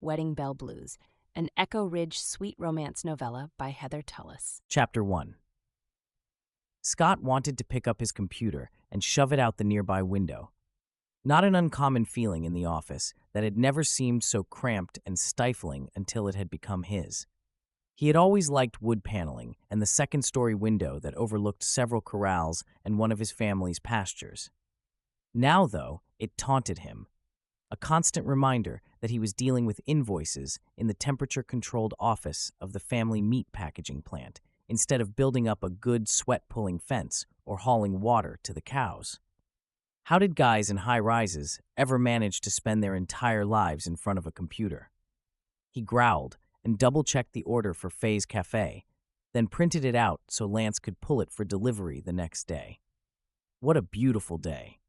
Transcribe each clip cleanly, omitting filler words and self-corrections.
Wedding Bell Blues, an Echo Ridge sweet romance novella by Heather Tullis. Chapter 1. Scott wanted to pick up his computer and shove it out the nearby window. Not an uncommon feeling in the office that had never seemed so cramped and stifling until it had become his. He had always liked wood paneling and the second-story window that overlooked several corrals and one of his family's pastures. Now, though, it taunted him. A constant reminder that he was dealing with invoices in the temperature-controlled office of the family meat packaging plant, instead of building up a good sweat-pulling fence or hauling water to the cows. How did guys in high-rises ever manage to spend their entire lives in front of a computer? He growled and double-checked the order for Faye's Cafe, then printed it out so Lance could pull it for delivery the next day. What a beautiful day.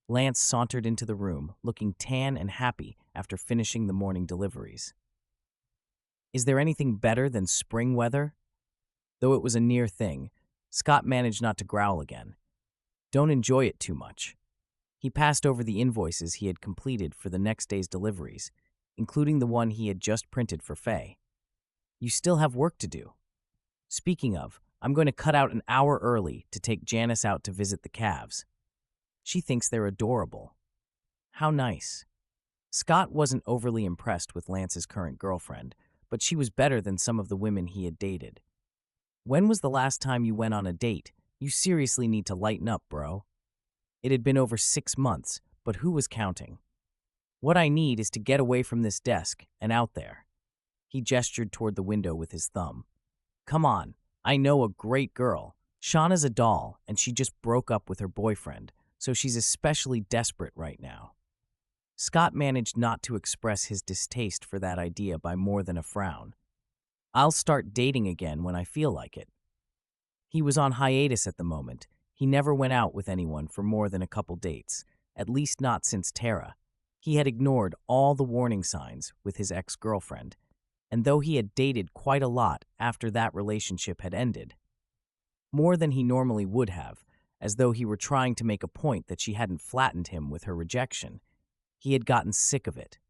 Lance sauntered into the room, looking tan and happy after finishing the morning deliveries. Is there anything better than spring weather? Though it was a near thing, Scott managed not to growl again. Don't enjoy it too much. He passed over the invoices he had completed for the next day's deliveries, including the one he had just printed for Faye. You still have work to do. Speaking of, I'm going to cut out an hour early to take Janice out to visit the calves. She thinks they're adorable. How nice. Scott wasn't overly impressed with Lance's current girlfriend, but she was better than some of the women he had dated. When was the last time you went on a date? You seriously need to lighten up, bro. It had been over 6 months, but who was counting? What I need is to get away from this desk and out there. He gestured toward the window with his thumb. Come on, I know a great girl. Shauna's a doll, and she just broke up with her boyfriend, so she's especially desperate right now. Scott managed not to express his distaste for that idea by more than a frown. I'll start dating again when I feel like it. He was on hiatus at the moment. He never went out with anyone for more than a couple dates, at least not since Tara. He had ignored all the warning signs with his ex-girlfriend, and though he had dated quite a lot after that relationship had ended, more than he normally would have, as though he were trying to make a point that she hadn't flattened him with her rejection, he had gotten sick of it.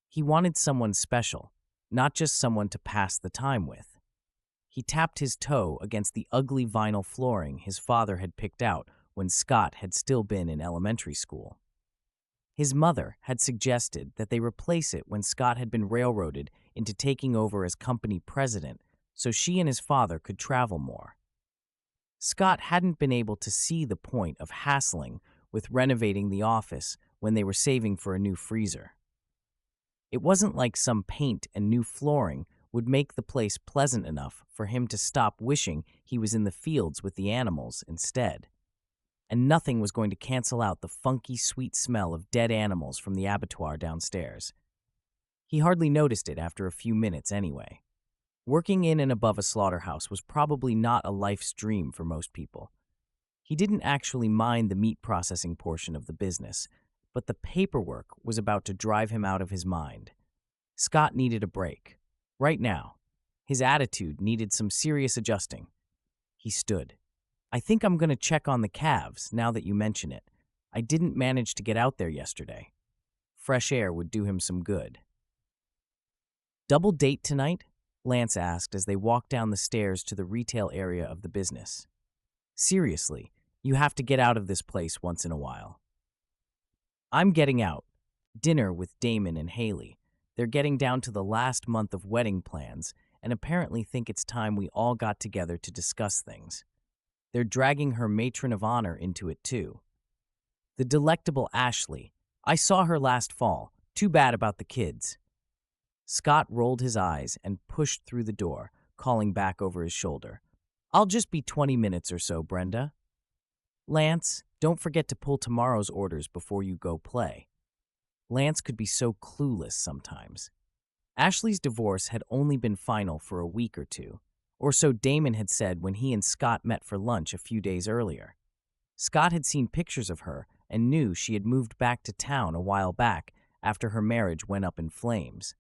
He wanted someone special, not just someone to pass the time with. He tapped his toe against the ugly vinyl flooring his father had picked out when Scott had still been in elementary school. His mother had suggested that they replace it when Scott had been railroaded into taking over as company president so she and his father could travel more. Scott hadn't been able to see the point of hassling with renovating the office when they were saving for a new freezer. It wasn't like some paint and new flooring would make the place pleasant enough for him to stop wishing he was in the fields with the animals instead. And nothing was going to cancel out the funky, sweet smell of dead animals from the abattoir downstairs. He hardly noticed it after a few minutes anyway. Working in and above a slaughterhouse was probably not a life's dream for most people. He didn't actually mind the meat processing portion of the business, but the paperwork was about to drive him out of his mind. Scott needed a break. Right now. His attitude needed some serious adjusting. He stood. I think I'm going to check on the calves now that you mention it. I didn't manage to get out there yesterday. Fresh air would do him some good. Double date tonight? Lance asked as they walked down the stairs to the retail area of the business. Seriously, you have to get out of this place once in a while. I'm getting out. Dinner with Damon and Haley. They're getting down to the last month of wedding plans and apparently think it's time we all got together to discuss things. They're dragging her matron of honor into it too. The delectable Ashley. I saw her last fall. Too bad about the kids. Scott rolled his eyes and pushed through the door, calling back over his shoulder. I'll just be 20 minutes or so, Brenda. Lance, don't forget to pull tomorrow's orders before you go play. Lance could be so clueless sometimes. Ashley's divorce had only been final for a week or two, or so Damon had said when he and Scott met for lunch a few days earlier. Scott had seen pictures of her and knew she had moved back to town a while back after her marriage went up in flames.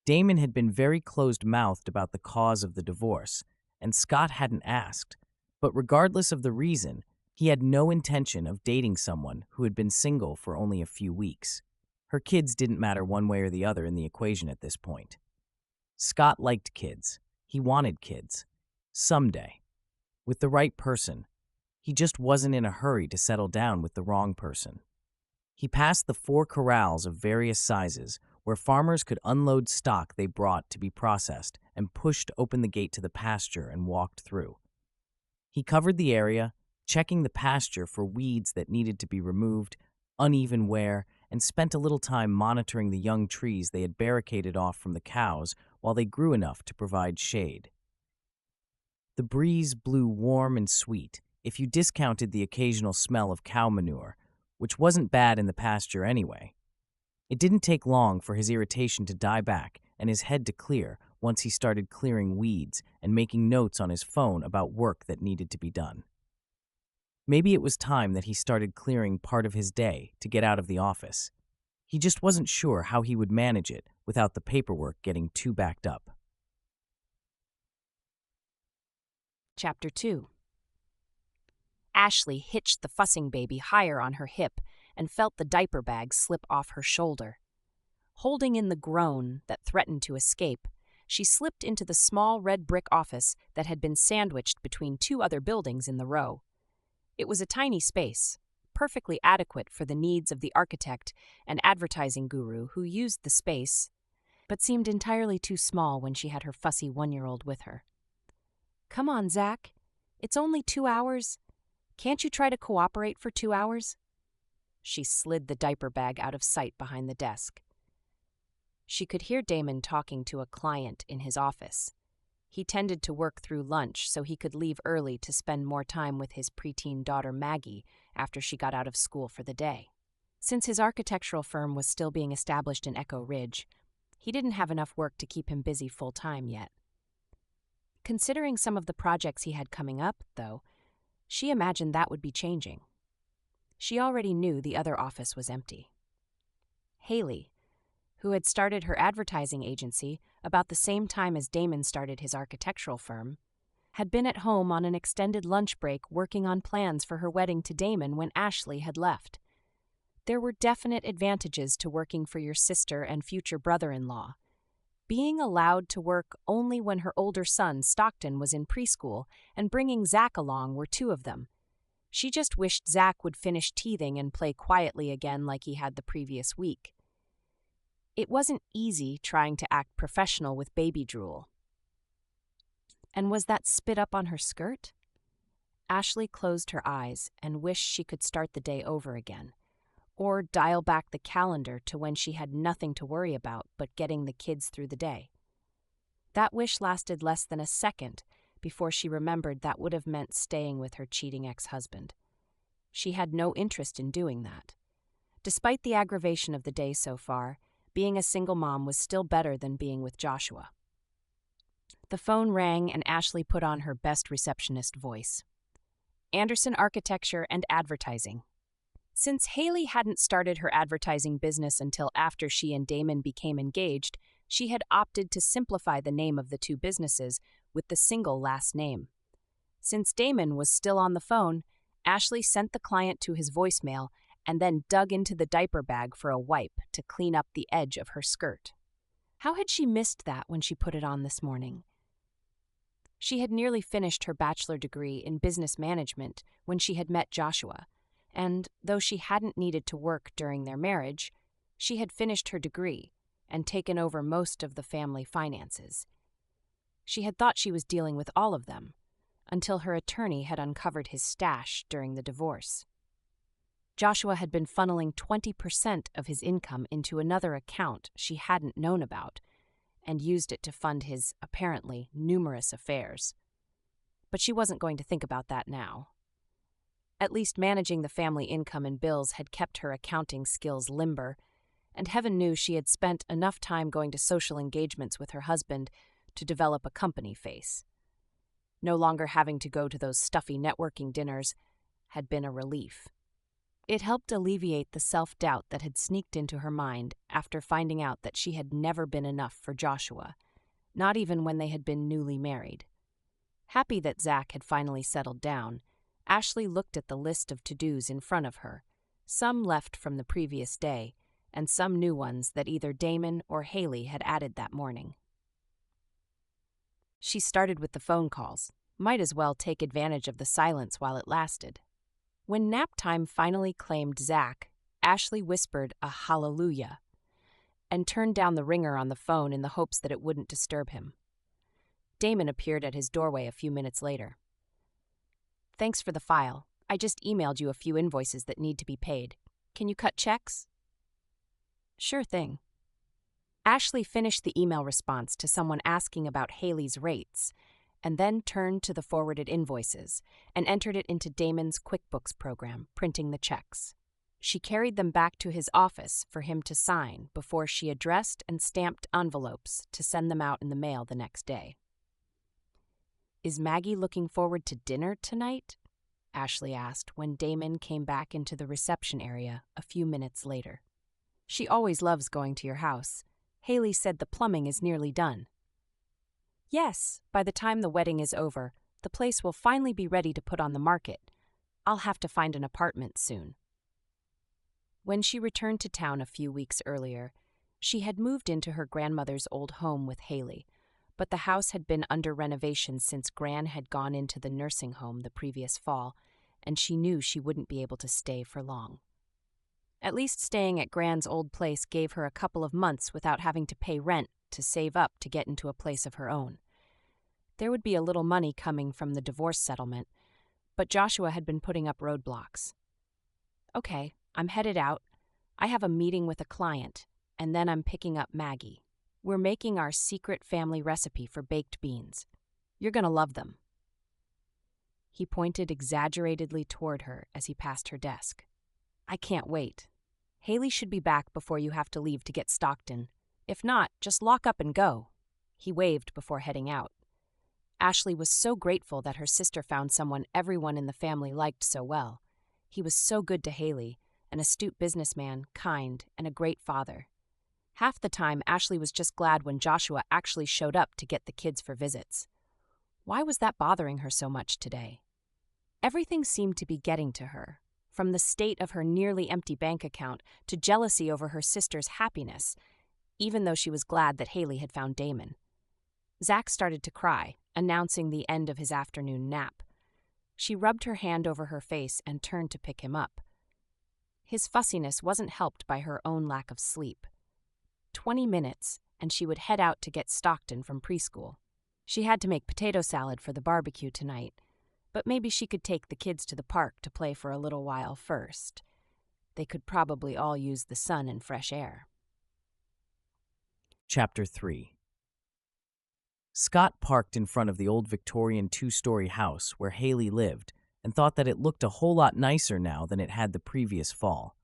Damon had been very closed-mouthed about the cause of the divorce, and Scott hadn't asked, but regardless of the reason, he had no intention of dating someone who had been single for only a few weeks. Her kids didn't matter one way or the other in the equation at this point. Scott liked kids. He wanted kids. Someday. With the right person. He just wasn't in a hurry to settle down with the wrong person. He passed the 4 corrals of various sizes where farmers could unload stock they brought to be processed and pushed open the gate to the pasture and walked through. He covered the area, checking the pasture for weeds that needed to be removed, uneven wear, and spent a little time monitoring the young trees they had barricaded off from the cows while they grew enough to provide shade. The breeze blew warm and sweet, if you discounted the occasional smell of cow manure, which wasn't bad in the pasture anyway. It didn't take long for his irritation to die back and his head to clear once he started clearing weeds and making notes on his phone about work that needed to be done. Maybe it was time that he started clearing part of his day to get out of the office. He just wasn't sure how he would manage it without the paperwork getting too backed up. Chapter 2. Ashley hitched the fussing baby higher on her hip and felt the diaper bag slip off her shoulder. Holding in the groan that threatened to escape, she slipped into the small red brick office that had been sandwiched between 2 other buildings in the row. It was a tiny space, perfectly adequate for the needs of the architect and advertising guru who used the space, but seemed entirely too small when she had her fussy 1-year-old with her. "Come on, Zach. It's only 2 hours. Can't you try to cooperate for 2 hours?" She slid the diaper bag out of sight behind the desk. She could hear Damon talking to a client in his office. He tended to work through lunch so he could leave early to spend more time with his preteen daughter Maggie after she got out of school for the day. Since his architectural firm was still being established in Echo Ridge, he didn't have enough work to keep him busy full-time yet. Considering some of the projects he had coming up, though, she imagined that would be changing. She already knew the other office was empty. Haley, who had started her advertising agency about the same time as Damon started his architectural firm, had been at home on an extended lunch break working on plans for her wedding to Damon when Ashley had left. There were definite advantages to working for your sister and future brother-in-law. Being allowed to work only when her older son, Stockton, was in preschool, and bringing Zach along were 2 of them. She just wished Zach would finish teething and play quietly again like he had the previous week. It wasn't easy trying to act professional with baby drool. And was that spit up on her skirt? Ashley closed her eyes and wished she could start the day over again, or dial back the calendar to when she had nothing to worry about but getting the kids through the day. That wish lasted less than a second before she remembered that would have meant staying with her cheating ex-husband. She had no interest in doing that. Despite the aggravation of the day so far, being a single mom was still better than being with Joshua. The phone rang and Ashley put on her best receptionist voice. "Anderson Architecture and Advertising." Since Haley hadn't started her advertising business until after she and Damon became engaged, she had opted to simplify the name of the 2 businesses with the single last name. Since Damon was still on the phone, Ashley sent the client to his voicemail and then dug into the diaper bag for a wipe to clean up the edge of her skirt. How had she missed that when she put it on this morning? She had nearly finished her bachelor degree in business management when she had met Joshua, and though she hadn't needed to work during their marriage, she had finished her degree and taken over most of the family finances. She had thought she was dealing with all of them, until her attorney had uncovered his stash during the divorce. Joshua had been funneling 20% of his income into another account she hadn't known about, and used it to fund his, apparently, numerous affairs. But she wasn't going to think about that now. At least managing the family income and bills had kept her accounting skills limber, and heaven knew she had spent enough time going to social engagements with her husband to develop a company face. No longer having to go to those stuffy networking dinners had been a relief. It helped alleviate the self-doubt that had sneaked into her mind after finding out that she had never been enough for Joshua, not even when they had been newly married. Happy that Zach had finally settled down, Ashley looked at the list of to-dos in front of her, some left from the previous day, and some new ones that either Damon or Haley had added that morning. She started with the phone calls. Might as well take advantage of the silence while it lasted. When nap time finally claimed Zach, Ashley whispered a hallelujah and turned down the ringer on the phone in the hopes that it wouldn't disturb him. Damon appeared at his doorway a few minutes later. "Thanks for the file. I just emailed you a few invoices that need to be paid. Can you cut checks?" "Sure thing." Ashley finished the email response to someone asking about Haley's rates, and then turned to the forwarded invoices and entered it into Damon's QuickBooks program, printing the checks. She carried them back to his office for him to sign before she addressed and stamped envelopes to send them out in the mail the next day. "Is Maggie looking forward to dinner tonight?" Ashley asked when Damon came back into the reception area a few minutes later. "She always loves going to your house. Haley said the plumbing is nearly done." "Yes, by the time the wedding is over, the place will finally be ready to put on the market. I'll have to find an apartment soon." When she returned to town a few weeks earlier, she had moved into her grandmother's old home with Haley, but the house had been under renovation since Gran had gone into the nursing home the previous fall, and she knew she wouldn't be able to stay for long. At least staying at Gran's old place gave her a couple of months without having to pay rent to save up to get into a place of her own. There would be a little money coming from the divorce settlement, but Joshua had been putting up roadblocks. "Okay, I'm headed out. I have a meeting with a client, and then I'm picking up Maggie. We're making our secret family recipe for baked beans. You're going to love them." He pointed exaggeratedly toward her as he passed her desk. "I can't wait. Haley should be back before you have to leave to get Stockton. If not, just lock up and go." He waved before heading out. Ashley was so grateful that her sister found someone everyone in the family liked so well. He was so good to Haley, an astute businessman, kind, and a great father. Half the time, Ashley was just glad when Joshua actually showed up to get the kids for visits. Why was that bothering her so much today? Everything seemed to be getting to her, from the state of her nearly empty bank account to jealousy over her sister's happiness, even though she was glad that Haley had found Damon. Zach started to cry, announcing the end of his afternoon nap. She rubbed her hand over her face and turned to pick him up. His fussiness wasn't helped by her own lack of sleep. 20 minutes, and she would head out to get Stockton from preschool. She had to make potato salad for the barbecue tonight, but maybe she could take the kids to the park to play for a little while first. They could probably all use the sun and fresh air. Chapter 3. Scott parked in front of the old Victorian two-story house where Haley lived and thought that it looked a whole lot nicer now than it had the previous fall.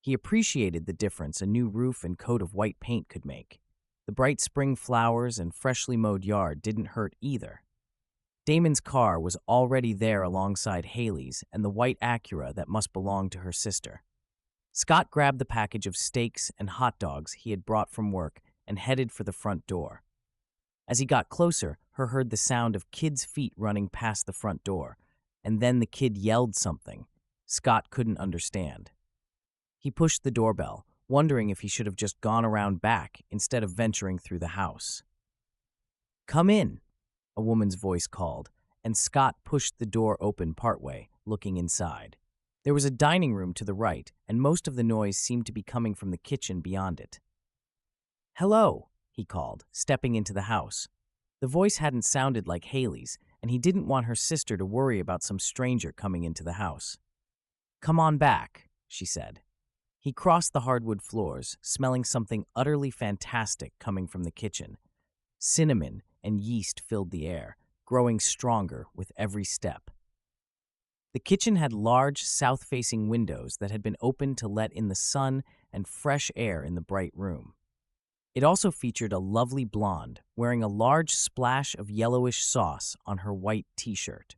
He appreciated the difference a new roof and coat of white paint could make. The bright spring flowers and freshly mowed yard didn't hurt either. Damon's car was already there alongside Haley's and the white Acura that must belong to her sister. Scott grabbed the package of steaks and hot dogs he had brought from work and headed for the front door. As he got closer, he heard the sound of kids' feet running past the front door, and then the kid yelled something Scott couldn't understand. He pushed the doorbell, wondering if he should have just gone around back instead of venturing through the house. "Come in," a woman's voice called, and Scott pushed the door open partway, looking inside. There was a dining room to the right, and most of the noise seemed to be coming from the kitchen beyond it. "Hello," he called, stepping into the house. The voice hadn't sounded like Haley's, and he didn't want her sister to worry about some stranger coming into the house. "Come on back," she said. He crossed the hardwood floors, smelling something utterly fantastic coming from the kitchen. Cinnamon and yeast filled the air, growing stronger with every step. The kitchen had large, south-facing windows that had been opened to let in the sun and fresh air in the bright room. It also featured a lovely blonde, wearing a large splash of yellowish sauce on her white t-shirt.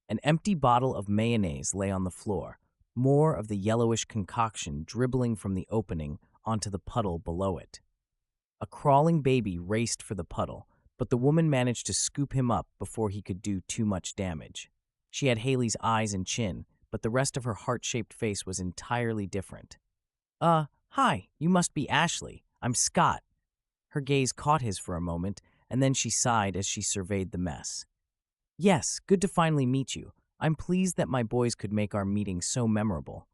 An empty bottle of mayonnaise lay on the floor, more of the yellowish concoction dribbling from the opening onto the puddle below it. A crawling baby raced for the puddle, but the woman managed to scoop him up before he could do too much damage. She had Haley's eyes and chin, but the rest of her heart-shaped face was entirely different. Hi, you must be Ashley. I'm Scott. Her gaze caught his for a moment, and then she sighed as she surveyed the mess. Yes, good to finally meet you. I'm pleased that my boys could make our meeting so memorable.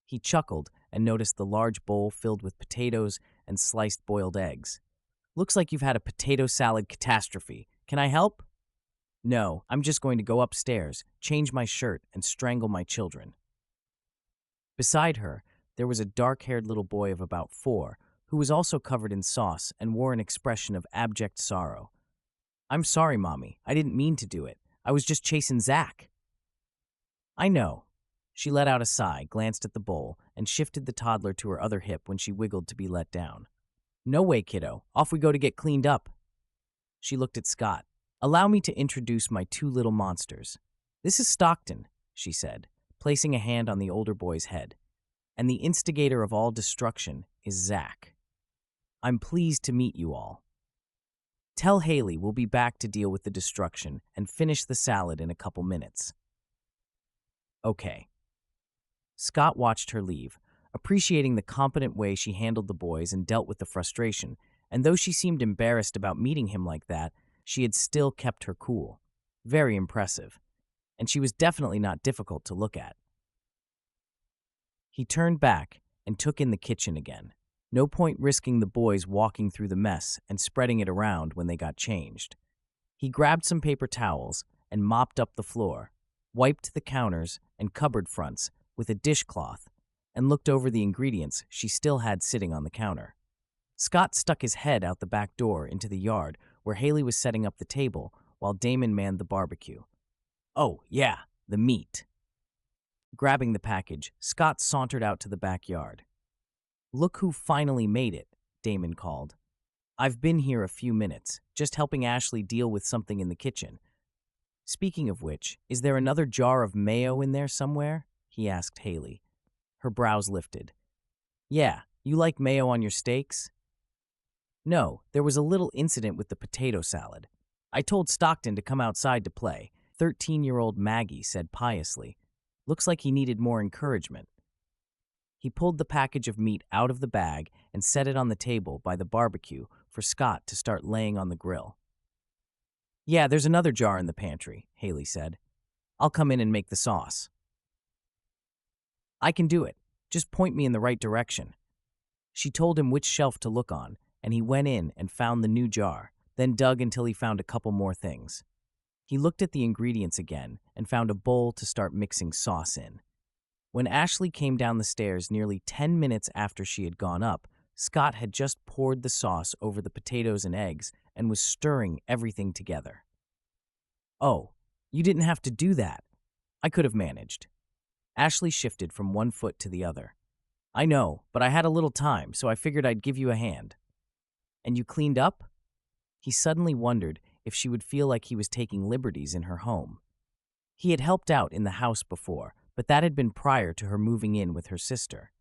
He chuckled and noticed the large bowl filled with potatoes and sliced boiled eggs. Looks like you've had a potato salad catastrophe. Can I help? No, I'm just going to go upstairs, change my shirt, and strangle my children. Beside her, there was a dark-haired little boy of about 4, who was also covered in sauce and wore an expression of abject sorrow. I'm sorry, Mommy. I didn't mean to do it. I was just chasing Zach. I know. She let out a sigh, glanced at the bowl, and shifted the toddler to her other hip when she wiggled to be let down. No way, kiddo. Off we go to get cleaned up. She looked at Scott. Allow me to introduce my 2 little monsters. This is Stockton, she said, placing a hand on the older boy's head. And the instigator of all destruction is Zach. I'm pleased to meet you all. Tell Haley we'll be back to deal with the destruction and finish the salad in a couple minutes. Okay. Scott watched her leave, appreciating the competent way she handled the boys and dealt with the frustration, and though she seemed embarrassed about meeting him like that, she had still kept her cool. Very impressive. And she was definitely not difficult to look at. He turned back and took in the kitchen again. No point risking the boys walking through the mess and spreading it around when they got changed. He grabbed some paper towels and mopped up the floor, wiped the counters and cupboard fronts with a dishcloth, and looked over the ingredients she still had sitting on the counter. Scott stuck his head out the back door into the yard where Haley was setting up the table while Damon manned the barbecue. Oh, yeah, the meat. Grabbing the package, Scott sauntered out to the backyard. Look who finally made it, Damon called. I've been here a few minutes, just helping Ashley deal with something in the kitchen. Speaking of which, is there another jar of mayo in there somewhere? He asked Haley. Her brows lifted. Yeah, you like mayo on your steaks? No, there was a little incident with the potato salad. I told Stockton to come outside to play. 13-year-old Maggie said piously. Looks like he needed more encouragement. He pulled the package of meat out of the bag and set it on the table by the barbecue for Scott to start laying on the grill. Yeah, there's another jar in the pantry, Haley said. I'll come in and make the sauce. I can do it. Just point me in the right direction. She told him which shelf to look on, and he went in and found the new jar, then dug until he found a couple more things. He looked at the ingredients again and found a bowl to start mixing sauce in. When Ashley came down the stairs nearly 10 minutes after she had gone up, Scott had just poured the sauce over the potatoes and eggs and was stirring everything together. Oh, you didn't have to do that. I could have managed. Ashley shifted from one foot to the other. I know, but I had a little time, so I figured I'd give you a hand. And you cleaned up? He suddenly wondered if she would feel like he was taking liberties in her home. He had helped out in the house before, but that had been prior to her moving in with her sister.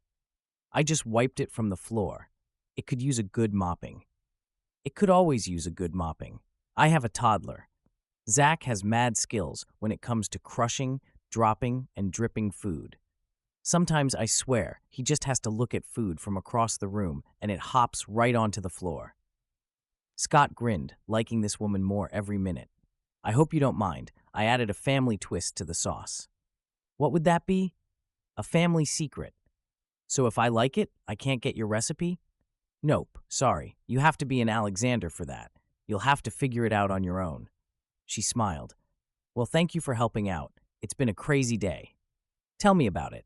I just wiped it from the floor. It could use a good mopping. It could always use a good mopping. I have a toddler. Zach has mad skills when it comes to crushing, dropping, and dripping food. Sometimes I swear he just has to look at food from across the room and it hops right onto the floor. Scott grinned, liking this woman more every minute. I hope you don't mind. I added a family twist to the sauce. What would that be? A family secret. So if I like it, I can't get your recipe? Nope, sorry. You have to be an Alexander for that. You'll have to figure it out on your own. She smiled. Well, thank you for helping out. It's been a crazy day. Tell me about it.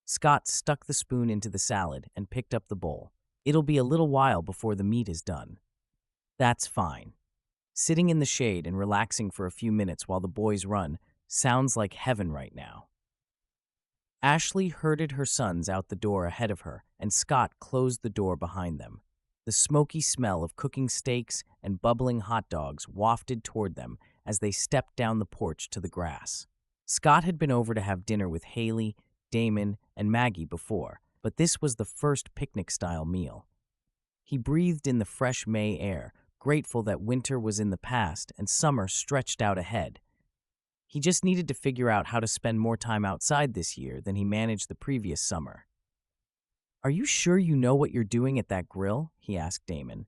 Scott stuck the spoon into the salad and picked up the bowl. It'll be a little while before the meat is done. That's fine. Sitting in the shade and relaxing for a few minutes while the boys run sounds like heaven right now. Ashley herded her sons out the door ahead of her, and Scott closed the door behind them. The smoky smell of cooking steaks and bubbling hot dogs wafted toward them as they stepped down the porch to the grass. Scott had been over to have dinner with Haley, Damon, and Maggie before, but this was the first picnic-style meal. He breathed in the fresh May air, grateful that winter was in the past and summer stretched out ahead. He just needed to figure out how to spend more time outside this year than he managed the previous summer. "Are you sure you know what you're doing at that grill?" he asked Damon.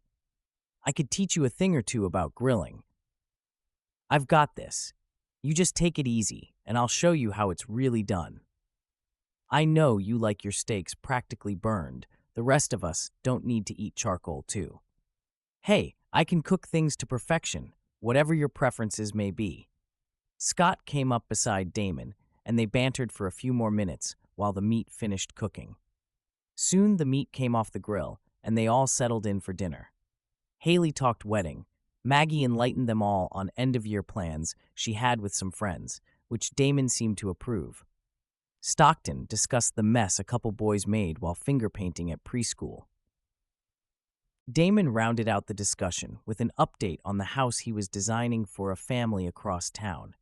"I could teach you a thing or two about grilling. I've got this. You just take it easy, and I'll show you how it's really done. I know you like your steaks practically burned. The rest of us don't need to eat charcoal, too. Hey, I can cook things to perfection, whatever your preferences may be." Scott came up beside Damon, and they bantered for a few more minutes while the meat finished cooking. Soon the meat came off the grill, and they all settled in for dinner. Haley talked wedding. Maggie enlightened them all on end-of-year plans she had with some friends, which Damon seemed to approve. Stockton discussed the mess a couple boys made while finger painting at preschool. Damon rounded out the discussion with an update on the house he was designing for a family across town.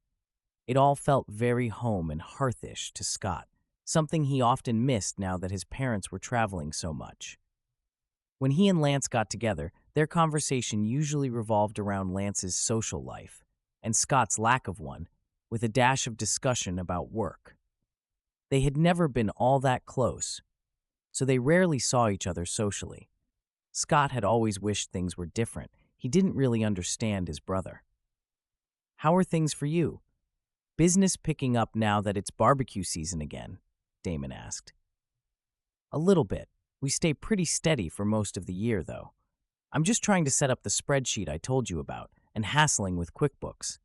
It all felt very home and hearthish to Scott, something he often missed now that his parents were traveling so much. When he and Lance got together, their conversation usually revolved around Lance's social life, and Scott's lack of one, with a dash of discussion about work. They had never been all that close, so they rarely saw each other socially. Scott had always wished things were different. He didn't really understand his brother. "How are things for you? Business picking up now that it's barbecue season again?" Damon asked. "A little bit. We stay pretty steady for most of the year, though. I'm just trying to set up the spreadsheet I told you about and hassling with QuickBooks.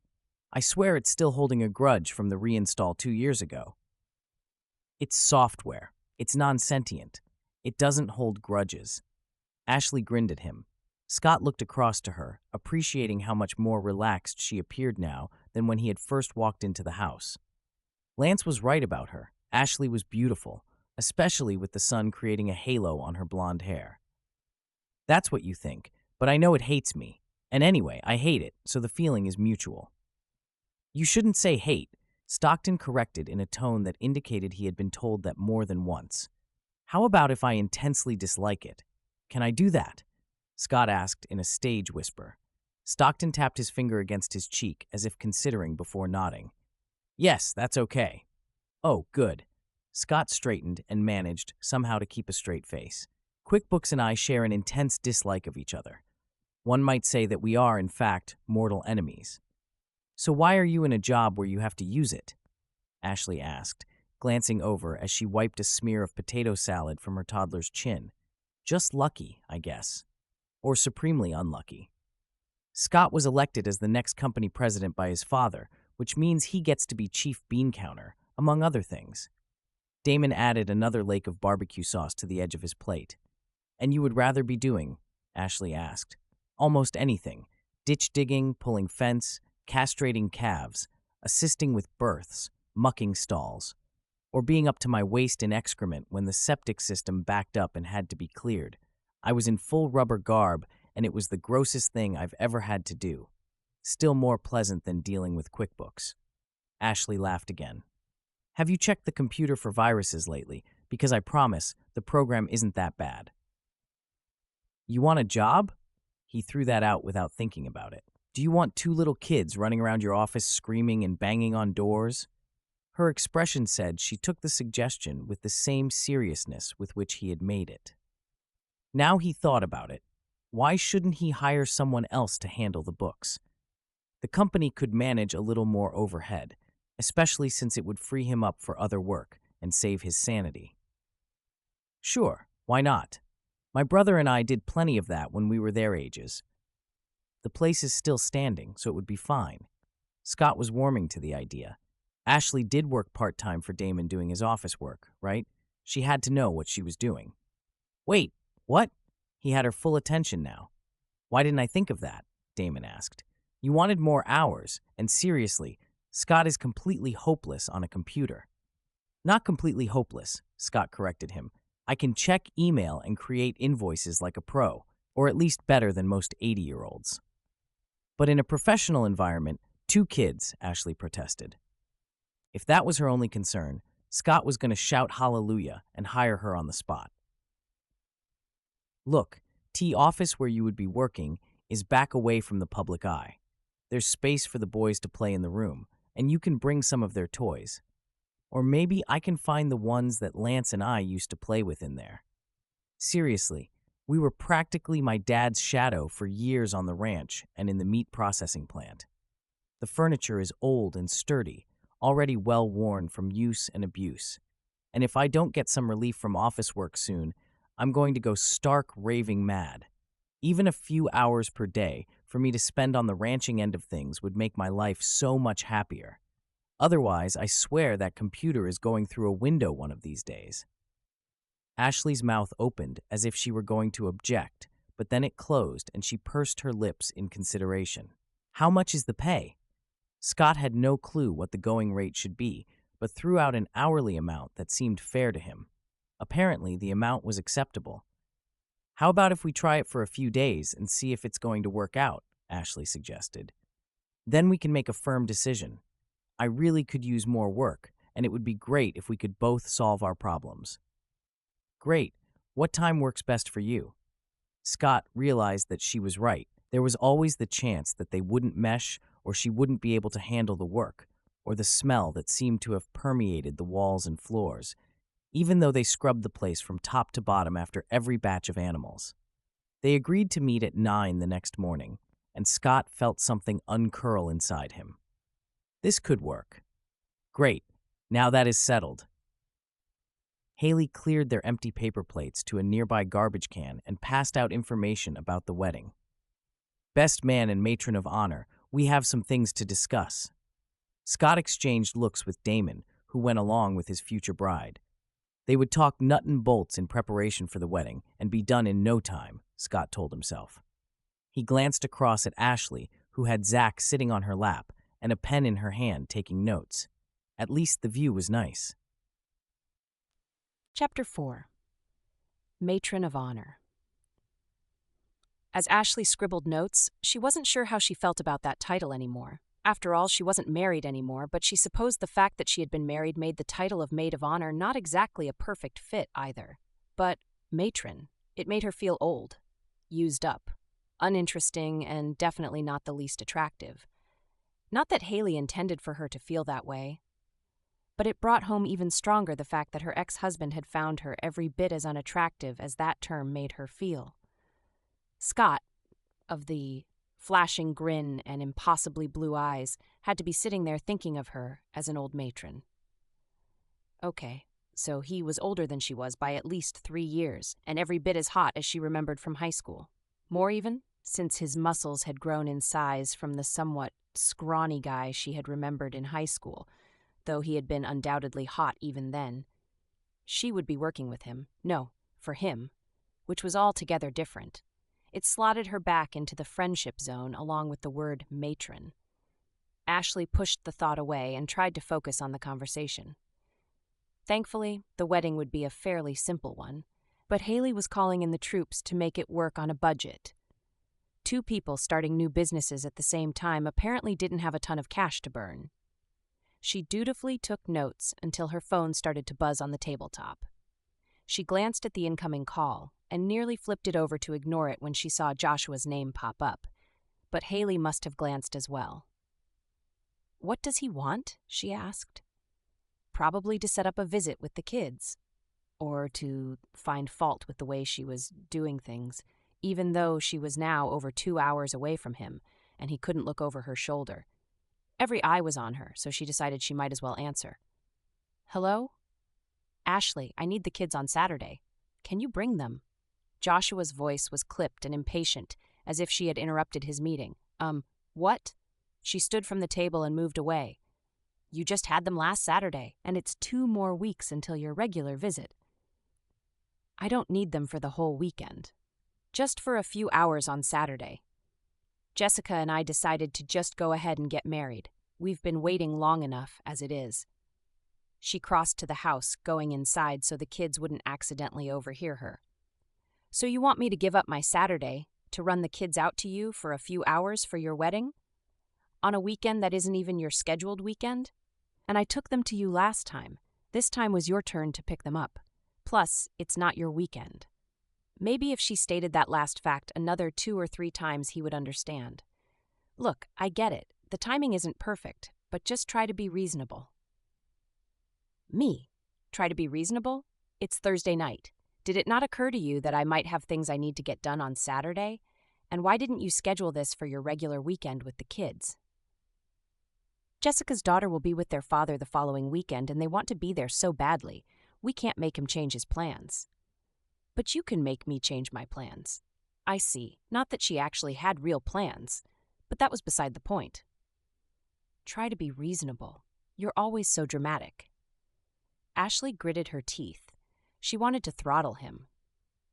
I swear it's still holding a grudge from the reinstall 2 years ago." "It's software. It's non-sentient. It doesn't hold grudges." Ashley grinned at him. Scott looked across to her, appreciating how much more relaxed she appeared now than when he had first walked into the house. Lance was right about her. Ashley was beautiful, especially with the sun creating a halo on her blonde hair. "That's what you think, but I know it hates me. And anyway, I hate it, so the feeling is mutual." "You shouldn't say hate," Stockton corrected in a tone that indicated he had been told that more than once. "How about if I intensely dislike it? Can I do that?" Scott asked in a stage whisper. Stockton tapped his finger against his cheek as if considering before nodding. "Yes, that's okay." "Oh, good." Scott straightened and managed somehow to keep a straight face. "QuickBooks and I share an intense dislike of each other. One might say that we are, in fact, mortal enemies." "So why are you in a job where you have to use it?" Ashley asked, glancing over as she wiped a smear of potato salad from her toddler's chin. "Just lucky, I guess. Or supremely unlucky. Scott was elected as the next company president by his father, which means he gets to be chief bean counter, among other things." Damon added another lake of barbecue sauce to the edge of his plate. "And you would rather be doing?" Ashley asked. "Almost anything. Ditch digging, pulling fence, castrating calves, assisting with births, mucking stalls, or being up to my waist in excrement when the septic system backed up and had to be cleared. I was in full rubber garb, and it was the grossest thing I've ever had to do. Still more pleasant than dealing with QuickBooks." Ashley laughed again. "Have you checked the computer for viruses lately? Because I promise, the program isn't that bad." "You want a job?" He threw that out without thinking about it. "Do you want 2 little kids running around your office screaming and banging on doors?" Her expression said she took the suggestion with the same seriousness with which he had made it. Now he thought about it. Why shouldn't he hire someone else to handle the books? The company could manage a little more overhead, especially since it would free him up for other work and save his sanity. "Sure, why not? My brother and I did plenty of that when we were their ages. The place is still standing, so it would be fine." Scott was warming to the idea. Ashley did work part-time for Damon doing his office work, right? She had to know what she was doing. "Wait, what?" He had her full attention now. "Why didn't I think of that?" Damon asked. "You wanted more hours, and seriously, Scott is completely hopeless on a computer." "Not completely hopeless," Scott corrected him. "I can check email and create invoices like a pro, or at least better than most 80-year-olds. "But in a professional environment, 2 kids, Ashley protested. If that was her only concern, Scott was going to shout hallelujah and hire her on the spot. "Look, the office where you would be working is back away from the public eye. There's space for the boys to play in the room, and you can bring some of their toys. Or maybe I can find the ones that Lance and I used to play with in there." Seriously, we were practically my dad's shadow for years on the ranch and in the meat processing plant. The furniture is old and sturdy, already well worn from use and abuse. And if I don't get some relief from office work soon, I'm going to go stark raving mad. Even a few hours per day for me to spend on the ranching end of things would make my life so much happier. Otherwise, I swear that computer is going through a window one of these days. Ashley's mouth opened as if she were going to object, but then it closed and she pursed her lips in consideration. How much is the pay? Scott had no clue what the going rate should be, but threw out an hourly amount that seemed fair to him. Apparently, the amount was acceptable. How about if we try it for a few days and see if it's going to work out? Ashley suggested. Then we can make a firm decision. I really could use more work, and it would be great if we could both solve our problems. Great. What time works best for you? Scott realized that she was right. There was always the chance that they wouldn't mesh, or she wouldn't be able to handle the work, or the smell that seemed to have permeated the walls and floors, even though they scrubbed the place from top to bottom after every batch of animals. They agreed to meet at 9 the next morning, and Scott felt something uncurl inside him. This could work. Great. Now that is settled. Haley cleared their empty paper plates to a nearby garbage can and passed out information about the wedding. Best man and matron of honor, we have some things to discuss. Scott exchanged looks with Damon, who went along with his future bride. They would talk nut and bolts in preparation for the wedding and be done in no time, Scott told himself. He glanced across at Ashley, who had Zach sitting on her lap and a pen in her hand taking notes. At least the view was nice. Chapter 4. Matron of Honor. As Ashley scribbled notes, she wasn't sure how she felt about that title anymore. After all, she wasn't married anymore, but she supposed the fact that she had been married made the title of Maid of Honor not exactly a perfect fit either. But matron, it made her feel old, used up, uninteresting, and definitely not the least attractive. Not that Haley intended for her to feel that way, but it brought home even stronger the fact that her ex-husband had found her every bit as unattractive as that term made her feel. Scott, of the flashing grin and impossibly blue eyes, had to be sitting there thinking of her as an old matron. Okay, so he was older than she was by at least 3 years, and every bit as hot as she remembered from high school. More even, since his muscles had grown in size from the somewhat scrawny guy she had remembered in high school, though he had been undoubtedly hot even then. She would be working with him. No, for him, which was altogether different. It slotted her back into the friendship zone along with the word matron. Ashley pushed the thought away and tried to focus on the conversation. Thankfully, the wedding would be a fairly simple one, but Haley was calling in the troops to make it work on a budget. 2 people starting new businesses at the same time apparently didn't have a ton of cash to burn. She dutifully took notes until her phone started to buzz on the tabletop. She glanced at the incoming call and nearly flipped it over to ignore it when she saw Joshua's name pop up, but Haley must have glanced as well. "What does he want?" she asked. Probably to set up a visit with the kids, or to find fault with the way she was doing things, even though she was now over 2 hours away from him and he couldn't look over her shoulder. Every eye was on her, so she decided she might as well answer. "Hello? Ashley, I need the kids on Saturday. Can you bring them?" Joshua's voice was clipped and impatient, as if she had interrupted his meeting. What?" She stood from the table and moved away. "You just had them last Saturday, and it's 2 more weeks until your regular visit." "I don't need them for the whole weekend. Just for a few hours on Saturday. Jessica and I decided to just go ahead and get married. We've been waiting long enough as it is." She crossed to the house, going inside so the kids wouldn't accidentally overhear her. "So you want me to give up my Saturday to run the kids out to you for a few hours for your wedding? On a weekend that isn't even your scheduled weekend? And I took them to you last time. This time was your turn to pick them up. Plus, it's not your weekend." Maybe if she stated that last fact another 2 or 3 times he would understand. "Look, I get it. The timing isn't perfect, but just try to be reasonable." Me? Try to be reasonable? It's Thursday night. Did it not occur to you that I might have things I need to get done on Saturday? And why didn't you schedule this for your regular weekend with the kids? Jessica's daughter will be with their father the following weekend, and they want to be there so badly. We can't make him change his plans. But you can make me change my plans. I see. Not that she actually had real plans, but that was beside the point. Try to be reasonable. You're always so dramatic. Ashley gritted her teeth. She wanted to throttle him.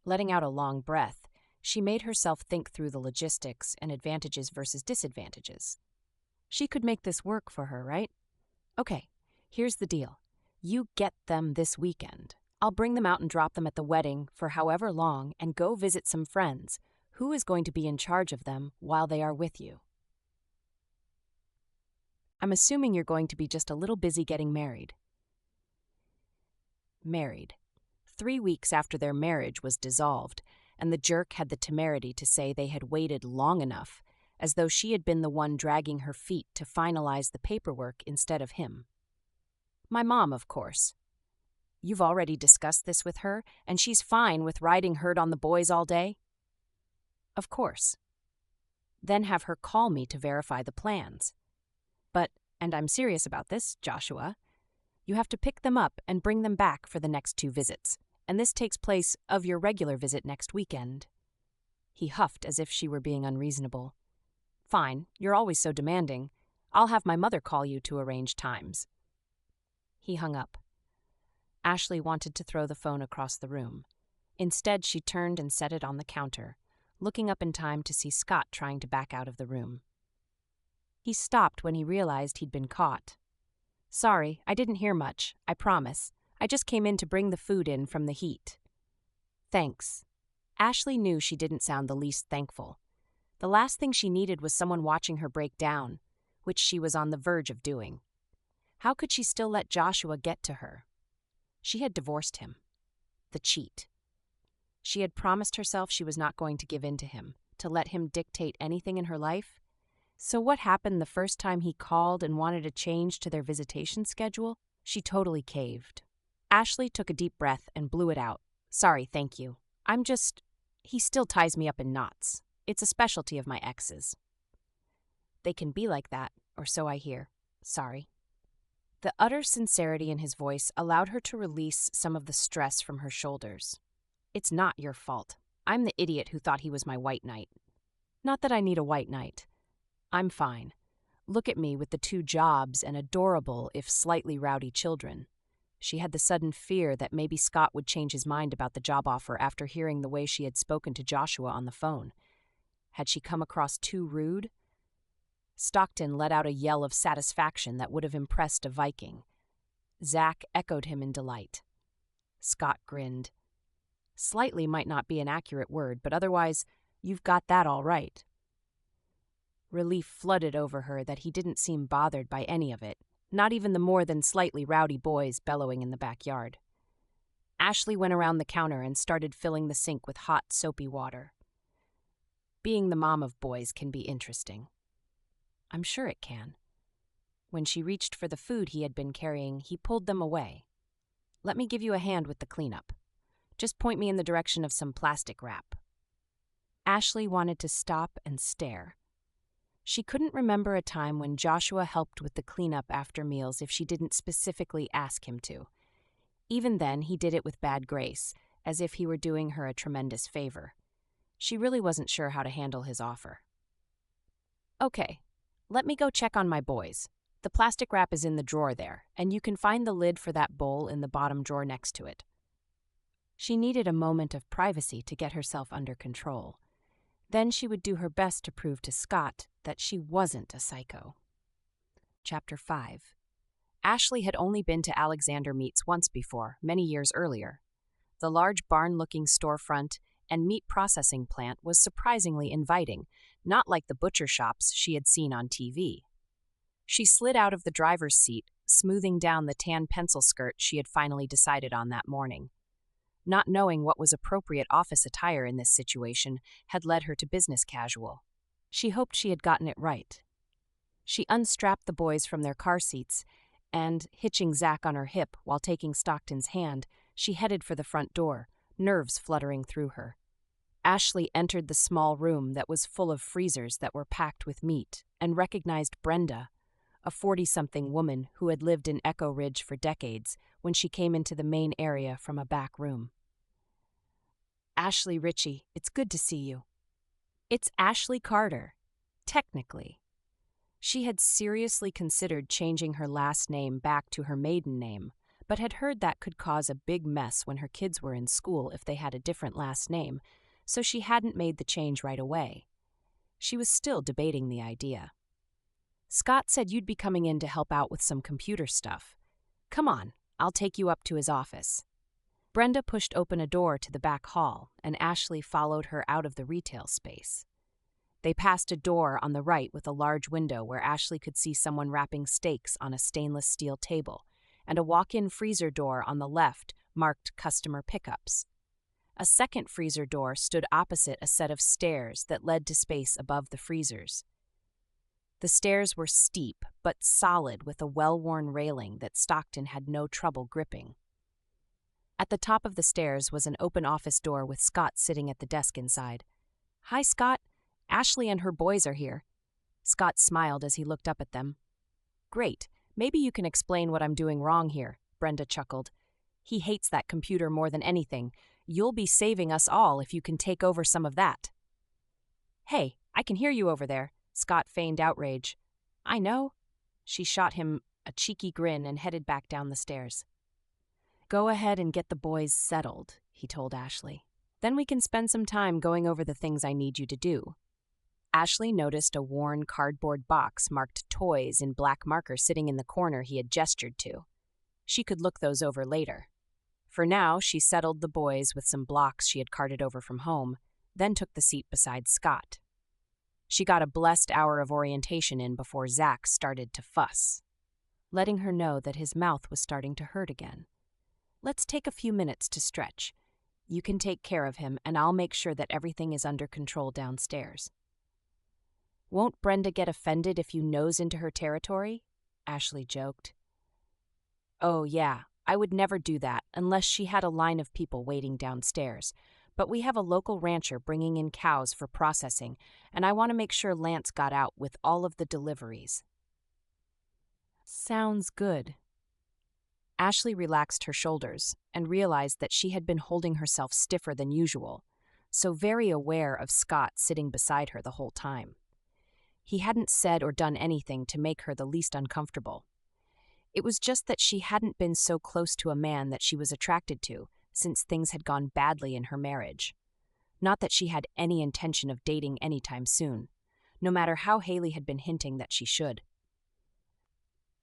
Letting out a long breath, she made herself think through the logistics and advantages versus disadvantages. She could make this work for her, right? Okay, here's the deal. You get them this weekend. I'll bring them out and drop them at the wedding for however long and go visit some friends. Who is going to be in charge of them while they are with you? I'm assuming you're going to be just a little busy getting married. Married. 3 weeks after their marriage was dissolved, and the jerk had the temerity to say they had waited long enough, as though she had been the one dragging her feet to finalize the paperwork instead of him. My mom, of course. You've already discussed this with her, and she's fine with riding herd on the boys all day? Of course. Then have her call me to verify the plans. But, and I'm serious about this, Joshua, you have to pick them up and bring them back for the next 2 visits, and this takes place of your regular visit next weekend. He huffed as if she were being unreasonable. Fine, you're always so demanding. I'll have my mother call you to arrange times. He hung up. Ashley wanted to throw the phone across the room. Instead, she turned and set it on the counter, looking up in time to see Scott trying to back out of the room. He stopped when he realized he'd been caught. Sorry, I didn't hear much, I promise. I just came in to bring the food in from the heat. Thanks. Ashley knew she didn't sound the least thankful. The last thing she needed was someone watching her break down, which she was on the verge of doing. How could she still let Joshua get to her? She had divorced him. The cheat. She had promised herself she was not going to give in to him, to let him dictate anything in her life. So what happened the first time he called and wanted a change to their visitation schedule? She totally caved. Ashley took a deep breath and blew it out. Sorry, thank you. He still ties me up in knots. It's a specialty of my ex's. They can be like that, or so I hear. Sorry. The utter sincerity in his voice allowed her to release some of the stress from her shoulders. It's not your fault. I'm the idiot who thought he was my white knight. Not that I need a white knight. I'm fine. Look at me with the 2 jobs and adorable, if slightly rowdy children. She had the sudden fear that maybe Scott would change his mind about the job offer after hearing the way she had spoken to Joshua on the phone. Had she come across too rude? Stockton let out a yell of satisfaction that would have impressed a Viking. Zach echoed him in delight. Scott grinned. Slightly might not be an accurate word, but otherwise, you've got that all right. Relief flooded over her that he didn't seem bothered by any of it, not even the more than slightly rowdy boys bellowing in the backyard. Ashley went around the counter and started filling the sink with hot, soapy water. Being the mom of boys can be interesting. I'm sure it can. When she reached for the food he had been carrying, he pulled them away. Let me give you a hand with the cleanup. Just point me in the direction of some plastic wrap. Ashley wanted to stop and stare. She couldn't remember a time when Joshua helped with the cleanup after meals if she didn't specifically ask him to. Even then, he did it with bad grace, as if he were doing her a tremendous favor. She really wasn't sure how to handle his offer. Okay, let me go check on my boys. The plastic wrap is in the drawer there, and you can find the lid for that bowl in the bottom drawer next to it. She needed a moment of privacy to get herself under control. Then she would do her best to prove to Scott that she wasn't a psycho. Chapter 5. Ashley had only been to Alexander Meats once before, many years earlier. The large barn-looking storefront and meat processing plant was surprisingly inviting, not like the butcher shops she had seen on TV. She slid out of the driver's seat, smoothing down the tan pencil skirt she had finally decided on that morning. Not knowing what was appropriate office attire in this situation had led her to business casual. She hoped she had gotten it right. She unstrapped the boys from their car seats, and, hitching Zach on her hip while taking Stockton's hand, she headed for the front door, nerves fluttering through her. Ashley entered the small room that was full of freezers that were packed with meat and recognized Brenda, a 40-something woman who had lived in Echo Ridge for decades, when she came into the main area from a back room. Ashley Ritchie, it's good to see you. It's Ashley Carter, technically. She had seriously considered changing her last name back to her maiden name, but had heard that could cause a big mess when her kids were in school if they had a different last name, so she hadn't made the change right away. She was still debating the idea. Scott said you'd be coming in to help out with some computer stuff. Come on, I'll take you up to his office. Brenda pushed open a door to the back hall, and Ashley followed her out of the retail space. They passed a door on the right with a large window where Ashley could see someone wrapping steaks on a stainless steel table, and a walk-in freezer door on the left marked customer pickups. A second freezer door stood opposite a set of stairs that led to space above the freezers. The stairs were steep but solid with a well-worn railing that Stockton had no trouble gripping. At the top of the stairs was an open office door with Scott sitting at the desk inside. "Hi, Scott. Ashley and her boys are here." Scott smiled as he looked up at them. "Great. Maybe you can explain what I'm doing wrong here," Brenda chuckled. "He hates that computer more than anything. You'll be saving us all if you can take over some of that." "Hey, I can hear you over there," Scott feigned outrage. "I know." She shot him a cheeky grin and headed back down the stairs. "Go ahead and get the boys settled," he told Ashley. "Then we can spend some time going over the things I need you to do." Ashley noticed a worn cardboard box marked toys in black marker sitting in the corner he had gestured to. She could look those over later. For now, she settled the boys with some blocks she had carted over from home, then took the seat beside Scott. She got a blessed hour of orientation in before Zach started to fuss, letting her know that his mouth was starting to hurt again. "Let's take a few minutes to stretch. You can take care of him, and I'll make sure that everything is under control downstairs." "Won't Brenda get offended if you nose into her territory?" Ashley joked. "Oh, yeah, I would never do that unless she had a line of people waiting downstairs. But we have a local rancher bringing in cows for processing, and I want to make sure Lance got out with all of the deliveries." "Sounds good." Ashley relaxed her shoulders and realized that she had been holding herself stiffer than usual, so very aware of Scott sitting beside her the whole time. He hadn't said or done anything to make her the least uncomfortable. It was just that she hadn't been so close to a man that she was attracted to since things had gone badly in her marriage. Not that she had any intention of dating anytime soon, no matter how Haley had been hinting that she should.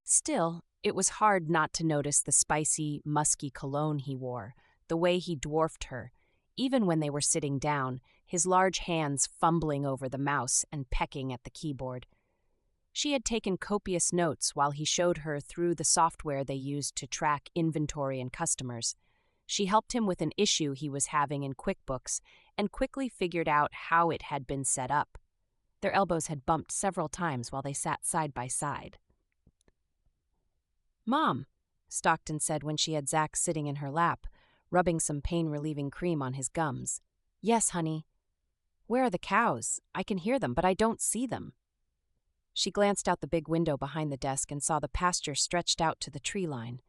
Still, it was hard not to notice the spicy, musky cologne he wore, the way he dwarfed her, even when they were sitting down, his large hands fumbling over the mouse and pecking at the keyboard. She had taken copious notes while he showed her through the software they used to track inventory and customers. She helped him with an issue he was having in QuickBooks and quickly figured out how it had been set up. Their elbows had bumped several times while they sat side by side. "Mom," Stockton said when she had Zach sitting in her lap, rubbing some pain-relieving cream on his gums. "Yes, honey." "Where are the cows? I can hear them, but I don't see them." She glanced out the big window behind the desk and saw the pasture stretched out to the tree line.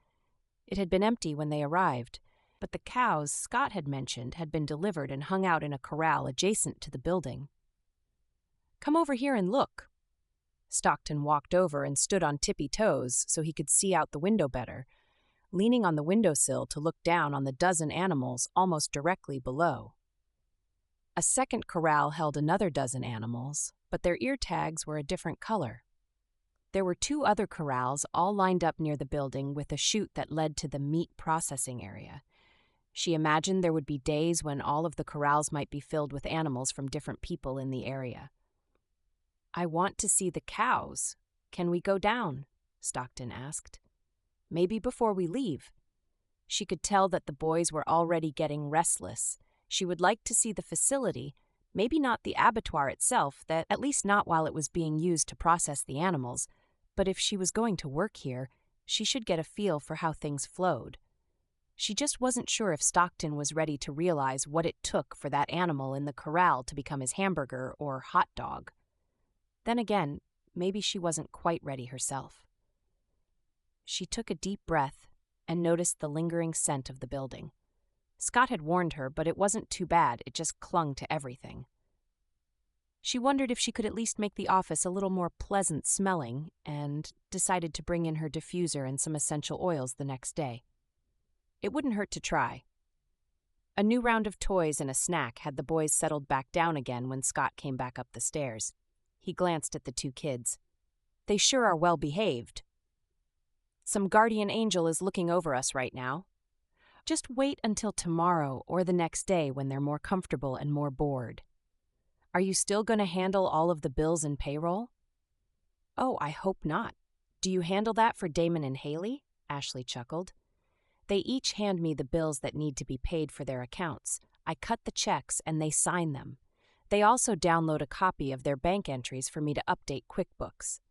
It had been empty when they arrived, but the cows Scott had mentioned had been delivered and hung out in a corral adjacent to the building. "Come over here and look." Stockton walked over and stood on tippy toes so he could see out the window better, leaning on the windowsill to look down on the dozen animals almost directly below. A second corral held another dozen animals, but their ear tags were a different color. There were 2 other corrals all lined up near the building with a chute that led to the meat processing area. She imagined there would be days when all of the corrals might be filled with animals from different people in the area. "I want to see the cows. Can we go down?" Stockton asked. "Maybe before we leave." She could tell that the boys were already getting restless. She would like to see the facility, maybe not the abattoir itself, that at least not while it was being used to process the animals, but if she was going to work here, she should get a feel for how things flowed. She just wasn't sure if Stockton was ready to realize what it took for that animal in the corral to become his hamburger or hot dog. Then again, maybe she wasn't quite ready herself. She took a deep breath and noticed the lingering scent of the building. Scott had warned her, but it wasn't too bad, it just clung to everything. She wondered if she could at least make the office a little more pleasant smelling and decided to bring in her diffuser and some essential oils the next day. It wouldn't hurt to try. A new round of toys and a snack had the boys settled back down again when Scott came back up the stairs. He glanced at the two kids. They sure are well behaved. Some guardian angel is looking over us right now. Just wait until tomorrow or the next day when they're more comfortable and more bored. Are you still going to handle all of the bills and payroll? Oh, I hope not. Do you handle that for Damon and Haley? Ashley chuckled. They each hand me the bills that need to be paid for their accounts. I cut the checks and they sign them. They also download a copy of their bank entries for me to update QuickBooks.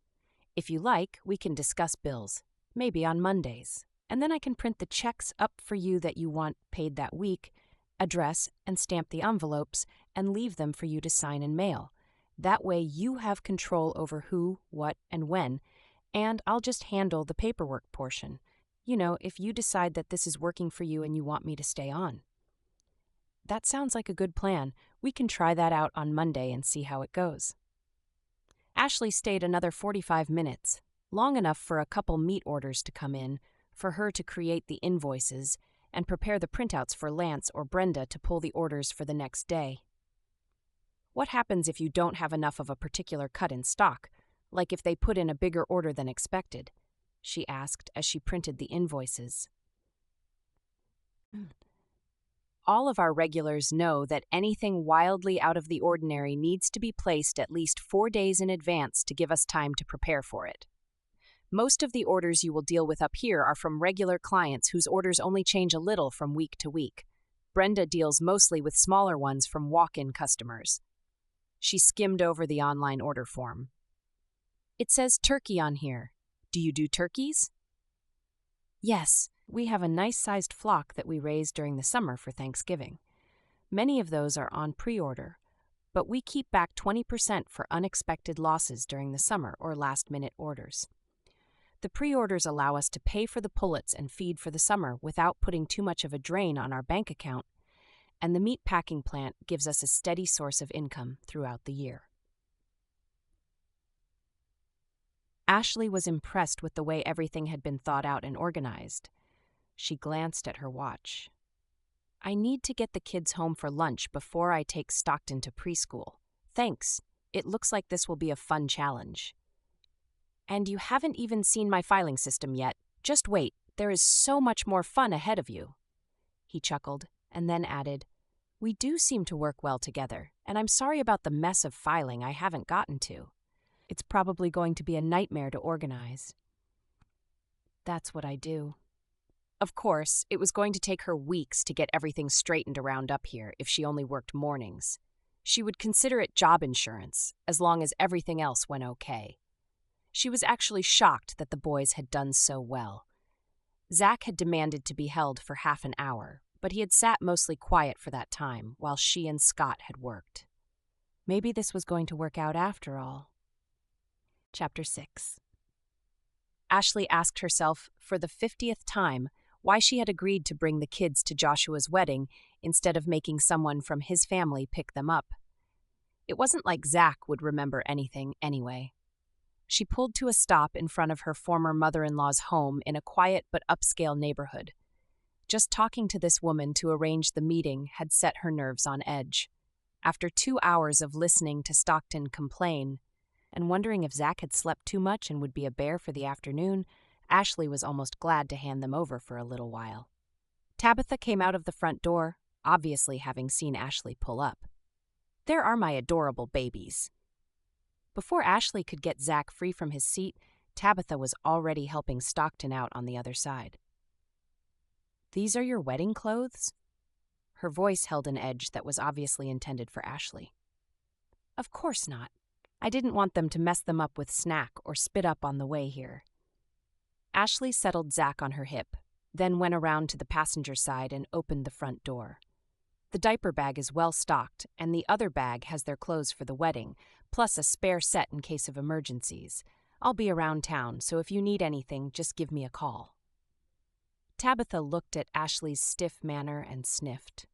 If you like, we can discuss bills, maybe on Mondays. And then I can print the checks up for you that you want paid that week, address and stamp the envelopes, and leave them for you to sign and mail. That way you have control over who, what, and when, and I'll just handle the paperwork portion. You know, if you decide that this is working for you and you want me to stay on. That sounds like a good plan. We can try that out on Monday and see how it goes. Ashley stayed another 45 minutes, long enough for a couple meat orders to come in, for her to create the invoices, and prepare the printouts for Lance or Brenda to pull the orders for the next day. What happens if you don't have enough of a particular cut in stock, like if they put in a bigger order than expected? She asked as she printed the invoices. All of our regulars know that anything wildly out of the ordinary needs to be placed at least 4 days in advance to give us time to prepare for it. Most of the orders you will deal with up here are from regular clients whose orders only change a little from week to week. Brenda deals mostly with smaller ones from walk-in customers. She skimmed over the online order form. It says turkey on here. Do you do turkeys? Yes, we have a nice-sized flock that we raise during the summer for Thanksgiving. Many of those are on pre-order, but we keep back 20% for unexpected losses during the summer or last-minute orders. The pre-orders allow us to pay for the pullets and feed for the summer without putting too much of a drain on our bank account, and the meat packing plant gives us a steady source of income throughout the year. Ashley was impressed with the way everything had been thought out and organized. She glanced at her watch. I need to get the kids home for lunch before I take Stockton to preschool. Thanks. It looks like this will be a fun challenge. And you haven't even seen my filing system yet. Just wait, there is so much more fun ahead of you. He chuckled, and then added, We do seem to work well together, and I'm sorry about the mess of filing I haven't gotten to. It's probably going to be a nightmare to organize. That's what I do. Of course, it was going to take her weeks to get everything straightened around up here if she only worked mornings. She would consider it job insurance, as long as everything else went okay. She was actually shocked that the boys had done so well. Zach had demanded to be held for half an hour, but he had sat mostly quiet for that time while she and Scott had worked. Maybe this was going to work out after all. Chapter 6. Ashley asked herself for the 50th time why she had agreed to bring the kids to Joshua's wedding instead of making someone from his family pick them up. It wasn't like Zach would remember anything anyway. She pulled to a stop in front of her former mother-in-law's home in a quiet but upscale neighborhood. Just talking to this woman to arrange the meeting had set her nerves on edge. After 2 hours of listening to Stockton complain and wondering if Zach had slept too much and would be a bear for the afternoon, Ashley was almost glad to hand them over for a little while. Tabitha came out of the front door, obviously having seen Ashley pull up. There are my adorable babies. Before Ashley could get Zach free from his seat, Tabitha was already helping Stockton out on the other side. These are your wedding clothes? Her voice held an edge that was obviously intended for Ashley. Of course not. I didn't want them to mess them up with snack or spit up on the way here. Ashley settled Zach on her hip. then went around to the passenger side and opened the front door. The diaper bag is well stocked, and the other bag has their clothes for the wedding, plus a spare set in case of emergencies. I'll be around town, so if you need anything, just give me a call. Tabitha looked at Ashley's stiff manner and sniffed.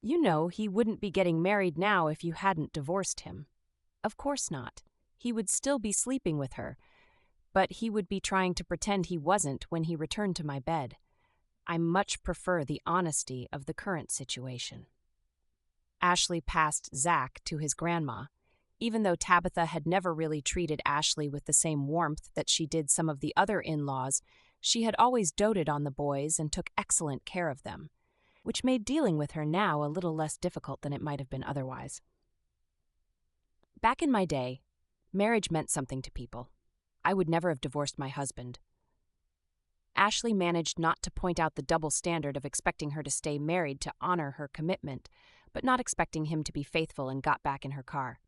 You know, he wouldn't be getting married now if you hadn't divorced him. Of course not. He would still be sleeping with her, but he would be trying to pretend he wasn't when he returned to my bed. I much prefer the honesty of the current situation. Ashley passed Zach to his grandma. Even though Tabitha had never really treated Ashley with the same warmth that she did some of the other in-laws, she had always doted on the boys and took excellent care of them, which made dealing with her now a little less difficult than it might have been otherwise. Back in my day, marriage meant something to people. I would never have divorced my husband. Ashley managed not to point out the double standard of expecting her to stay married to honor her commitment, but not expecting him to be faithful, and got back in her car.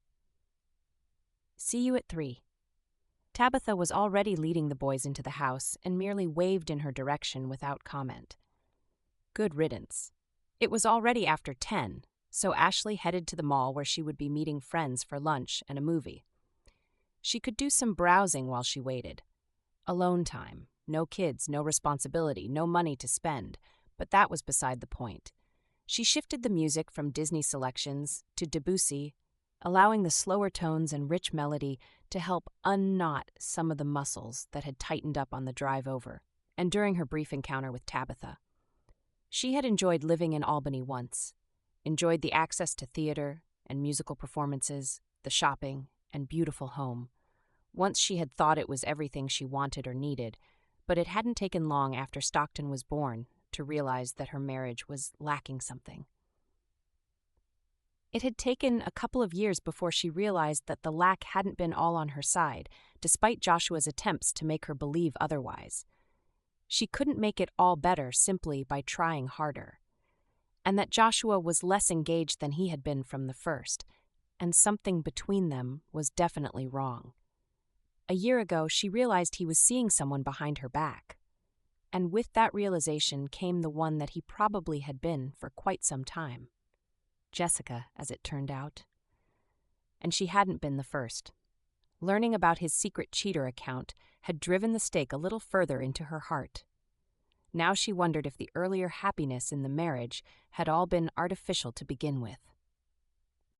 See you at 3. Tabitha was already leading the boys into the house and merely waved in her direction without comment. Good riddance. It was already after 10, so Ashley headed to the mall where she would be meeting friends for lunch and a movie. She could do some browsing while she waited. Alone time. No kids, no responsibility, no money to spend, but that was beside the point. She shifted the music from Disney selections to Debussy, allowing the slower tones and rich melody to help unknot some of the muscles that had tightened up on the drive over, and during her brief encounter with Tabitha. She had enjoyed living in Albany once, enjoyed the access to theater and musical performances, the shopping, and beautiful home. Once she had thought it was everything she wanted or needed, but it hadn't taken long after Stockton was born to realize that her marriage was lacking something. It had taken a couple of years before she realized that the lack hadn't been all on her side, despite Joshua's attempts to make her believe otherwise. She couldn't make it all better simply by trying harder, and that Joshua was less engaged than he had been from the first, and something between them was definitely wrong. A year ago, she realized he was seeing someone behind her back, and with that realization came the one that he probably had been for quite some time. Jessica, as it turned out. And she hadn't been the first. Learning about his secret cheater account had driven the stake a little further into her heart. Now she wondered if the earlier happiness in the marriage had all been artificial to begin with.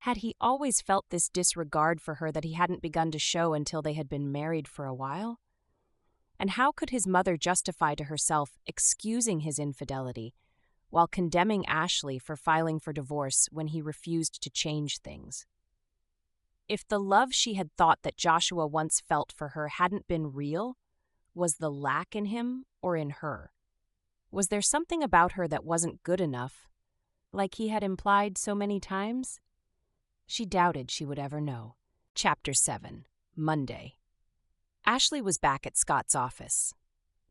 Had he always felt this disregard for her that he hadn't begun to show until they had been married for a while? And how could his mother justify to herself excusing his infidelity while condemning Ashley for filing for divorce when he refused to change things? If the love she had thought that Joshua once felt for her hadn't been real, was the lack in him or in her? Was there something about her that wasn't good enough, like he had implied so many times? She doubted she would ever know. Chapter 7. Monday. Ashley was back at Scott's office.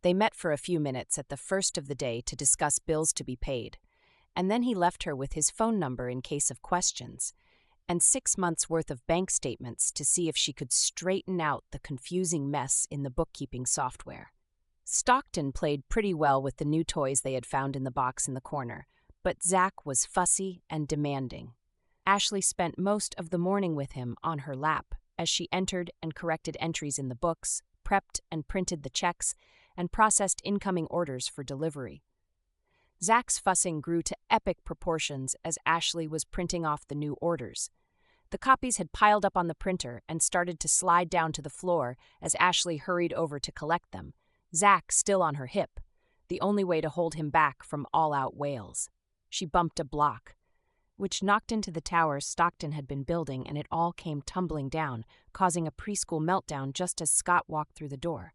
They met for a few minutes at the first of the day to discuss bills to be paid, and then he left her with his phone number in case of questions, and 6 months' worth of bank statements to see if she could straighten out the confusing mess in the bookkeeping software. Stockton played pretty well with the new toys they had found in the box in the corner, but Zach was fussy and demanding. Ashley spent most of the morning with him on her lap as she entered and corrected entries in the books, prepped and printed the checks, and processed incoming orders for delivery. Zach's fussing grew to epic proportions as Ashley was printing off the new orders. The copies had piled up on the printer and started to slide down to the floor as Ashley hurried over to collect them, Zach still on her hip, the only way to hold him back from all-out wails. She bumped a block, which knocked into the towers Stockton had been building, and it all came tumbling down, causing a preschool meltdown just as Scott walked through the door.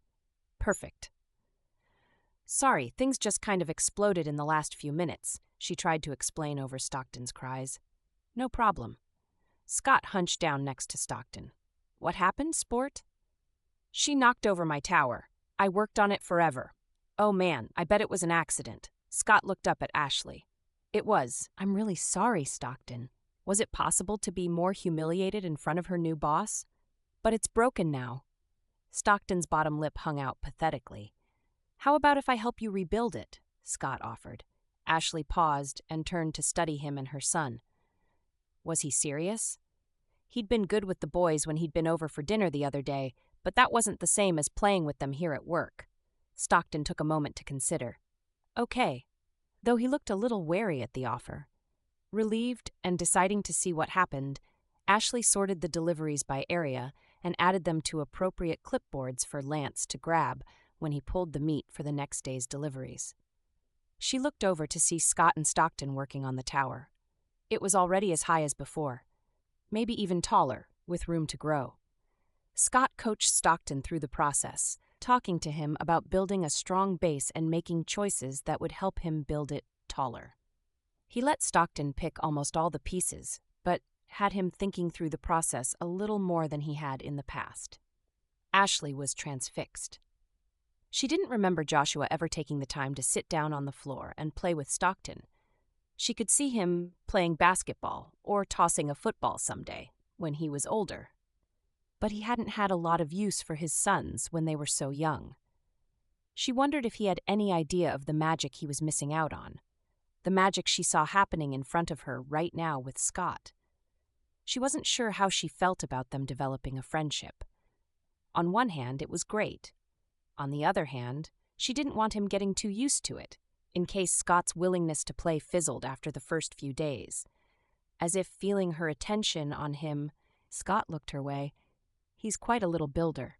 Perfect. Sorry, things just kind of exploded in the last few minutes, she tried to explain over Stockton's cries. No problem. Scott hunched down next to Stockton. What happened, sport? She knocked over my tower. I worked on it forever. Oh man, I bet it was an accident. Scott looked up at Ashley. It was. I'm really sorry, Stockton. Was it possible to be more humiliated in front of her new boss? But it's broken now. Stockton's bottom lip hung out pathetically. How about if I help you rebuild it? Scott offered. Ashley paused and turned to study him and her son. Was he serious? He'd been good with the boys when he'd been over for dinner the other day, but that wasn't the same as playing with them here at work. Stockton took a moment to consider. Okay, though he looked a little wary at the offer. Relieved and deciding to see what happened, Ashley sorted the deliveries by area and added them to appropriate clipboards for Lance to grab when he pulled the meat for the next day's deliveries. She looked over to see Scott and Stockton working on the tower. It was already as high as before, maybe even taller, with room to grow. Scott coached Stockton through the process, talking to him about building a strong base and making choices that would help him build it taller. He let Stockton pick almost all the pieces, but had him thinking through the process a little more than he had in the past. Ashley was transfixed. She didn't remember Joshua ever taking the time to sit down on the floor and play with Stockton. She could see him playing basketball or tossing a football someday, when he was older. But he hadn't had a lot of use for his sons when they were so young. She wondered if he had any idea of the magic he was missing out on, the magic she saw happening in front of her right now with Scott. She wasn't sure how she felt about them developing a friendship. On one hand, it was great. On the other hand, she didn't want him getting too used to it, in case Scott's willingness to play fizzled after the first few days. As if feeling her attention on him, Scott looked her way. He's quite a little builder.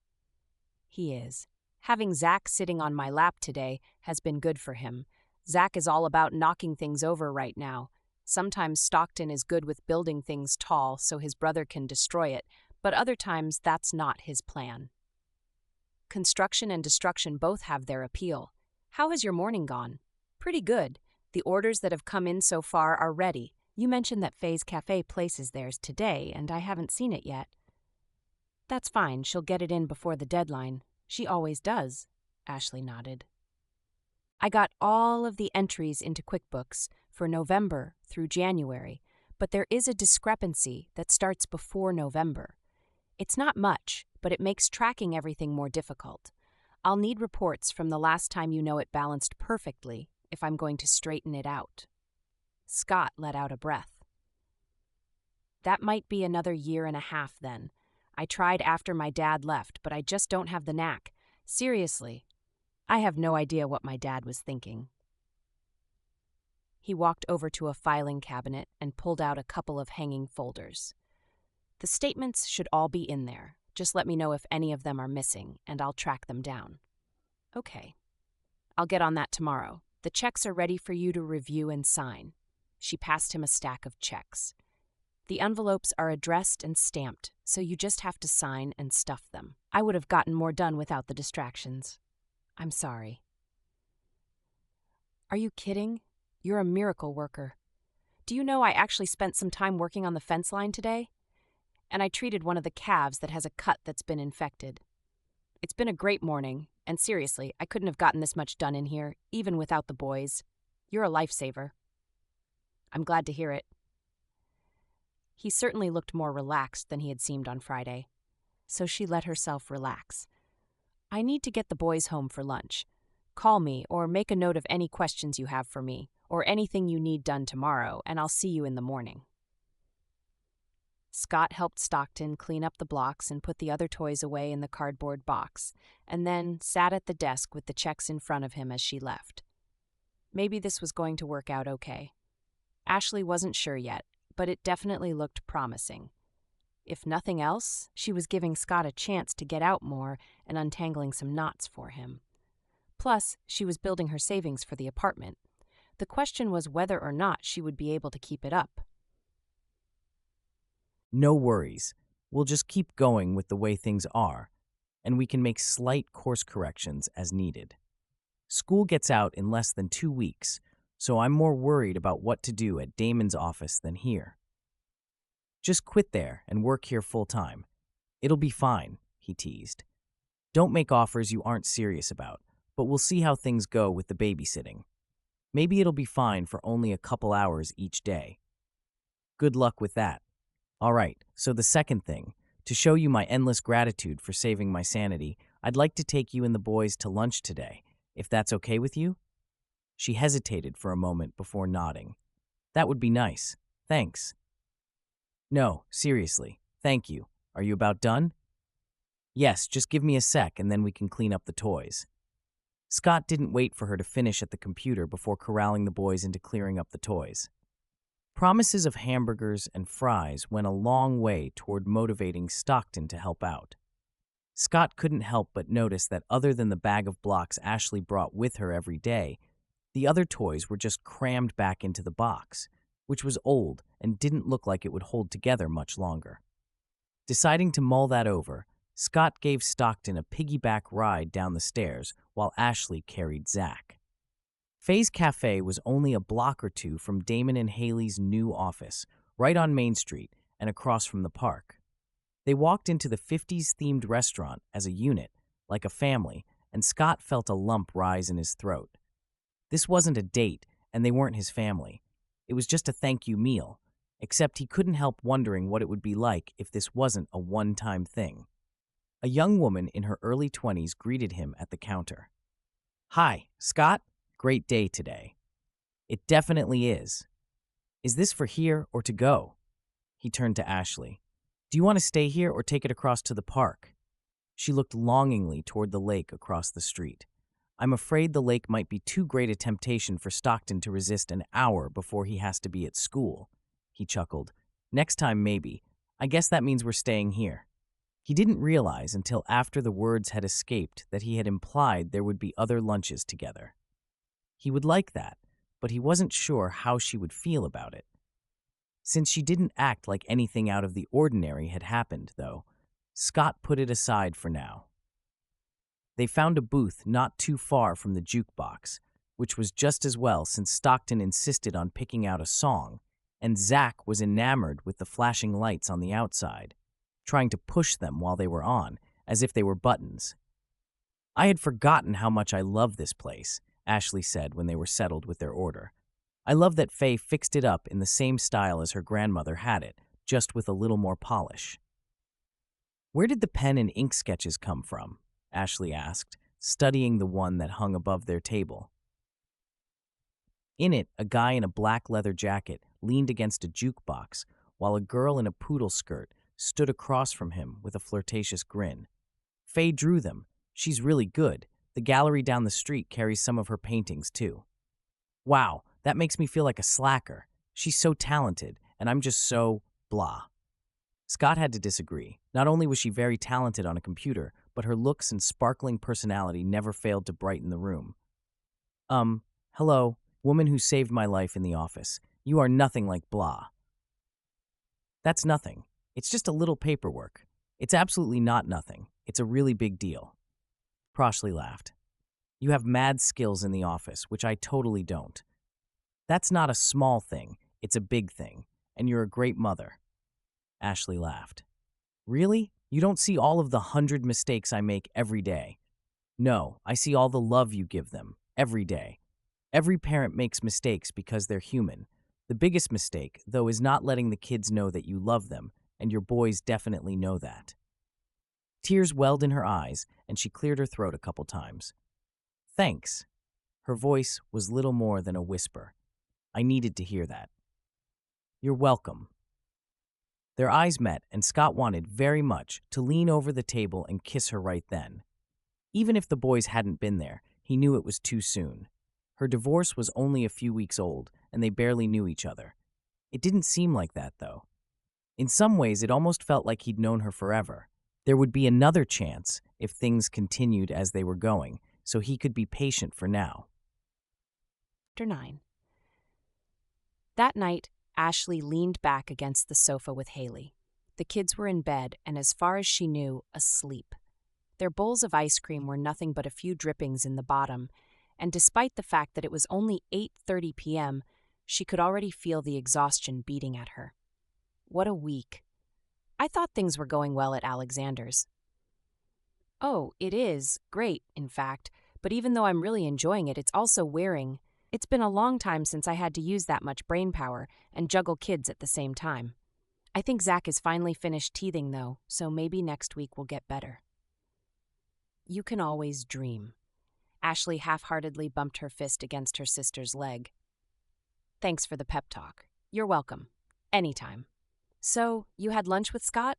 He is. Having Zach sitting on my lap today has been good for him. Zach is all about knocking things over right now. Sometimes Stockton is good with building things tall so his brother can destroy it, but other times that's not his plan. Construction and destruction both have their appeal. How has your morning gone? Pretty good. The orders that have come in so far are ready. You mentioned that Faye's Cafe places theirs today, and I haven't seen it yet. That's fine. She'll get it in before the deadline. She always does, Ashley nodded. I got all of the entries into QuickBooks for November through January, but there is a discrepancy that starts before November. It's not much, but it makes tracking everything more difficult. I'll need reports from the last time you know it balanced perfectly if I'm going to straighten it out. Scott let out a breath. That might be another year and a half then. I tried after my dad left, but I just don't have the knack. Seriously, I have no idea what my dad was thinking. He walked over to a filing cabinet and pulled out a couple of hanging folders. The statements should all be in there. Just let me know if any of them are missing, and I'll track them down. Okay. I'll get on that tomorrow. The checks are ready for you to review and sign. She passed him a stack of checks. The envelopes are addressed and stamped, so you just have to sign and stuff them. I would have gotten more done without the distractions. I'm sorry. Are you kidding? You're a miracle worker. Do you know I actually spent some time working on the fence line today? And I treated one of the calves that has a cut that's been infected. It's been a great morning, and seriously, I couldn't have gotten this much done in here, even without the boys. You're a lifesaver. I'm glad to hear it. He certainly looked more relaxed than he had seemed on Friday, so she let herself relax. I need to get the boys home for lunch. Call me or make a note of any questions you have for me, or anything you need done tomorrow, and I'll see you in the morning. Scott helped Stockton clean up the blocks and put the other toys away in the cardboard box, and then sat at the desk with the checks in front of him as she left. Maybe this was going to work out okay. Ashley wasn't sure yet, but it definitely looked promising. If nothing else, she was giving Scott a chance to get out more and untangling some knots for him. Plus, she was building her savings for the apartment. The question was whether or not she would be able to keep it up. No worries. We'll just keep going with the way things are, and we can make slight course corrections as needed. School gets out in less than 2 weeks, so I'm more worried about what to do at Damon's office than here. Just quit there and work here full-time. It'll be fine, he teased. Don't make offers you aren't serious about, but we'll see how things go with the babysitting. Maybe it'll be fine for only a couple hours each day. Good luck with that. All right, so the second thing, to show you my endless gratitude for saving my sanity, I'd like to take you and the boys to lunch today. if that's okay with you? She hesitated for a moment before nodding. That would be nice. Thanks. No, seriously. Thank you. Are you about done? Yes, just give me a sec and then we can clean up the toys. Scott didn't wait for her to finish at the computer before corralling the boys into clearing up the toys. Promises of hamburgers and fries went a long way toward motivating Stockton to help out. Scott couldn't help but notice that other than the bag of blocks Ashley brought with her every day, the other toys were just crammed back into the box, which was old and didn't look like it would hold together much longer. Deciding to mull that over, Scott gave Stockton a piggyback ride down the stairs while Ashley carried Zach. Faye's Cafe was only a block or two from Damon and Haley's new office, right on Main Street and across from the park. They walked into the 50s-themed restaurant as a unit, like a family, and Scott felt a lump rise in his throat. This wasn't a date, and they weren't his family. It was just a thank-you meal, except he couldn't help wondering what it would be like if this wasn't a one-time thing. A young woman in her early 20s greeted him at the counter. Hi, Scott. Great day today. It definitely is. Is this for here or to go? He turned to Ashley. Do you want to stay here or take it across to the park? She looked longingly toward the lake across the street. I'm afraid the lake might be too great a temptation for Stockton to resist an hour before he has to be at school. He chuckled. Next time, maybe. I guess that means we're staying here. He didn't realize until after the words had escaped that he had implied there would be other lunches together. He would like that, but he wasn't sure how she would feel about it. Since she didn't act like anything out of the ordinary had happened, though, Scott put it aside for now. They found a booth not too far from the jukebox, which was just as well since Stockton insisted on picking out a song, and Zach was enamored with the flashing lights on the outside, trying to push them while they were on, as if they were buttons. I had forgotten how much I love this place, Ashley said when they were settled with their order. I love that Faye fixed it up in the same style as her grandmother had it, just with a little more polish. Where did the pen and ink sketches come from? Ashley asked, studying the one that hung above their table. In it, a guy in a black leather jacket leaned against a jukebox, while a girl in a poodle skirt stood across from him with a flirtatious grin. Faye drew them. She's really good. The gallery down the street carries some of her paintings, too. Wow, that makes me feel like a slacker. She's so talented, and I'm just so blah. Scott had to disagree. Not only was she very talented on a computer, but her looks and sparkling personality never failed to brighten the room. Hello, woman who saved my life in the office. You are nothing like blah. That's nothing. It's just a little paperwork. It's absolutely not nothing. It's a really big deal. Proshley laughed. You have mad skills in the office, which I totally don't. That's not a small thing. It's a big thing. And you're a great mother. Ashley laughed. Really? You don't see all of the 100 mistakes I make every day? No, I see all the love you give them, every day. Every parent makes mistakes because they're human. The biggest mistake, though, is not letting the kids know that you love them, and your boys definitely know that. Tears welled in her eyes, and she cleared her throat a couple times. Thanks. Her voice was little more than a whisper. I needed to hear that. You're welcome. Their eyes met, and Scott wanted very much to lean over the table and kiss her right then. Even if the boys hadn't been there, he knew it was too soon. Her divorce was only a few weeks old, and they barely knew each other. It didn't seem like that, though. In some ways, it almost felt like he'd known her forever. There would be another chance if things continued as they were going, so he could be patient for now. Chapter 9. That night, Ashley leaned back against the sofa with Haley. The kids were in bed and, as far as she knew, asleep. Their bowls of ice cream were nothing but a few drippings in the bottom, and despite the fact that it was only 8:30 p.m., she could already feel the exhaustion beating at her. What a week. I thought things were going well at Alexander's. Oh, it is. Great, in fact. But even though I'm really enjoying it, it's also wearing. It's been a long time since I had to use that much brain power and juggle kids at the same time. I think Zach is finally finished teething, though, so maybe next week will get better. You can always dream. Ashley half-heartedly bumped her fist against her sister's leg. Thanks for the pep talk. You're welcome. Anytime. So, you had lunch with Scott?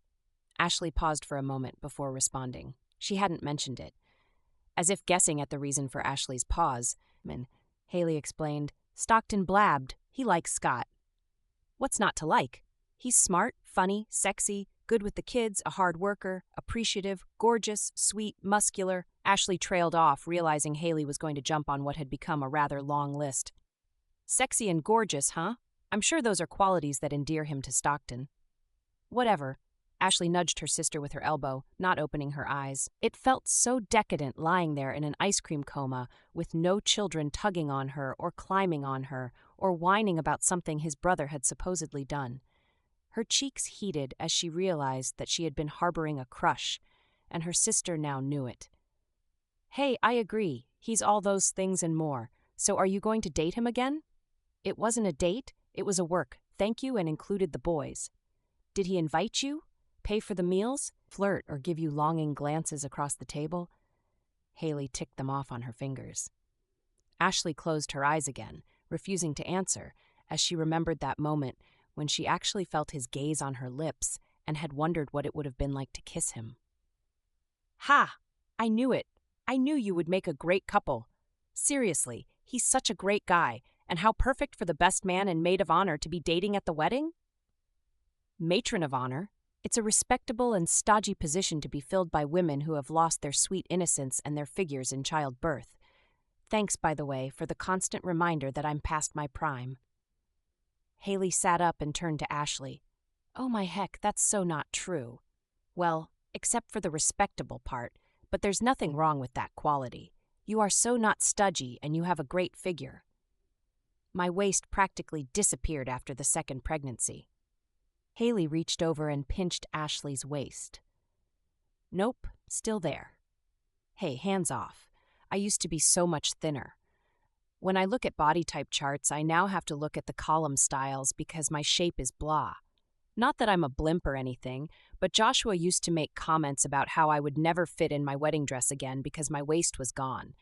Ashley paused for a moment before responding. She hadn't mentioned it. As if guessing at the reason for Ashley's pause, Haley explained, Stockton blabbed. He likes Scott. What's not to like? He's smart, funny, sexy, good with the kids, a hard worker, appreciative, gorgeous, sweet, muscular. Ashley trailed off, realizing Haley was going to jump on what had become a rather long list. Sexy and gorgeous, huh? I'm sure those are qualities that endear him to Stockton. Whatever. Ashley nudged her sister with her elbow, not opening her eyes. It felt so decadent lying there in an ice cream coma with no children tugging on her or climbing on her or whining about something his brother had supposedly done. Her cheeks heated as she realized that she had been harboring a crush, and her sister now knew it. Hey, I agree. He's all those things and more. So are you going to date him again? It wasn't a date. It was a work. Thank you, and included the boys. Did he invite you? Pay for the meals? Flirt or give you longing glances across the table? Haley ticked them off on her fingers. Ashley closed her eyes again, refusing to answer, as she remembered that moment when she actually felt his gaze on her lips and had wondered what it would have been like to kiss him. Ha! I knew it. I knew you would make a great couple. Seriously, he's such a great guy, and how perfect for the best man and maid of honor to be dating at the wedding? Matron of honor. It's a respectable and stodgy position to be filled by women who have lost their sweet innocence and their figures in childbirth. Thanks, by the way, for the constant reminder that I'm past my prime. Haley sat up and turned to Ashley. Oh my heck, that's so not true. Well, except for the respectable part, but there's nothing wrong with that quality. You are so not stodgy and you have a great figure. My waist practically disappeared after the second pregnancy. Haley reached over and pinched Ashley's waist. Nope, still there. Hey, hands off. I used to be so much thinner. When I look at body type charts, I now have to look at the column styles because my shape is blah. Not that I'm a blimp or anything, but Joshua used to make comments about how I would never fit in my wedding dress again because my waist was gone.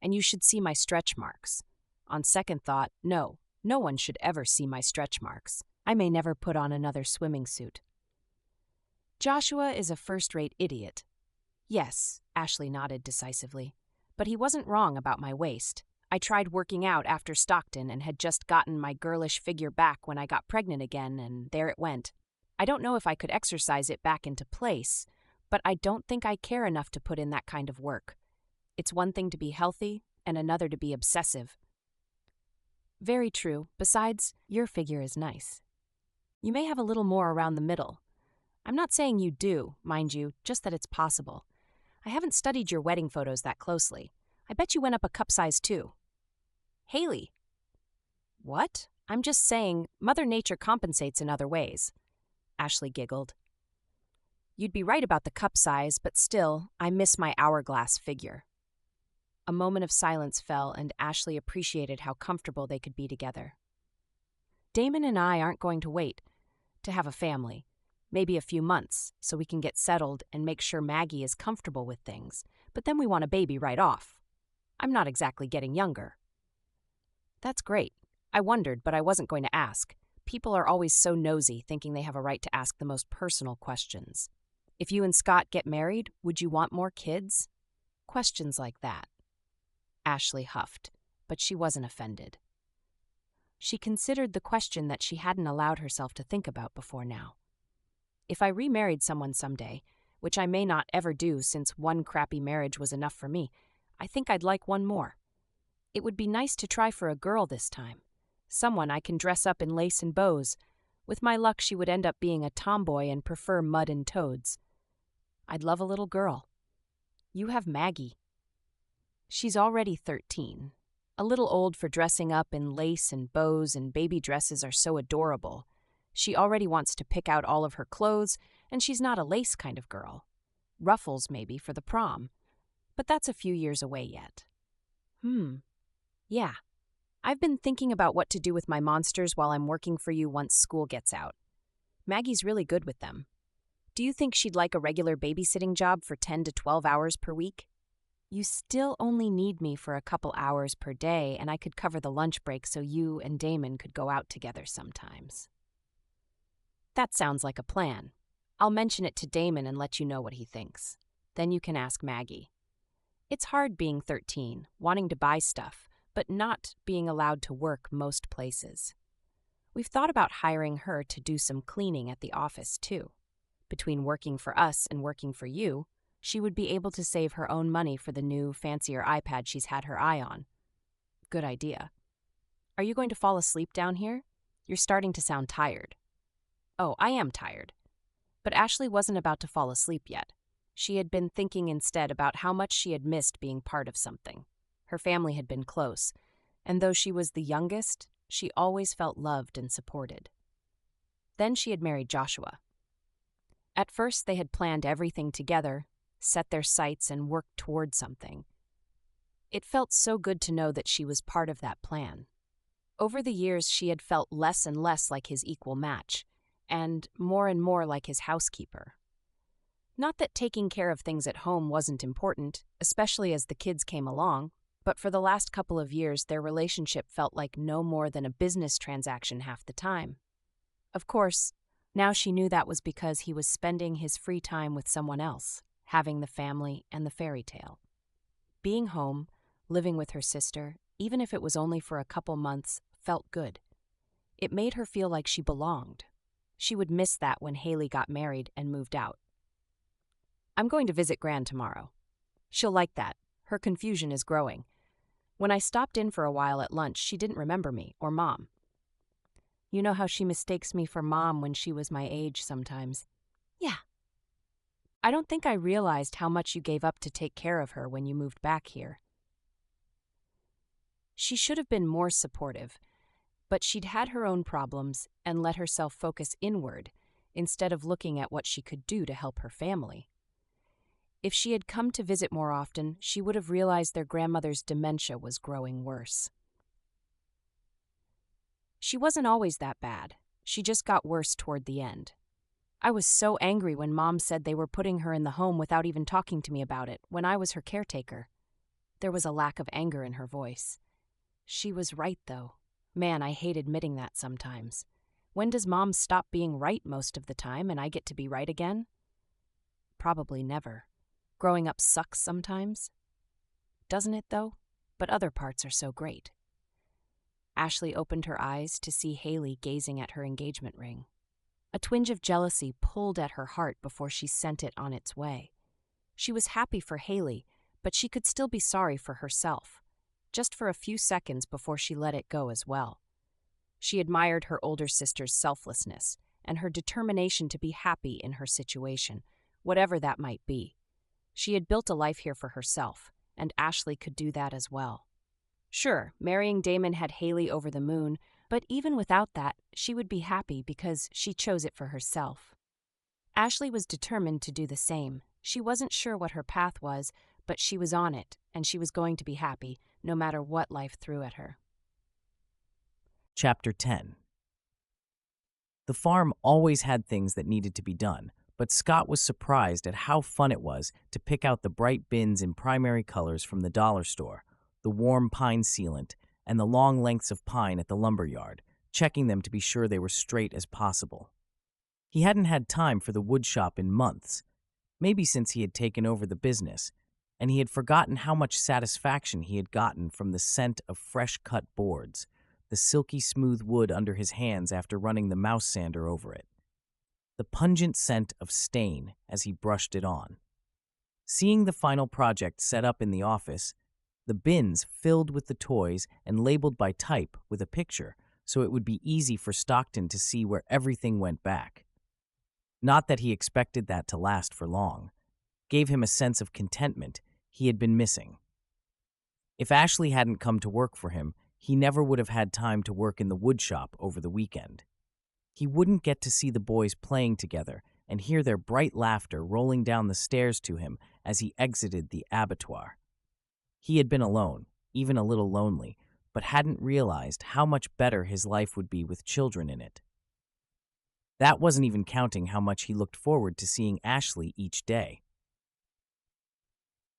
And you should see my stretch marks. On second thought, no one should ever see my stretch marks. I may never put on another swimming suit. Joshua is a first-rate idiot. Yes, Ashley nodded decisively. But he wasn't wrong about my waist. I tried working out after Stockton and had just gotten my girlish figure back when I got pregnant again, and there it went. I don't know if I could exercise it back into place, but I don't think I care enough to put in that kind of work. It's one thing to be healthy and another to be obsessive. Very true. Besides, your figure is nice. You may have a little more around the middle. I'm not saying you do, mind you, just that it's possible. I haven't studied your wedding photos that closely. I bet you went up a cup size too. Haley. What? I'm just saying, Mother Nature compensates in other ways. Ashley giggled. You'd be right about the cup size, but still, I miss my hourglass figure. A moment of silence fell, and Ashley appreciated how comfortable they could be together. Damon and I aren't going to wait to have a family. Maybe a few months, so we can get settled and make sure Maggie is comfortable with things, but then we want a baby right off. I'm not exactly getting younger. That's great. I wondered, but I wasn't going to ask. People are always so nosy, thinking they have a right to ask the most personal questions. If you and Scott get married, would you want more kids? Questions like that. Ashley huffed, but she wasn't offended. She considered the question that she hadn't allowed herself to think about before now. If I remarried someone someday, which I may not ever do since one crappy marriage was enough for me, I think I'd like one more. It would be nice to try for a girl this time. Someone I can dress up in lace and bows. With my luck, she would end up being a tomboy and prefer mud and toads. I'd love a little girl. You have Maggie. She's already 13. A little old for dressing up in lace and bows, and baby dresses are so adorable. She already wants to pick out all of her clothes, and she's not a lace kind of girl. Ruffles, maybe, for the prom. But that's a few years away yet. Yeah. I've been thinking about what to do with my monsters while I'm working for you once school gets out. Maggie's really good with them. Do you think she'd like a regular babysitting job for 10 to 12 hours per week? You still only need me for a couple hours per day, and I could cover the lunch break so you and Damon could go out together sometimes. That sounds like a plan. I'll mention it to Damon and let you know what he thinks. Then you can ask Maggie. It's hard being 13, wanting to buy stuff, but not being allowed to work most places. We've thought about hiring her to do some cleaning at the office, too. Between working for us and working for you, she would be able to save her own money for the new, fancier iPad she's had her eye on. Good idea. Are you going to fall asleep down here? You're starting to sound tired. Oh, I am tired. But Ashley wasn't about to fall asleep yet. She had been thinking instead about how much she had missed being part of something. Her family had been close, and though she was the youngest, she always felt loved and supported. Then she had married Joshua. At first, they had planned everything together, set their sights, and worked toward something. It felt so good to know that she was part of that plan. Over the years, she had felt less and less like his equal match, and more like his housekeeper. Not that taking care of things at home wasn't important, especially as the kids came along, but for the last couple of years, their relationship felt like no more than a business transaction half the time. Of course, now she knew that was because he was spending his free time with someone else, having the family and the fairy tale. Being home, living with her sister, even if it was only for a couple months, felt good. It made her feel like she belonged. She would miss that when Haley got married and moved out. I'm going to visit Gran tomorrow. She'll like that. Her confusion is growing. When I stopped in for a while at lunch, she didn't remember me or Mom. You know how she mistakes me for Mom when she was my age sometimes. Yeah. I don't think I realized how much you gave up to take care of her when you moved back here. She should have been more supportive, but she'd had her own problems and let herself focus inward instead of looking at what she could do to help her family. If she had come to visit more often, she would have realized their grandmother's dementia was growing worse. She wasn't always that bad. She just got worse toward the end. I was so angry when Mom said they were putting her in the home without even talking to me about it, when I was her caretaker. There was a lack of anger in her voice. She was right, though. Man, I hate admitting that sometimes. When does Mom stop being right most of the time and I get to be right again? Probably never. Growing up sucks sometimes. Doesn't it, though? But other parts are so great. Ashley opened her eyes to see Haley gazing at her engagement ring. A twinge of jealousy pulled at her heart before she sent it on its way. She was happy for Haley, but she could still be sorry for herself, just for a few seconds before she let it go as well. She admired her older sister's selflessness and her determination to be happy in her situation, whatever that might be. She had built a life here for herself, and Ashley could do that as well. Sure, marrying Damon had Haley over the moon, but even without that, she would be happy because she chose it for herself. Ashley was determined to do the same. She wasn't sure what her path was, but she was on it, and she was going to be happy, no matter what life threw at her. Chapter 10. The farm always had things that needed to be done, but Scott was surprised at how fun it was to pick out the bright bins in primary colors from the dollar store, the warm pine sealant, and the long lengths of pine at the lumber yard, checking them to be sure they were straight as possible. He hadn't had time for the wood shop in months, maybe since he had taken over the business, and he had forgotten how much satisfaction he had gotten from the scent of fresh-cut boards, the silky smooth wood under his hands after running the mouse sander over it, the pungent scent of stain as he brushed it on. Seeing the final project set up in the office, the bins filled with the toys and labeled by type with a picture so it would be easy for Stockton to see where everything went back. Not that he expected that to last for long, gave him a sense of contentment he had been missing. If Ashley hadn't come to work for him, he never would have had time to work in the wood shop over the weekend. He wouldn't get to see the boys playing together and hear their bright laughter rolling down the stairs to him as he exited the abattoir. He had been alone, even a little lonely, but hadn't realized how much better his life would be with children in it. That wasn't even counting how much he looked forward to seeing Ashley each day.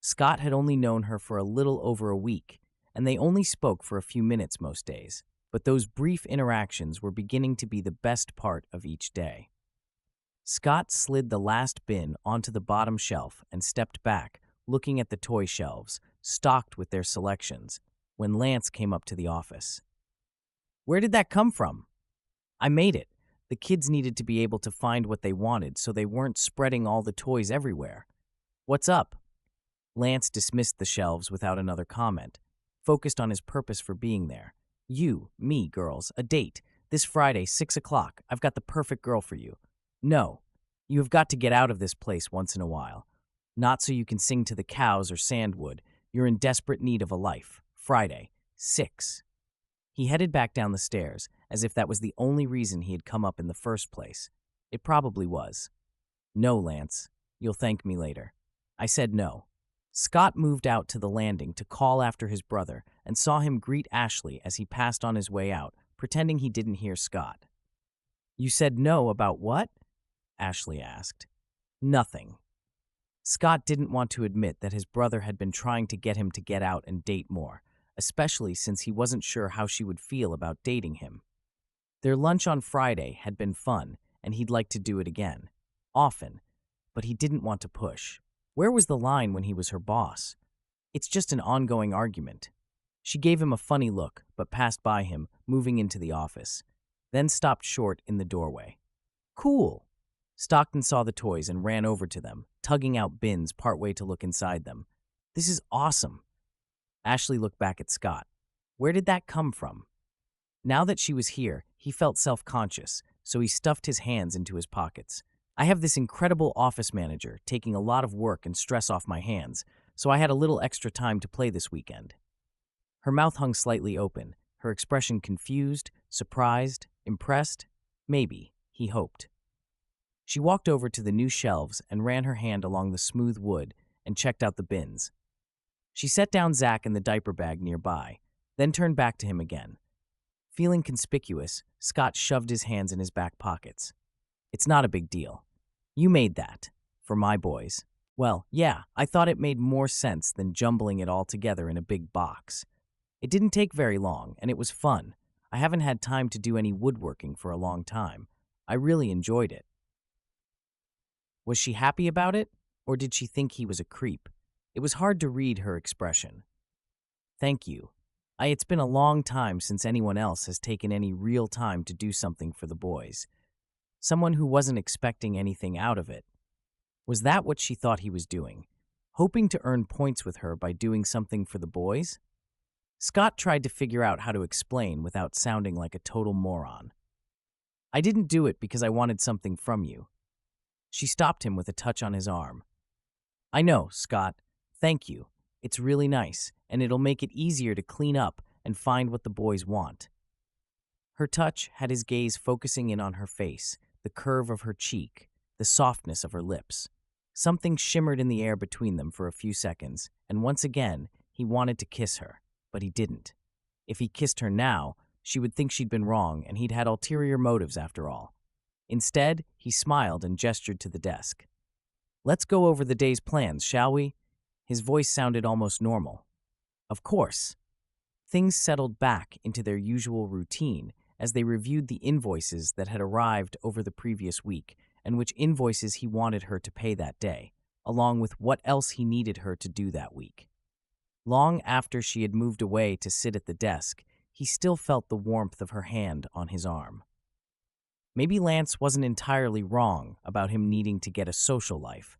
Scott had only known her for a little over a week, and they only spoke for a few minutes most days, but those brief interactions were beginning to be the best part of each day. Scott slid the last bin onto the bottom shelf and stepped back, looking at the toy shelves, stocked with their selections, when Lance came up to the office. "Where did that come from?" "I made it. The kids needed to be able to find what they wanted so they weren't spreading all the toys everywhere." "What's up?" Lance dismissed the shelves without another comment, focused on his purpose for being there. "You, me, girls, a date. This Friday, 6 o'clock. I've got the perfect girl for you." "No, you have got to get out of this place once in a while. Not so you can sing to the cows or sandwood. You're in desperate need of a life. Friday, 6. He headed back down the stairs, as if that was the only reason he had come up in the first place. It probably was. "No, Lance. You'll thank me later." I said no. Scott moved out to the landing to call after his brother and saw him greet Ashley as he passed on his way out, pretending he didn't hear Scott. "You said no about what?" Ashley asked. "Nothing." Scott didn't want to admit that his brother had been trying to get him to get out and date more, especially since he wasn't sure how she would feel about dating him. Their lunch on Friday had been fun, and he'd like to do it again. Often. But he didn't want to push. Where was the line when he was her boss? It's just an ongoing argument. She gave him a funny look, but passed by him, moving into the office, then stopped short in the doorway. "Cool." Stockton saw the toys and ran over to them, tugging out bins partway to look inside them. "This is awesome." Ashley looked back at Scott. Where did that come from? Now that she was here, he felt self-conscious, so he stuffed his hands into his pockets. "I have this incredible office manager taking a lot of work and stress off my hands, so I had a little extra time to play this weekend." Her mouth hung slightly open, her expression confused, surprised, impressed. Maybe, he hoped. She walked over to the new shelves and ran her hand along the smooth wood and checked out the bins. She set down Zach in the diaper bag nearby, then turned back to him again. Feeling conspicuous, Scott shoved his hands in his back pockets. "It's not a big deal. You made that. For my boys." "Well, yeah, I thought it made more sense than jumbling it all together in a big box. It didn't take very long, and it was fun. I haven't had time to do any woodworking for a long time. I really enjoyed it." Was she happy about it, or did she think he was a creep? It was hard to read her expression. "Thank you. It's been a long time since anyone else has taken any real time to do something for the boys. Someone who wasn't expecting anything out of it." Was that what she thought he was doing? Hoping to earn points with her by doing something for the boys? Scott tried to figure out how to explain without sounding like a total moron. "I didn't do it because I wanted something from you." She stopped him with a touch on his arm. "I know, Scott. Thank you. It's really nice, and it'll make it easier to clean up and find what the boys want." Her touch had his gaze focusing in on her face, the curve of her cheek, the softness of her lips. Something shimmered in the air between them for a few seconds, and once again, he wanted to kiss her, but he didn't. If he kissed her now, she would think she'd been wrong and he'd had ulterior motives after all. Instead, he smiled and gestured to the desk. "Let's go over the day's plans, shall we?" His voice sounded almost normal. "Of course." Things settled back into their usual routine as they reviewed the invoices that had arrived over the previous week and which invoices he wanted her to pay that day, along with what else he needed her to do that week. Long after she had moved away to sit at the desk, he still felt the warmth of her hand on his arm. Maybe Lance wasn't entirely wrong about him needing to get a social life,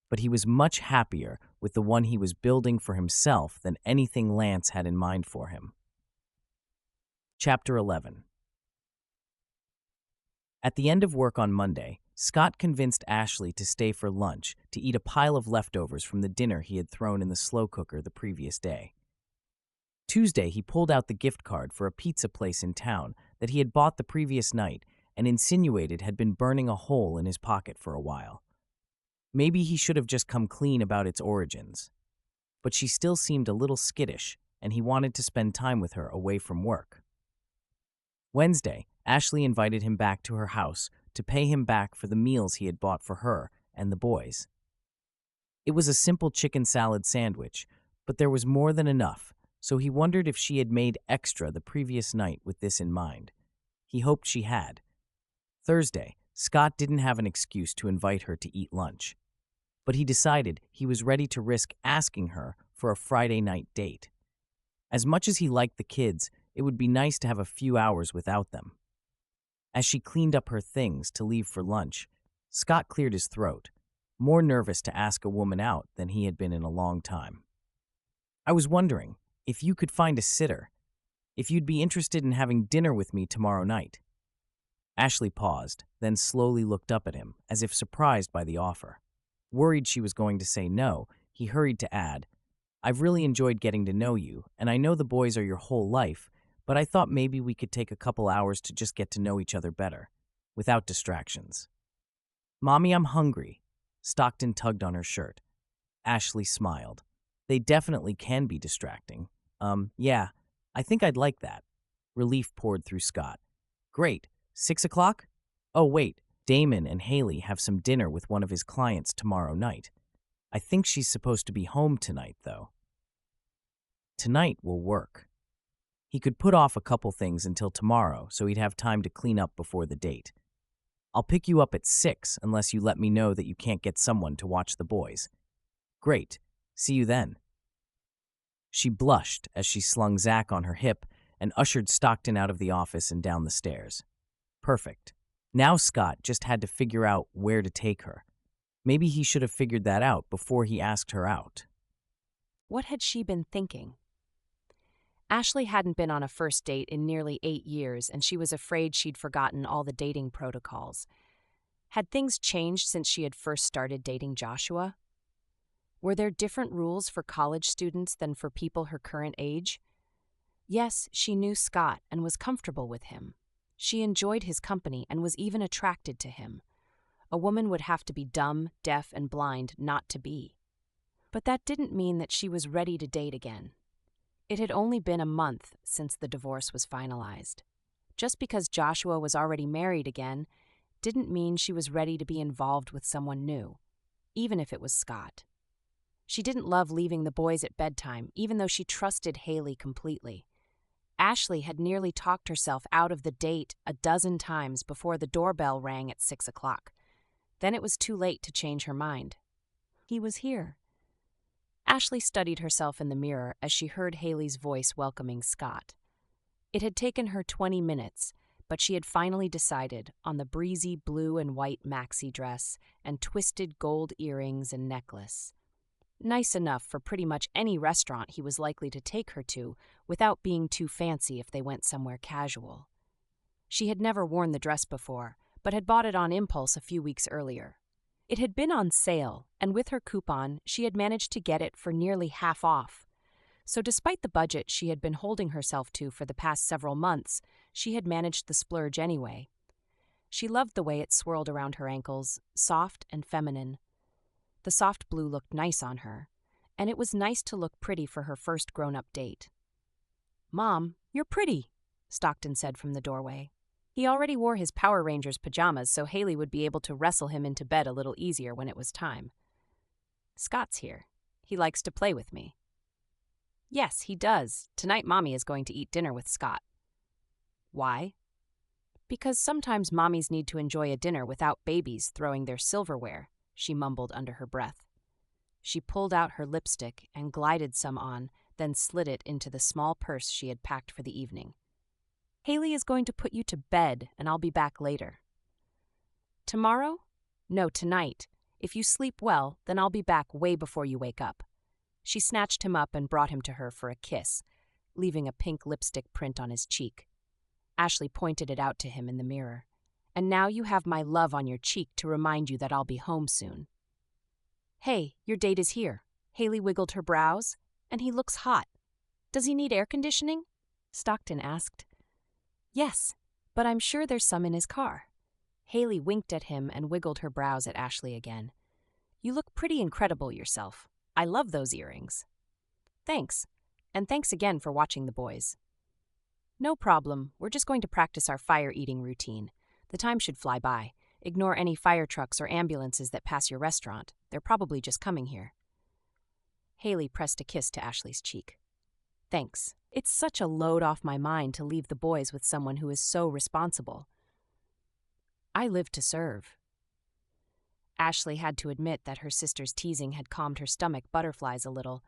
but he was much happier with the one he was building for himself than anything Lance had in mind for him. Chapter 11. At the end of work on Monday, Scott convinced Ashley to stay for lunch to eat a pile of leftovers from the dinner he had thrown in the slow cooker the previous day. Tuesday, he pulled out the gift card for a pizza place in town that he had bought the previous night and insinuated had been burning a hole in his pocket for a while. Maybe he should have just come clean about its origins. But she still seemed a little skittish, and he wanted to spend time with her away from work. Wednesday, Ashley invited him back to her house to pay him back for the meals he had bought for her and the boys. It was a simple chicken salad sandwich, but there was more than enough, so he wondered if she had made extra the previous night with this in mind. He hoped she had. Thursday, Scott didn't have an excuse to invite her to eat lunch, but he decided he was ready to risk asking her for a Friday night date. As much as he liked the kids, it would be nice to have a few hours without them. As she cleaned up her things to leave for lunch, Scott cleared his throat, more nervous to ask a woman out than he had been in a long time. I was wondering if you could find a sitter, if you'd be interested in having dinner with me tomorrow night. Ashley paused, then slowly looked up at him, as if surprised by the offer. Worried she was going to say no, he hurried to add, "I've really enjoyed getting to know you, and I know the boys are your whole life, but I thought maybe we could take a couple hours to just get to know each other better, without distractions." "Mommy, I'm hungry." Stockton tugged on her shirt. Ashley smiled. "They definitely can be distracting. Yeah, I think I'd like that." Relief poured through Scott. "Great. 6 o'clock? Oh, wait, Damon and Haley have some dinner with one of his clients tomorrow night. I think she's supposed to be home tonight, though." Tonight will work. He could put off a couple things until tomorrow so he'd have time to clean up before the date. "I'll pick you up at 6 unless you let me know that you can't get someone to watch the boys." "Great. See you then." She blushed as she slung Zach on her hip and ushered Stockton out of the office and down the stairs. Perfect. Now Scott just had to figure out where to take her. Maybe he should have figured that out before he asked her out. What had she been thinking? Ashley hadn't been on a first date in nearly 8 years, and she was afraid she'd forgotten all the dating protocols. Had things changed since she had first started dating Joshua? Were there different rules for college students than for people her current age? Yes, she knew Scott and was comfortable with him. She enjoyed his company and was even attracted to him. A woman would have to be dumb, deaf, and blind not to be. But that didn't mean that she was ready to date again. It had only been a month since the divorce was finalized. Just because Joshua was already married again didn't mean she was ready to be involved with someone new, even if it was Scott. She didn't love leaving the boys at bedtime, even though she trusted Haley completely. Ashley had nearly talked herself out of the date a dozen times before the doorbell rang at 6 o'clock. Then it was too late to change her mind. He was here. Ashley studied herself in the mirror as she heard Haley's voice welcoming Scott. It had taken her 20 minutes, but she had finally decided on the breezy blue and white maxi dress and twisted gold earrings and necklace. Nice enough for pretty much any restaurant he was likely to take her to without being too fancy if they went somewhere casual. She had never worn the dress before, but had bought it on impulse a few weeks earlier. It had been on sale, and with her coupon, she had managed to get it for nearly half off. So despite the budget she had been holding herself to for the past several months, she had managed the splurge anyway. She loved the way it swirled around her ankles, soft and feminine. The soft blue looked nice on her, and it was nice to look pretty for her first grown-up date. "Mom, you're pretty," Stockton said from the doorway. He already wore his Power Rangers pajamas, so Haley would be able to wrestle him into bed a little easier when it was time. "Scott's here. He likes to play with me." "Yes, he does. Tonight Mommy is going to eat dinner with Scott." "Why?" "Because sometimes mommies need to enjoy a dinner without babies throwing their silverware," she mumbled under her breath. She pulled out her lipstick and glided some on, then slid it into the small purse she had packed for the evening. "Haley is going to put you to bed, and I'll be back later." "Tomorrow?" "No, tonight. If you sleep well, then I'll be back way before you wake up." She snatched him up and brought him to her for a kiss, leaving a pink lipstick print on his cheek. Ashley pointed it out to him in the mirror. "And now you have my love on your cheek to remind you that I'll be home soon." "Hey, your date is here." Haley wiggled her brows. "And he looks hot. Does he need air conditioning?" Stockton asked. "Yes, but I'm sure there's some in his car." Haley winked at him and wiggled her brows at Ashley again. "You look pretty incredible yourself. I love those earrings." "Thanks. And thanks again for watching the boys." "No problem. We're just going to practice our fire-eating routine. The time should fly by. Ignore any fire trucks or ambulances that pass your restaurant. They're probably just coming here. Haley pressed a kiss to Ashley's cheek. Thanks. It's such a load off my mind to leave the boys with someone who is so responsible. I live to serve. Ashley had to admit that her sister's teasing had calmed her stomach butterflies a little,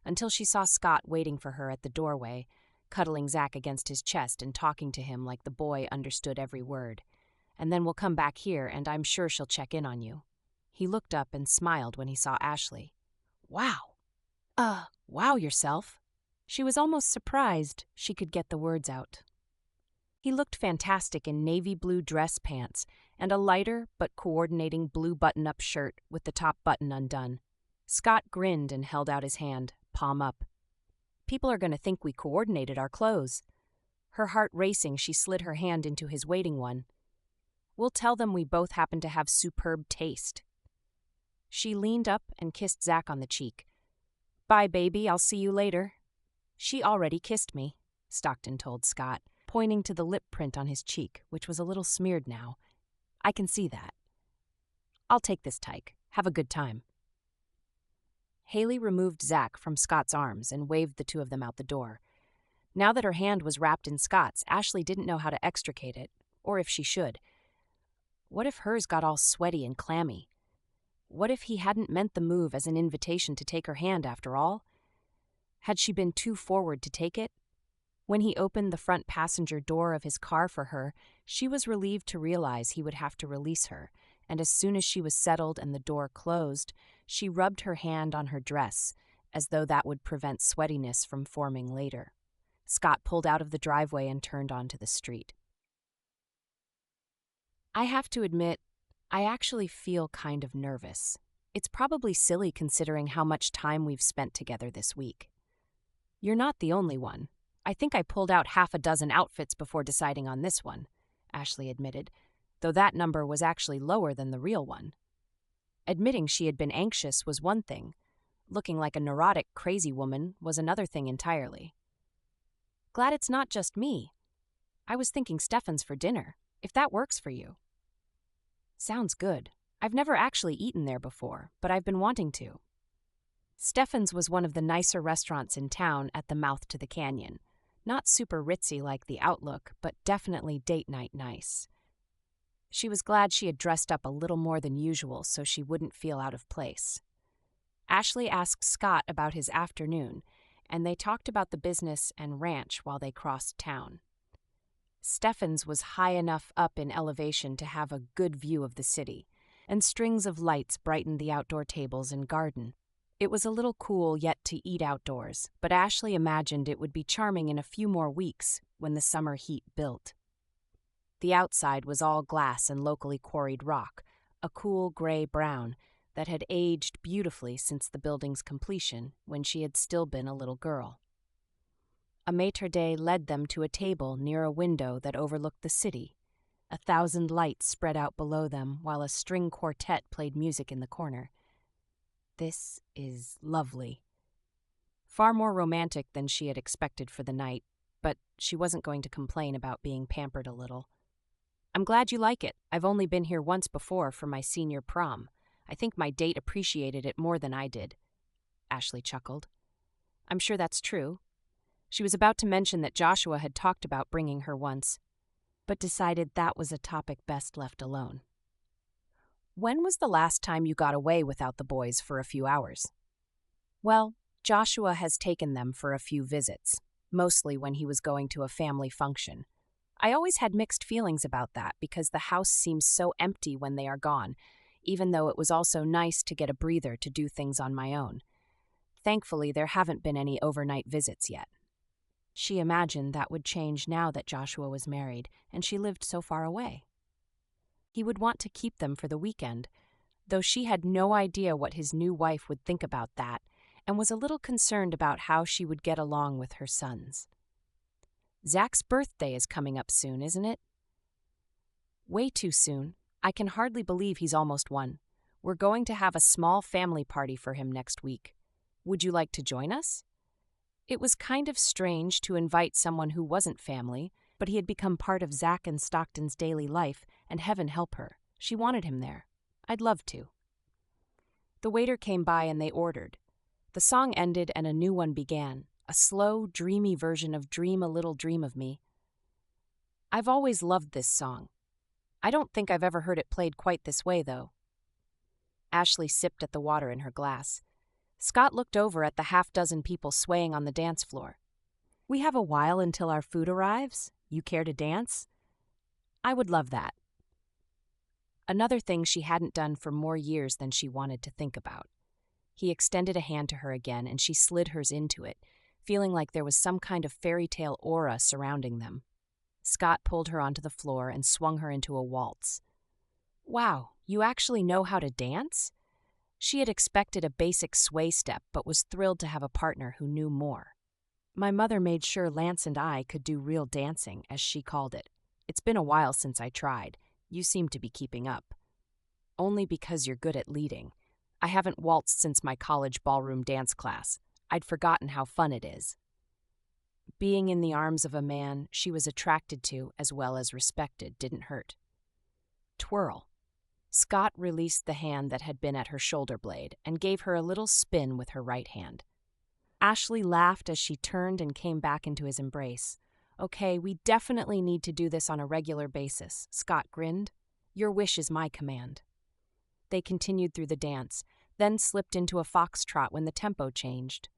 until she saw Scott waiting for her at the doorway, cuddling Zach against his chest and talking to him like the boy understood every word. And then we'll come back here, and I'm sure she'll check in on you. He looked up and smiled when he saw Ashley. Wow. Wow yourself. She was almost surprised she could get the words out. He looked fantastic in navy blue dress pants and a lighter but coordinating blue button-up shirt with the top button undone. Scott grinned and held out his hand, palm up. People are going to think we coordinated our clothes. Her heart racing, she slid her hand into his waiting one. We'll tell them we both happen to have superb taste. She leaned up and kissed Zach on the cheek. Bye, baby, I'll see you later. She already kissed me, Stockton told Scott, pointing to the lip print on his cheek, which was a little smeared now. I can see that. I'll take this, Tyke. Have a good time. Haley removed Zach from Scott's arms and waved the two of them out the door. Now that her hand was wrapped in Scott's, Ashley didn't know how to extricate it, or if she should. What if hers got all sweaty and clammy? What if he hadn't meant the move as an invitation to take her hand after all? Had she been too forward to take it? When he opened the front passenger door of his car for her, she was relieved to realize he would have to release her, and as soon as she was settled and the door closed, she rubbed her hand on her dress, as though that would prevent sweatiness from forming later. Scott pulled out of the driveway and turned onto the street. I have to admit, I actually feel kind of nervous. It's probably silly considering how much time we've spent together this week. You're not the only one. I think I pulled out half a dozen outfits before deciding on this one, Ashley admitted, though that number was actually lower than the real one. Admitting she had been anxious was one thing. Looking like a neurotic, crazy woman was another thing entirely. Glad it's not just me. I was thinking Stefan's for dinner, if that works for you. Sounds good. I've never actually eaten there before, but I've been wanting to. Stefan's was one of the nicer restaurants in town at the mouth to the canyon. Not super ritzy like the Outlook, but definitely date night nice. She was glad she had dressed up a little more than usual so she wouldn't feel out of place. Ashley asked Scott about his afternoon, and they talked about the business and ranch while they crossed town. Stefan's was high enough up in elevation to have a good view of the city, and strings of lights brightened the outdoor tables and garden. It was a little cool yet to eat outdoors, but Ashley imagined it would be charming in a few more weeks when the summer heat built. The outside was all glass and locally quarried rock, a cool gray-brown that had aged beautifully since the building's completion when she had still been a little girl. A maitre d' led them to a table near a window that overlooked the city. 1,000 lights spread out below them while a string quartet played music in the corner. This is lovely. Far more romantic than she had expected for the night, but she wasn't going to complain about being pampered a little. I'm glad you like it. I've only been here once before for my senior prom. I think my date appreciated it more than I did. Ashley chuckled. I'm sure that's true. She was about to mention that Joshua had talked about bringing her once, but decided that was a topic best left alone. When was the last time you got away without the boys for a few hours? Well, Joshua has taken them for a few visits, mostly when he was going to a family function. I always had mixed feelings about that because the house seems so empty when they are gone, even though it was also nice to get a breather to do things on my own. Thankfully, there haven't been any overnight visits yet. She imagined that would change now that Joshua was married and she lived so far away. He would want to keep them for the weekend, though she had no idea what his new wife would think about that and was a little concerned about how she would get along with her sons. Zach's birthday is coming up soon, isn't it? Way too soon. I can hardly believe he's almost one. We're going to have a small family party for him next week. Would you like to join us? It was kind of strange to invite someone who wasn't family, but he had become part of Zach and Stockton's daily life, and heaven help her. She wanted him there. I'd love to. The waiter came by and they ordered. The song ended and a new one began, a slow, dreamy version of Dream a Little Dream of Me. I've always loved this song. I don't think I've ever heard it played quite this way, though. Ashley sipped at the water in her glass. Scott looked over at the half-dozen people swaying on the dance floor. We have a while until our food arrives. You care to dance? I would love that. Another thing she hadn't done for more years than she wanted to think about. He extended a hand to her again, and she slid hers into it, feeling like there was some kind of fairy tale aura surrounding them. Scott pulled her onto the floor and swung her into a waltz. Wow, you actually know how to dance? She had expected a basic sway step, but was thrilled to have a partner who knew more. My mother made sure Lance and I could do real dancing, as she called it. It's been a while since I tried. You seem to be keeping up. Only because you're good at leading. I haven't waltzed since my college ballroom dance class. I'd forgotten how fun it is. Being in the arms of a man she was attracted to as well as respected didn't hurt. Twirl. Scott released the hand that had been at her shoulder blade and gave her a little spin with her right hand. Ashley laughed as she turned and came back into his embrace. Okay, we definitely need to do this on a regular basis, Scott grinned. Your wish is my command. They continued through the dance, then slipped into a foxtrot when the tempo changed.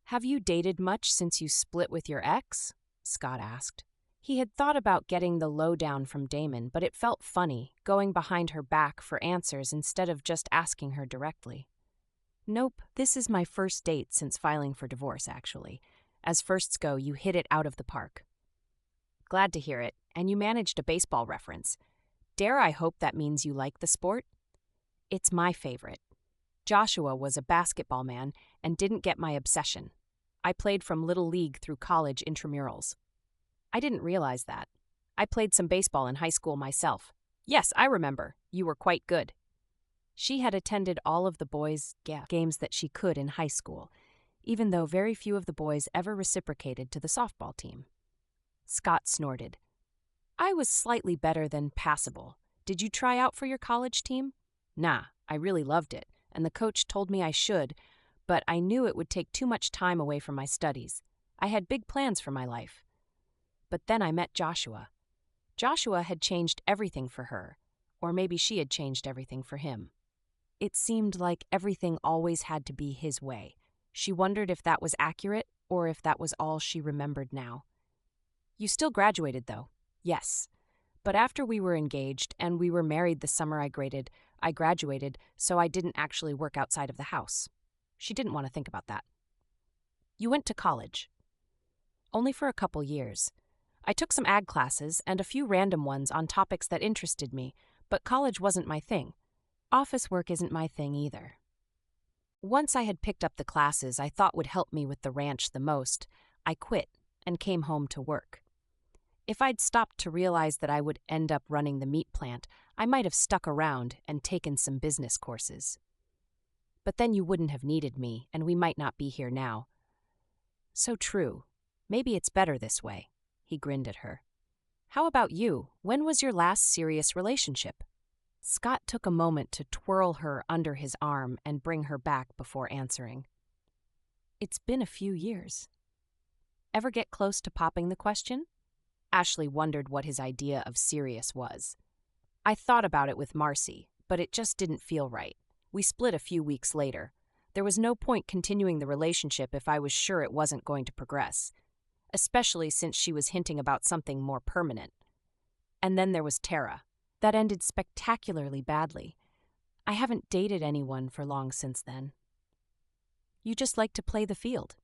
Have you dated much since you split with your ex? Scott asked. He had thought about getting the lowdown from Damon, but it felt funny, going behind her back for answers instead of just asking her directly. Nope, this is my first date since filing for divorce, actually. As firsts go, you hit it out of the park. Glad to hear it, and you managed a baseball reference. Dare I hope that means you like the sport? It's my favorite. Joshua was a basketball man and didn't get my obsession. I played from Little League through college intramurals. I didn't realize that. I played some baseball in high school myself. Yes, I remember. You were quite good. She had attended all of the boys' games that she could in high school, even though very few of the boys ever reciprocated to the softball team. Scott snorted. I was slightly better than passable. Did you try out for your college team? Nah, I really loved it, and the coach told me I should, but I knew it would take too much time away from my studies. I had big plans for my life. But then I met Joshua. Joshua had changed everything for her, or maybe she had changed everything for him. It seemed like everything always had to be his way. She wondered if that was accurate or if that was all she remembered now. You still graduated, though. Yes. But after we were engaged and we were married the summer I graduated, so I didn't actually work outside of the house. She didn't want to think about that. You went to college. Only for a couple years. I took some ag classes and a few random ones on topics that interested me, but college wasn't my thing. Office work isn't my thing either. Once I had picked up the classes I thought would help me with the ranch the most, I quit and came home to work. If I'd stopped to realize that I would end up running the meat plant, I might have stuck around and taken some business courses. But then you wouldn't have needed me, and we might not be here now. So true. Maybe it's better this way. He grinned at her. How about you? When was your last serious relationship? Scott took a moment to twirl her under his arm and bring her back before answering. It's been a few years. Ever get close to popping the question? Ashley wondered what his idea of serious was. I thought about it with Marcy, but it just didn't feel right. We split a few weeks later. There was no point continuing the relationship if I was sure it wasn't going to progress, especially since she was hinting about something more permanent. And then there was Tara. That ended spectacularly badly. I haven't dated anyone for long since then. You just like to play the field.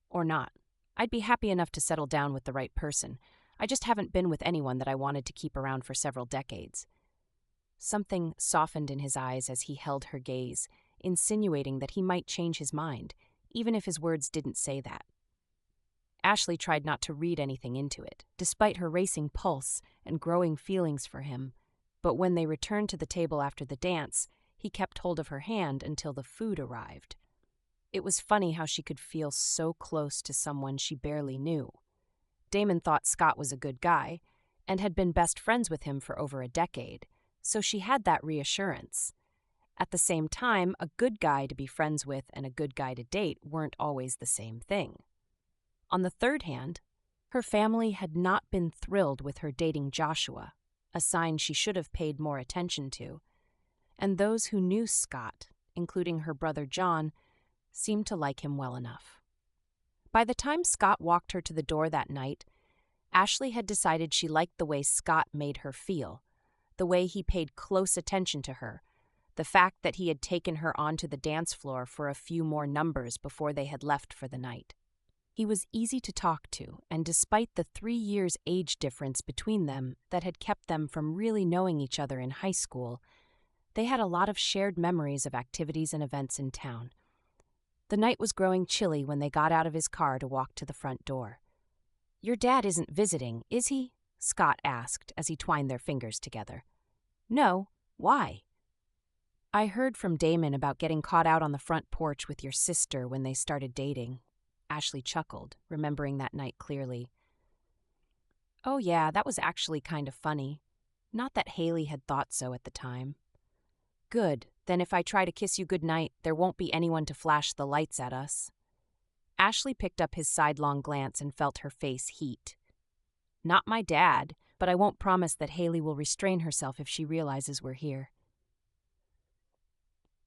Or not. I'd be happy enough to settle down with the right person. I just haven't been with anyone that I wanted to keep around for several decades. Something softened in his eyes as he held her gaze, insinuating that he might change his mind, even if his words didn't say that. Ashley tried not to read anything into it, despite her racing pulse and growing feelings for him. But when they returned to the table after the dance, he kept hold of her hand until the food arrived. It was funny how she could feel so close to someone she barely knew. Damon thought Scott was a good guy, and had been best friends with him for over a decade, so she had that reassurance. At the same time, a good guy to be friends with and a good guy to date weren't always the same thing. On the third hand, her family had not been thrilled with her dating Joshua, a sign she should have paid more attention to, and those who knew Scott, including her brother John, seemed to like him well enough. By the time Scott walked her to the door that night, Ashley had decided she liked the way Scott made her feel, the way he paid close attention to her, the fact that he had taken her onto the dance floor for a few more numbers before they had left for the night. He was easy to talk to, and despite the 3 years age difference between them that had kept them from really knowing each other in high school, they had a lot of shared memories of activities and events in town. The night was growing chilly when they got out of his car to walk to the front door. "Your dad isn't visiting, is he?" Scott asked as he twined their fingers together. "No. Why?" "I heard from Damon about getting caught out on the front porch with your sister when they started dating." Ashley chuckled, remembering that night clearly. "Oh yeah, that was actually kind of funny. Not that Haley had thought so at the time." "Good. Then if I try to kiss you goodnight, there won't be anyone to flash the lights at us." Ashley picked up his sidelong glance and felt her face heat. "Not my dad, but I won't promise that Haley will restrain herself if she realizes we're here."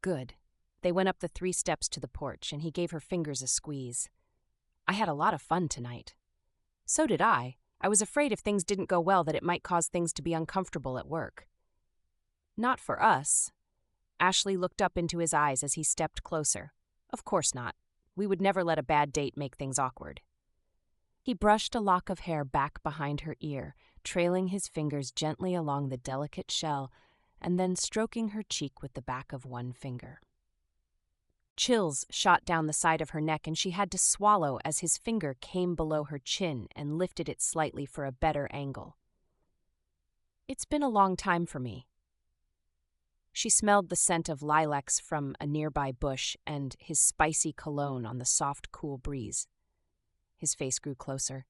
Good. They went up the 3 steps to the porch, and he gave her fingers a squeeze. "I had a lot of fun tonight." "So did I. I was afraid if things didn't go well that it might cause things to be uncomfortable at work." "Not for us." Ashley looked up into his eyes as he stepped closer. "Of course not. We would never let a bad date make things awkward." He brushed a lock of hair back behind her ear, trailing his fingers gently along the delicate shell, and then stroking her cheek with the back of one finger. Chills shot down the side of her neck, and she had to swallow as his finger came below her chin and lifted it slightly for a better angle. "It's been a long time for me." She smelled the scent of lilacs from a nearby bush and his spicy cologne on the soft, cool breeze. His face grew closer.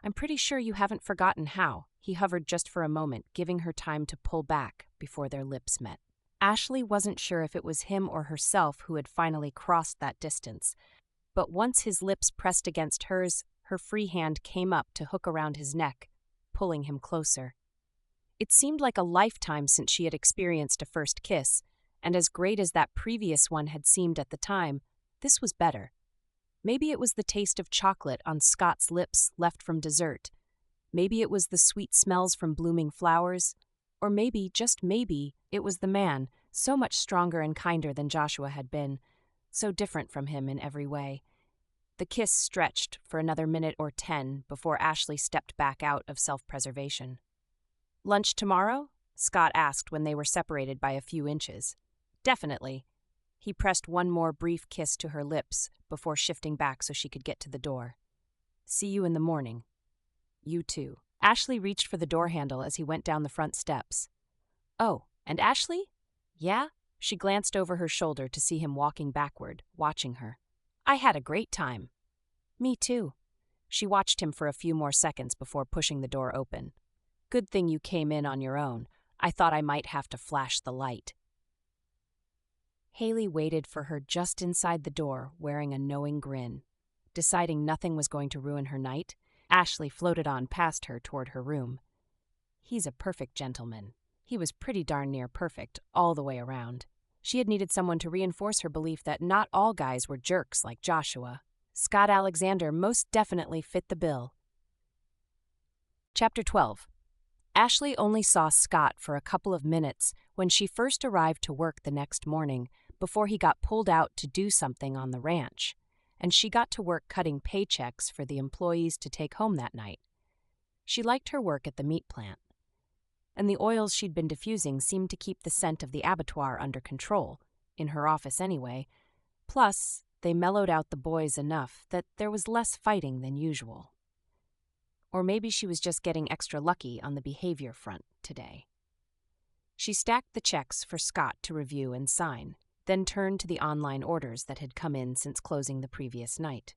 "I'm pretty sure you haven't forgotten how." He hovered just for a moment, giving her time to pull back before their lips met. Ashley wasn't sure if it was him or herself who had finally crossed that distance, but once his lips pressed against hers, her free hand came up to hook around his neck, pulling him closer. It seemed like a lifetime since she had experienced a first kiss, and as great as that previous one had seemed at the time, this was better. Maybe it was the taste of chocolate on Scott's lips left from dessert. Maybe it was the sweet smells from blooming flowers. Or maybe, just maybe, it was the man, so much stronger and kinder than Joshua had been, so different from him in every way. The kiss stretched for another minute or 10 before Ashley stepped back out of self-preservation. "Lunch tomorrow?" Scott asked when they were separated by a few inches. "Definitely." He pressed one more brief kiss to her lips before shifting back so she could get to the door. "See you in the morning." "You too." Ashley reached for the door handle as he went down the front steps. "Oh, and Ashley?" "Yeah?" She glanced over her shoulder to see him walking backward, watching her. "I had a great time." "Me too." She watched him for a few more seconds before pushing the door open. "Good thing you came in on your own. I thought I might have to flash the light." Haley waited for her just inside the door, wearing a knowing grin. Deciding nothing was going to ruin her night, Ashley floated on past her toward her room. He's a perfect gentleman. He was pretty darn near perfect all the way around. She had needed someone to reinforce her belief that not all guys were jerks like Joshua. Scott Alexander most definitely fit the bill. Chapter 12. Ashley only saw Scott for a couple of minutes when she first arrived to work the next morning before he got pulled out to do something on the ranch, and she got to work cutting paychecks for the employees to take home that night. She liked her work at the meat plant, and the oils she'd been diffusing seemed to keep the scent of the abattoir under control, in her office anyway. Plus, they mellowed out the boys enough that there was less fighting than usual. Or maybe she was just getting extra lucky on the behavior front today. She stacked the checks for Scott to review and sign, then turned to the online orders that had come in since closing the previous night.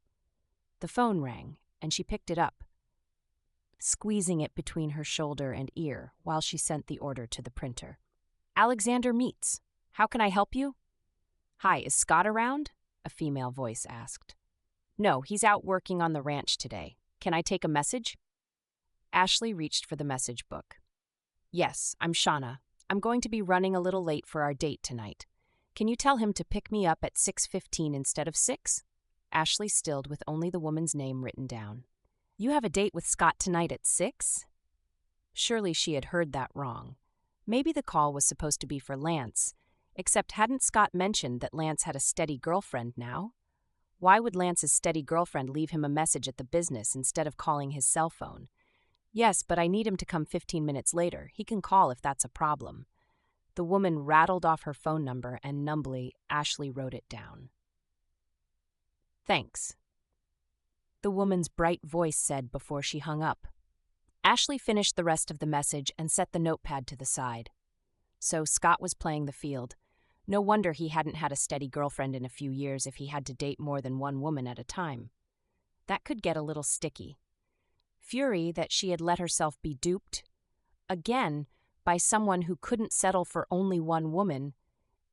The phone rang, and she picked it up, squeezing it between her shoulder and ear while she sent the order to the printer. Alexander Meets. How can I help you? Hi, is Scott around? A female voice asked. No, he's out working on the ranch today. Can I take a message? Ashley reached for the message book. Yes, I'm Shauna. I'm going to be running a little late for our date tonight. Can you tell him to pick me up at 6:15 instead of 6? Ashley stilled with only the woman's name written down. You have a date with Scott tonight at 6? Surely she had heard that wrong. Maybe the call was supposed to be for Lance, except hadn't Scott mentioned that Lance had a steady girlfriend now? Why would Lance's steady girlfriend leave him a message at the business instead of calling his cell phone? Yes, but I need him to come 15 minutes later. He can call if that's a problem. The woman rattled off her phone number and numbly, Ashley wrote it down. Thanks, the woman's bright voice said before she hung up. Ashley finished the rest of the message and set the notepad to the side. So Scott was playing the field. No wonder he hadn't had a steady girlfriend in a few years if he had to date more than one woman at a time. That could get a little sticky. Fury that she had let herself be duped, again, by someone who couldn't settle for only one woman,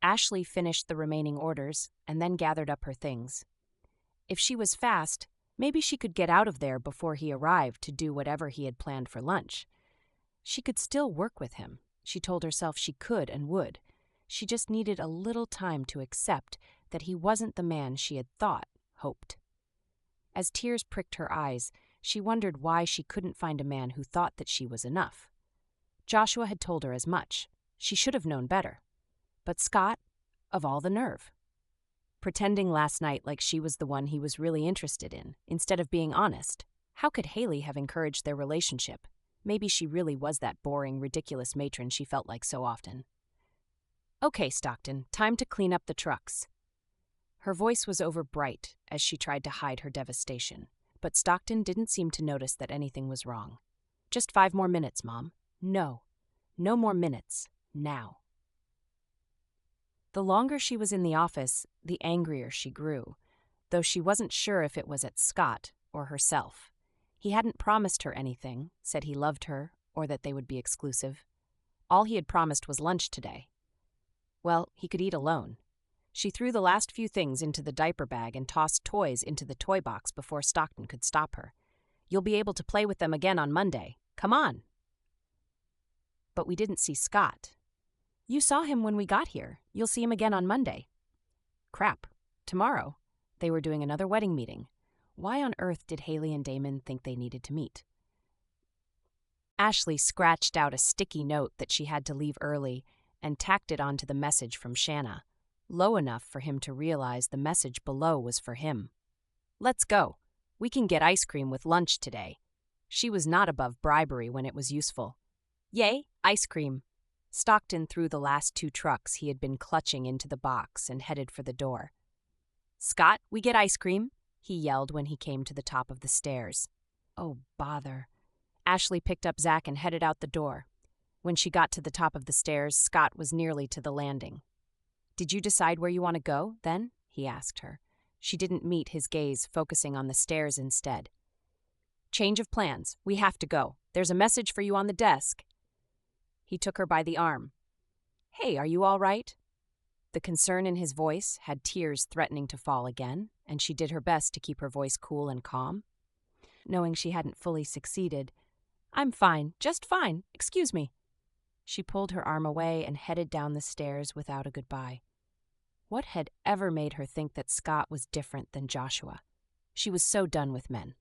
Ashley finished the remaining orders and then gathered up her things. If she was fast, maybe she could get out of there before he arrived to do whatever he had planned for lunch. She could still work with him. She told herself she could and would. She just needed a little time to accept that he wasn't the man she had hoped. As tears pricked her eyes, she wondered why she couldn't find a man who thought that she was enough. Joshua had told her as much. She should have known better. But Scott, of all the nerve. Pretending last night like she was the one he was really interested in, instead of being honest. How could Haley have encouraged their relationship? Maybe she really was that boring, ridiculous matron she felt like so often. Okay, Stockton, time to clean up the trucks. Her voice was overbright as she tried to hide her devastation, but Stockton didn't seem to notice that anything was wrong. Just 5 more minutes, Mom. No more minutes, now. The longer she was in the office, the angrier she grew, though she wasn't sure if it was at Scott or herself. He hadn't promised her anything, said he loved her, or that they would be exclusive. All he had promised was lunch today. Well, he could eat alone. She threw the last few things into the diaper bag and tossed toys into the toy box before Stockton could stop her. You'll be able to play with them again on Monday. Come on. But we didn't see Scott. You saw him when we got here. You'll see him again on Monday. Crap. Tomorrow. They were doing another wedding meeting. Why on earth did Haley and Damon think they needed to meet? Ashley scratched out a sticky note that she had to leave early and tacked it onto the message from Shanna, low enough for him to realize the message below was for him. Let's go. We can get ice cream with lunch today. She was not above bribery when it was useful. Yay, ice cream. Stockton threw the last 2 trucks he had been clutching into the box and headed for the door. Scott, we get ice cream, he yelled when he came to the top of the stairs. Oh, bother. Ashley picked up Zach and headed out the door. When she got to the top of the stairs, Scott was nearly to the landing. Did you decide where you want to go, then? He asked her. She didn't meet his gaze, focusing on the stairs instead. Change of plans. We have to go. There's a message for you on the desk. He took her by the arm. Hey, are you all right? The concern in his voice had tears threatening to fall again, and she did her best to keep her voice cool and calm. Knowing she hadn't fully succeeded, I'm fine, just fine, excuse me. She pulled her arm away and headed down the stairs without a goodbye. What had ever made her think that Scott was different than Joshua? She was so done with men.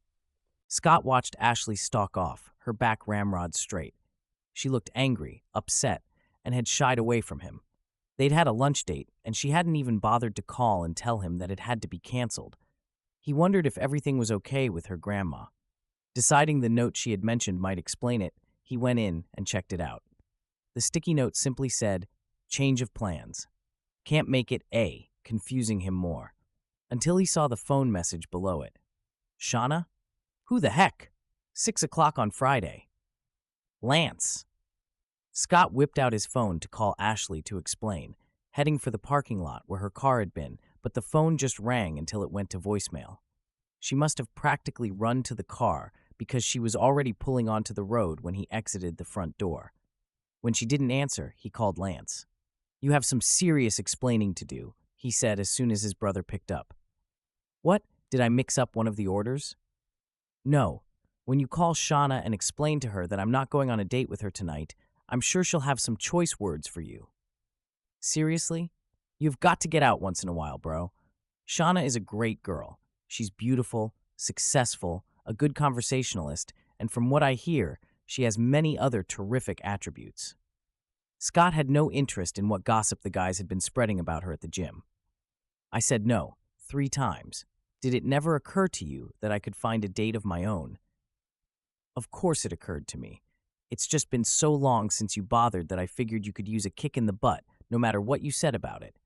Scott watched Ashley stalk off, her back ramrod straight. She looked angry, upset, and had shied away from him. They'd had a lunch date, and she hadn't even bothered to call and tell him that it had to be canceled. He wondered if everything was okay with her grandma. Deciding the note she had mentioned might explain it, he went in and checked it out. The sticky note simply said, change of plans. Can't make it A, confusing him more. Until he saw the phone message below it. Shauna? Who the heck? 6 o'clock on Friday. Lance. Scott whipped out his phone to call Ashley to explain, heading for the parking lot where her car had been, but the phone just rang until it went to voicemail. She must have practically run to the car because she was already pulling onto the road when he exited the front door. When she didn't answer, he called Lance. You have some serious explaining to do, he said as soon as his brother picked up. What? Did I mix up one of the orders? No. When you call Shauna and explain to her that I'm not going on a date with her tonight, I'm sure she'll have some choice words for you. Seriously? You've got to get out once in a while, bro. Shauna is a great girl. She's beautiful, successful, a good conversationalist, and from what I hear, she has many other terrific attributes. Scott had no interest in what gossip the guys had been spreading about her at the gym. I said no, 3 times. Did it never occur to you that I could find a date of my own? Of course it occurred to me. It's just been so long since you bothered that I figured you could use a kick in the butt, no matter what you said about it.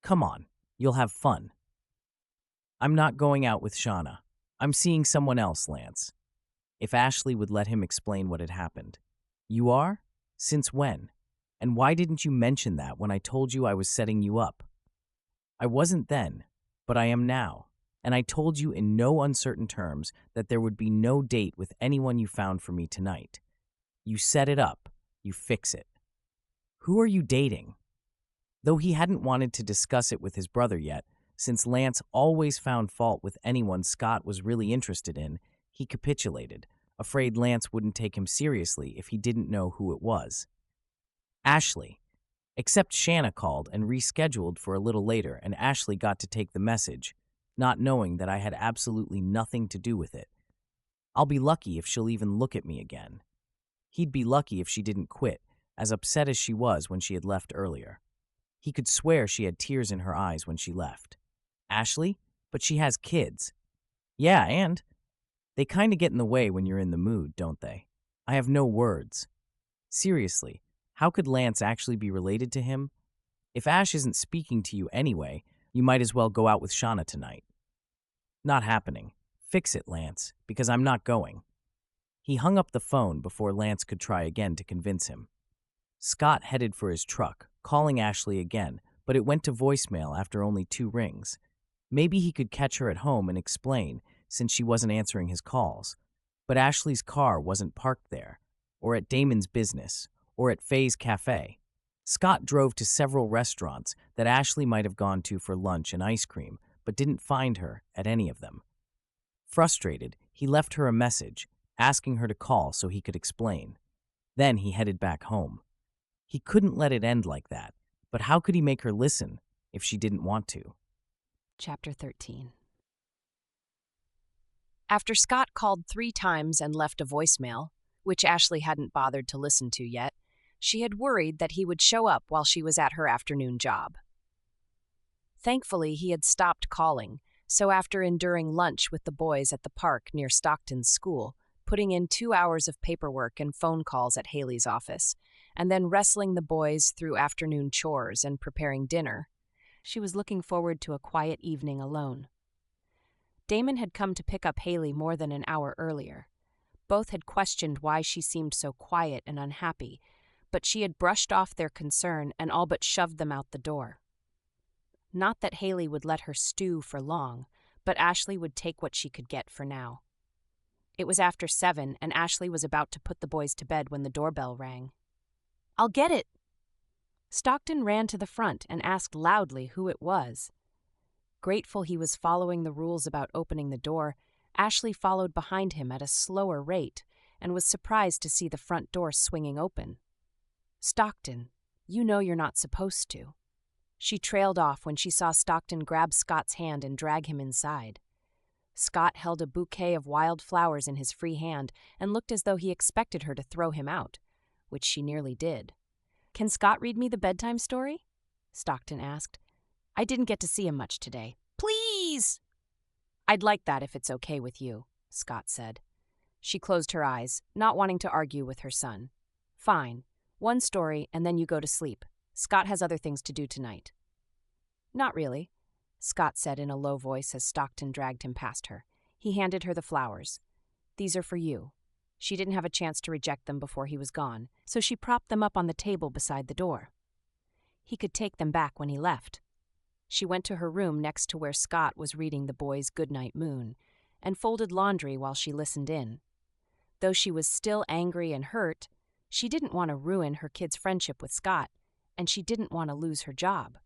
Come on, you'll have fun. I'm not going out with Shauna. I'm seeing someone else, Lance. If Ashley would let him explain what had happened. You are? Since when? And why didn't you mention that when I told you I was setting you up? I wasn't then, but I am now. And I told you in no uncertain terms that there would be no date with anyone you found for me tonight. You set it up. You fix it. Who are you dating? Though he hadn't wanted to discuss it with his brother yet, since Lance always found fault with anyone Scott was really interested in, he capitulated, afraid Lance wouldn't take him seriously if he didn't know who it was. Ashley. Except Shanna called and rescheduled for a little later, and Ashley got to take the message, not knowing that I had absolutely nothing to do with it. I'll be lucky if she'll even look at me again. He'd be lucky if she didn't quit, as upset as she was when she had left earlier. He could swear she had tears in her eyes when she left. Ashley? But she has kids. Yeah, and? They kinda get in the way when you're in the mood, don't they? I have no words. Seriously, how could Lance actually be related to him? If Ash isn't speaking to you anyway, you might as well go out with Shauna tonight. Not happening. Fix it, Lance, because I'm not going. He hung up the phone before Lance could try again to convince him. Scott headed for his truck, calling Ashley again, but it went to voicemail after only 2 rings. Maybe he could catch her at home and explain, since she wasn't answering his calls. But Ashley's car wasn't parked there, or at Damon's business, or at Faye's Cafe. Scott drove to several restaurants that Ashley might have gone to for lunch and ice cream, but didn't find her at any of them. Frustrated, he left her a message, asking her to call so he could explain. Then he headed back home. He couldn't let it end like that, but how could he make her listen if she didn't want to? Chapter 13. After Scott called 3 times and left a voicemail, which Ashley hadn't bothered to listen to yet, she had worried that he would show up while she was at her afternoon job. Thankfully, he had stopped calling, so after enduring lunch with the boys at the park near Stockton's school, putting in 2 hours of paperwork and phone calls at Haley's office, and then wrestling the boys through afternoon chores and preparing dinner, she was looking forward to a quiet evening alone. Damon had come to pick up Haley more than an hour earlier. Both had questioned why she seemed so quiet and unhappy, but she had brushed off their concern and all but shoved them out the door. Not that Haley would let her stew for long, but Ashley would take what she could get for now. It was after 7, and Ashley was about to put the boys to bed when the doorbell rang. "I'll get it!" Stockton ran to the front and asked loudly who it was. Grateful he was following the rules about opening the door, Ashley followed behind him at a slower rate and was surprised to see the front door swinging open. "Stockton, you know you're not supposed to." She trailed off when she saw Stockton grab Scott's hand and drag him inside. Scott held a bouquet of wild flowers in his free hand and looked as though he expected her to throw him out, which she nearly did. "Can Scott read me the bedtime story?" Stockton asked. "I didn't get to see him much today." "Please!" "I'd like that if it's okay with you," Scott said. She closed her eyes, not wanting to argue with her son. "Fine. 1 story, and then you go to sleep. Scott has other things to do tonight." "Not really," Scott said in a low voice as Stockton dragged him past her. He handed her the flowers. "These are for you." She didn't have a chance to reject them before he was gone, so she propped them up on the table beside the door. He could take them back when he left. She went to her room next to where Scott was reading the boys' Goodnight Moon, and folded laundry while she listened in. Though she was still angry and hurt, she didn't want to ruin her kid's friendship with Scott, and she didn't want to lose her job.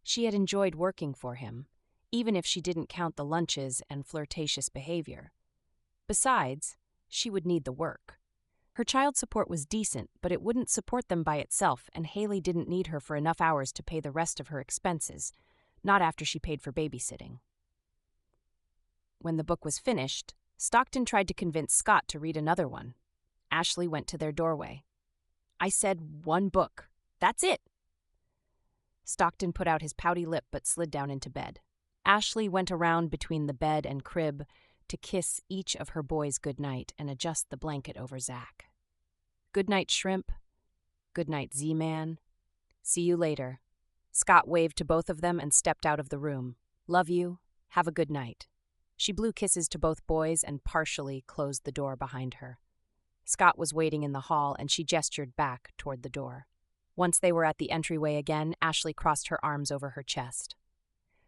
She had enjoyed working for him, even if she didn't count the lunches and flirtatious behavior. Besides, she would need the work. Her child support was decent, but it wouldn't support them by itself, and Haley didn't need her for enough hours to pay the rest of her expenses, not after she paid for babysitting. When the book was finished, Stockton tried to convince Scott to read another one. Ashley went to their doorway. "I said 1 book. That's it." Stockton put out his pouty lip but slid down into bed. Ashley went around between the bed and crib to kiss each of her boys goodnight and adjust the blanket over Zach. "Goodnight, Shrimp. Goodnight, Z-Man. See you later." Scott waved to both of them and stepped out of the room. "Love you. Have a good night." She blew kisses to both boys and partially closed the door behind her. Scott was waiting in the hall, and she gestured back toward the door. Once they were at the entryway again, Ashley crossed her arms over her chest.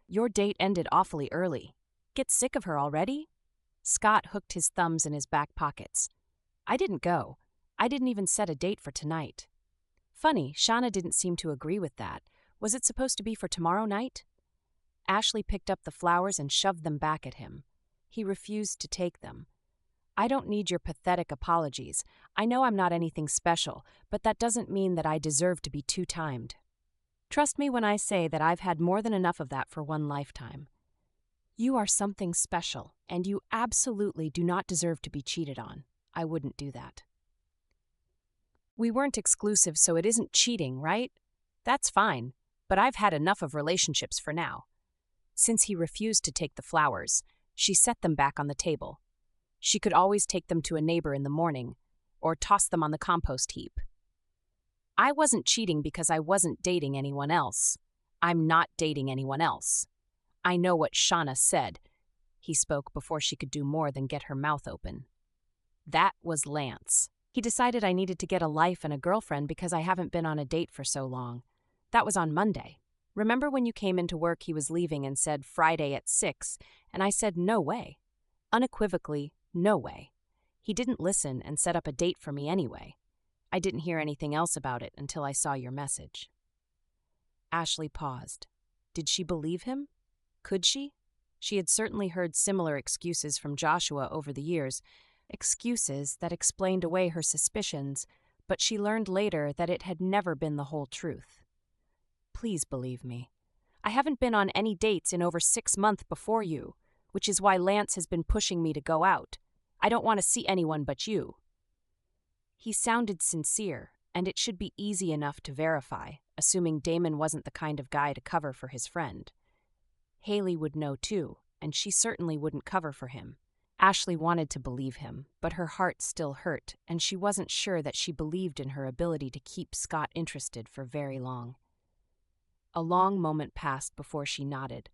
"Your date ended awfully early. Get sick of her already?" Scott hooked his thumbs in his back pockets. "I didn't go. I didn't even set a date for tonight." "Funny, Shauna didn't seem to agree with that. Was it supposed to be for tomorrow night?" Ashley picked up the flowers and shoved them back at him. He refused to take them. "I don't need your pathetic apologies. I know I'm not anything special, but that doesn't mean that I deserve to be two-timed. Trust me when I say that I've had more than enough of that for one lifetime. You are something special, and you absolutely do not deserve to be cheated on. I wouldn't do that." "We weren't exclusive, so it isn't cheating, right? That's fine, but I've had enough of relationships for now." Since he refused to take the flowers, she set them back on the table. She could always take them to a neighbor in the morning, or toss them on the compost heap. "I wasn't cheating because I wasn't dating anyone else. I'm not dating anyone else. I know what Shauna said." He spoke before she could do more than get her mouth open. "That was Lance. He decided I needed to get a life and a girlfriend because I haven't been on a date for so long. That was on Monday. Remember when you came into work he was leaving and said Friday at 6, and I said no way. Unequivocally, no way. He didn't listen and set up a date for me anyway. I didn't hear anything else about it until I saw your message." Ashley paused. Did she believe him? Could she? She had certainly heard similar excuses from Joshua over the years, excuses that explained away her suspicions, but she learned later that it had never been the whole truth. "Please believe me. I haven't been on any dates in over 6 months before you, which is why Lance has been pushing me to go out. I don't want to see anyone but you." He sounded sincere, and it should be easy enough to verify, assuming Damon wasn't the kind of guy to cover for his friend. Haley would know too, and she certainly wouldn't cover for him. Ashley wanted to believe him, but her heart still hurt, and she wasn't sure that she believed in her ability to keep Scott interested for very long. A long moment passed before she nodded.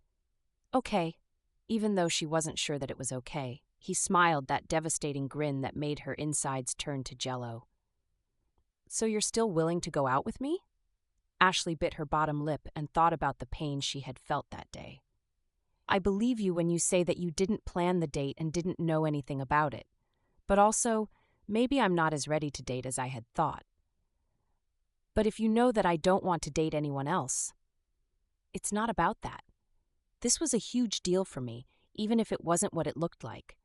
"Okay," even though she wasn't sure that it was okay. He smiled that devastating grin that made her insides turn to jello. "So you're still willing to go out with me?" Ashley bit her bottom lip and thought about the pain she had felt that day. "I believe you when you say that you didn't plan the date and didn't know anything about it. But also, maybe I'm not as ready to date as I had thought. But if you know that I don't want to date anyone else, it's not about that. This was a huge deal for me, even if it wasn't what it looked like.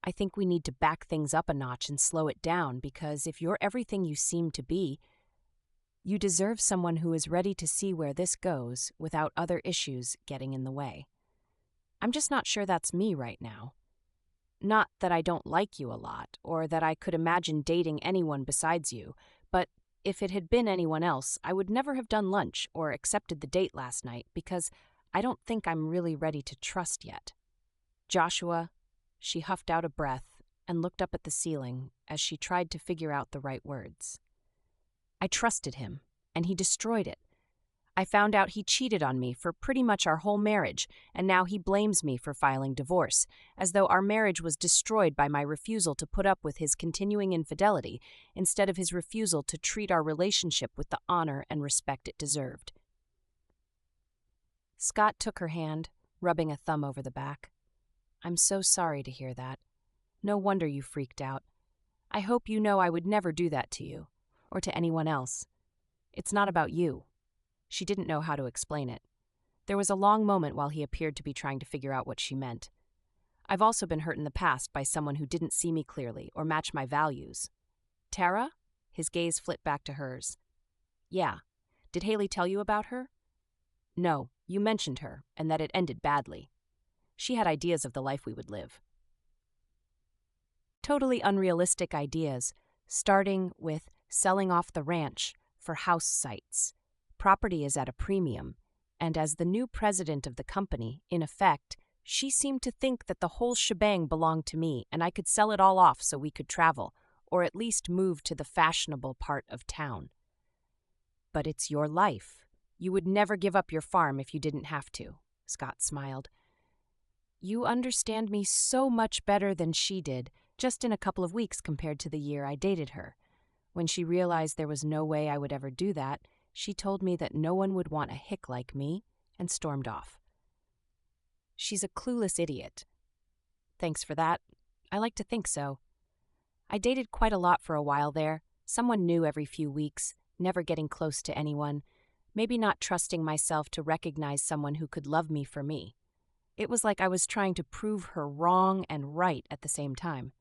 I think we need to back things up a notch and slow it down because if you're everything you seem to be, you deserve someone who is ready to see where this goes without other issues getting in the way. I'm just not sure that's me right now. Not that I don't like you a lot or that I could imagine dating anyone besides you, but if it had been anyone else, I would never have done lunch or accepted the date last night because I don't think I'm really ready to trust yet. Joshua," she huffed out a breath and looked up at the ceiling as she tried to figure out the right words. "I trusted him, and he destroyed it. I found out he cheated on me for pretty much our whole marriage, and now he blames me for filing divorce, as though our marriage was destroyed by my refusal to put up with his continuing infidelity instead of his refusal to treat our relationship with the honor and respect it deserved." Scott took her hand, rubbing a thumb over the back. "I'm so sorry to hear that. No wonder you freaked out. I hope you know I would never do that to you, or to anyone else. It's not about you." She didn't know how to explain it. There was a long moment while he appeared to be trying to figure out what she meant. "I've also been hurt in the past by someone who didn't see me clearly or match my values." "Tara?" His gaze flipped back to hers. "Yeah. Did Haley tell you about her?" "No, you mentioned her, and that it ended badly. She had ideas of the life we would live. Totally unrealistic ideas, starting with selling off the ranch for house sites. Property is at a premium, and as the new president of the company, in effect, she seemed to think that the whole shebang belonged to me and I could sell it all off so we could travel, or at least move to the fashionable part of town. But it's your life. You would never give up your farm if you didn't have to," Scott smiled. "You understand me so much better than she did, just in a couple of weeks compared to the year I dated her. When she realized there was no way I would ever do that, she told me that no one would want a hick like me and stormed off." "She's a clueless idiot." "Thanks for that. I like to think so. I dated quite a lot for a while there, someone new every few weeks, never getting close to anyone, maybe not trusting myself to recognize someone who could love me for me. It was like I was trying to prove her wrong and right at the same time.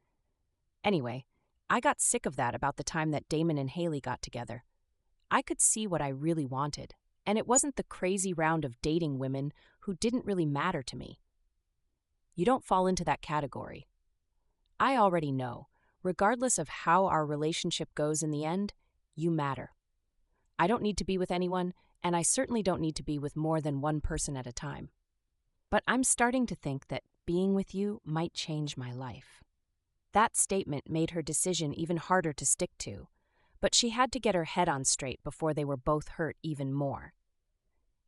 Anyway, I got sick of that about the time that Damon and Haley got together. I could see what I really wanted, and it wasn't the crazy round of dating women who didn't really matter to me. You don't fall into that category. I already know, regardless of how our relationship goes in the end, you matter. I don't need to be with anyone, and I certainly don't need to be with more than one person at a time. But I'm starting to think that being with you might change my life." That statement made her decision even harder to stick to, but she had to get her head on straight before they were both hurt even more.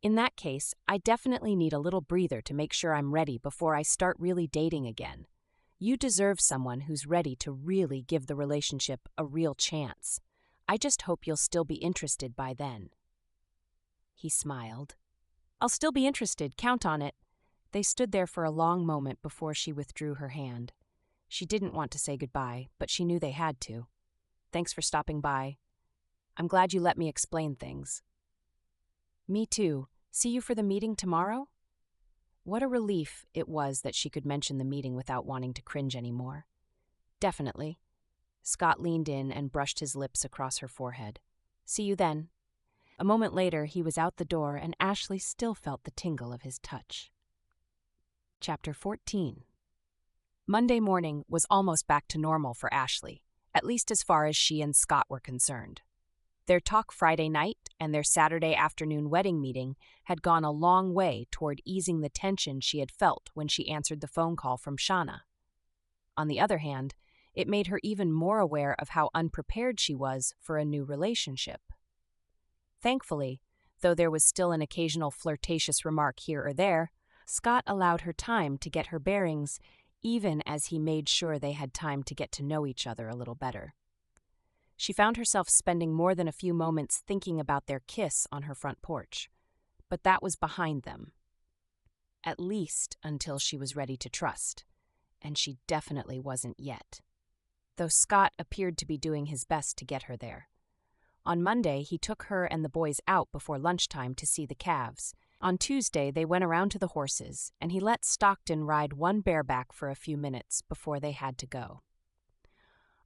"In that case, I definitely need a little breather to make sure I'm ready before I start really dating again. You deserve someone who's ready to really give the relationship a real chance. I just hope you'll still be interested by then." He smiled. "I'll still be interested, count on it." They stood there for a long moment before she withdrew her hand. She didn't want to say goodbye, but she knew they had to. "Thanks for stopping by. I'm glad you let me explain things." "Me too. See you for the meeting tomorrow?" What a relief it was that she could mention the meeting without wanting to cringe anymore. "Definitely." Scott leaned in and brushed his lips across her forehead. "See you then." A moment later, he was out the door and Ashley still felt the tingle of his touch. Chapter 14. Monday morning was almost back to normal for Ashley, at least as far as she and Scott were concerned. Their talk Friday night and their Saturday afternoon wedding meeting had gone a long way toward easing the tension she had felt when she answered the phone call from Shauna. On the other hand, it made her even more aware of how unprepared she was for a new relationship. Thankfully, though there was still an occasional flirtatious remark here or there, Scott allowed her time to get her bearings, even as he made sure they had time to get to know each other a little better. She found herself spending more than a few moments thinking about their kiss on her front porch, but that was behind them. At least until she was ready to trust, and she definitely wasn't yet. Though Scott appeared to be doing his best to get her there. On Monday, he took her and the boys out before lunchtime to see the calves. On Tuesday, they went around to the horses, and he let Stockton ride one bareback for a few minutes before they had to go.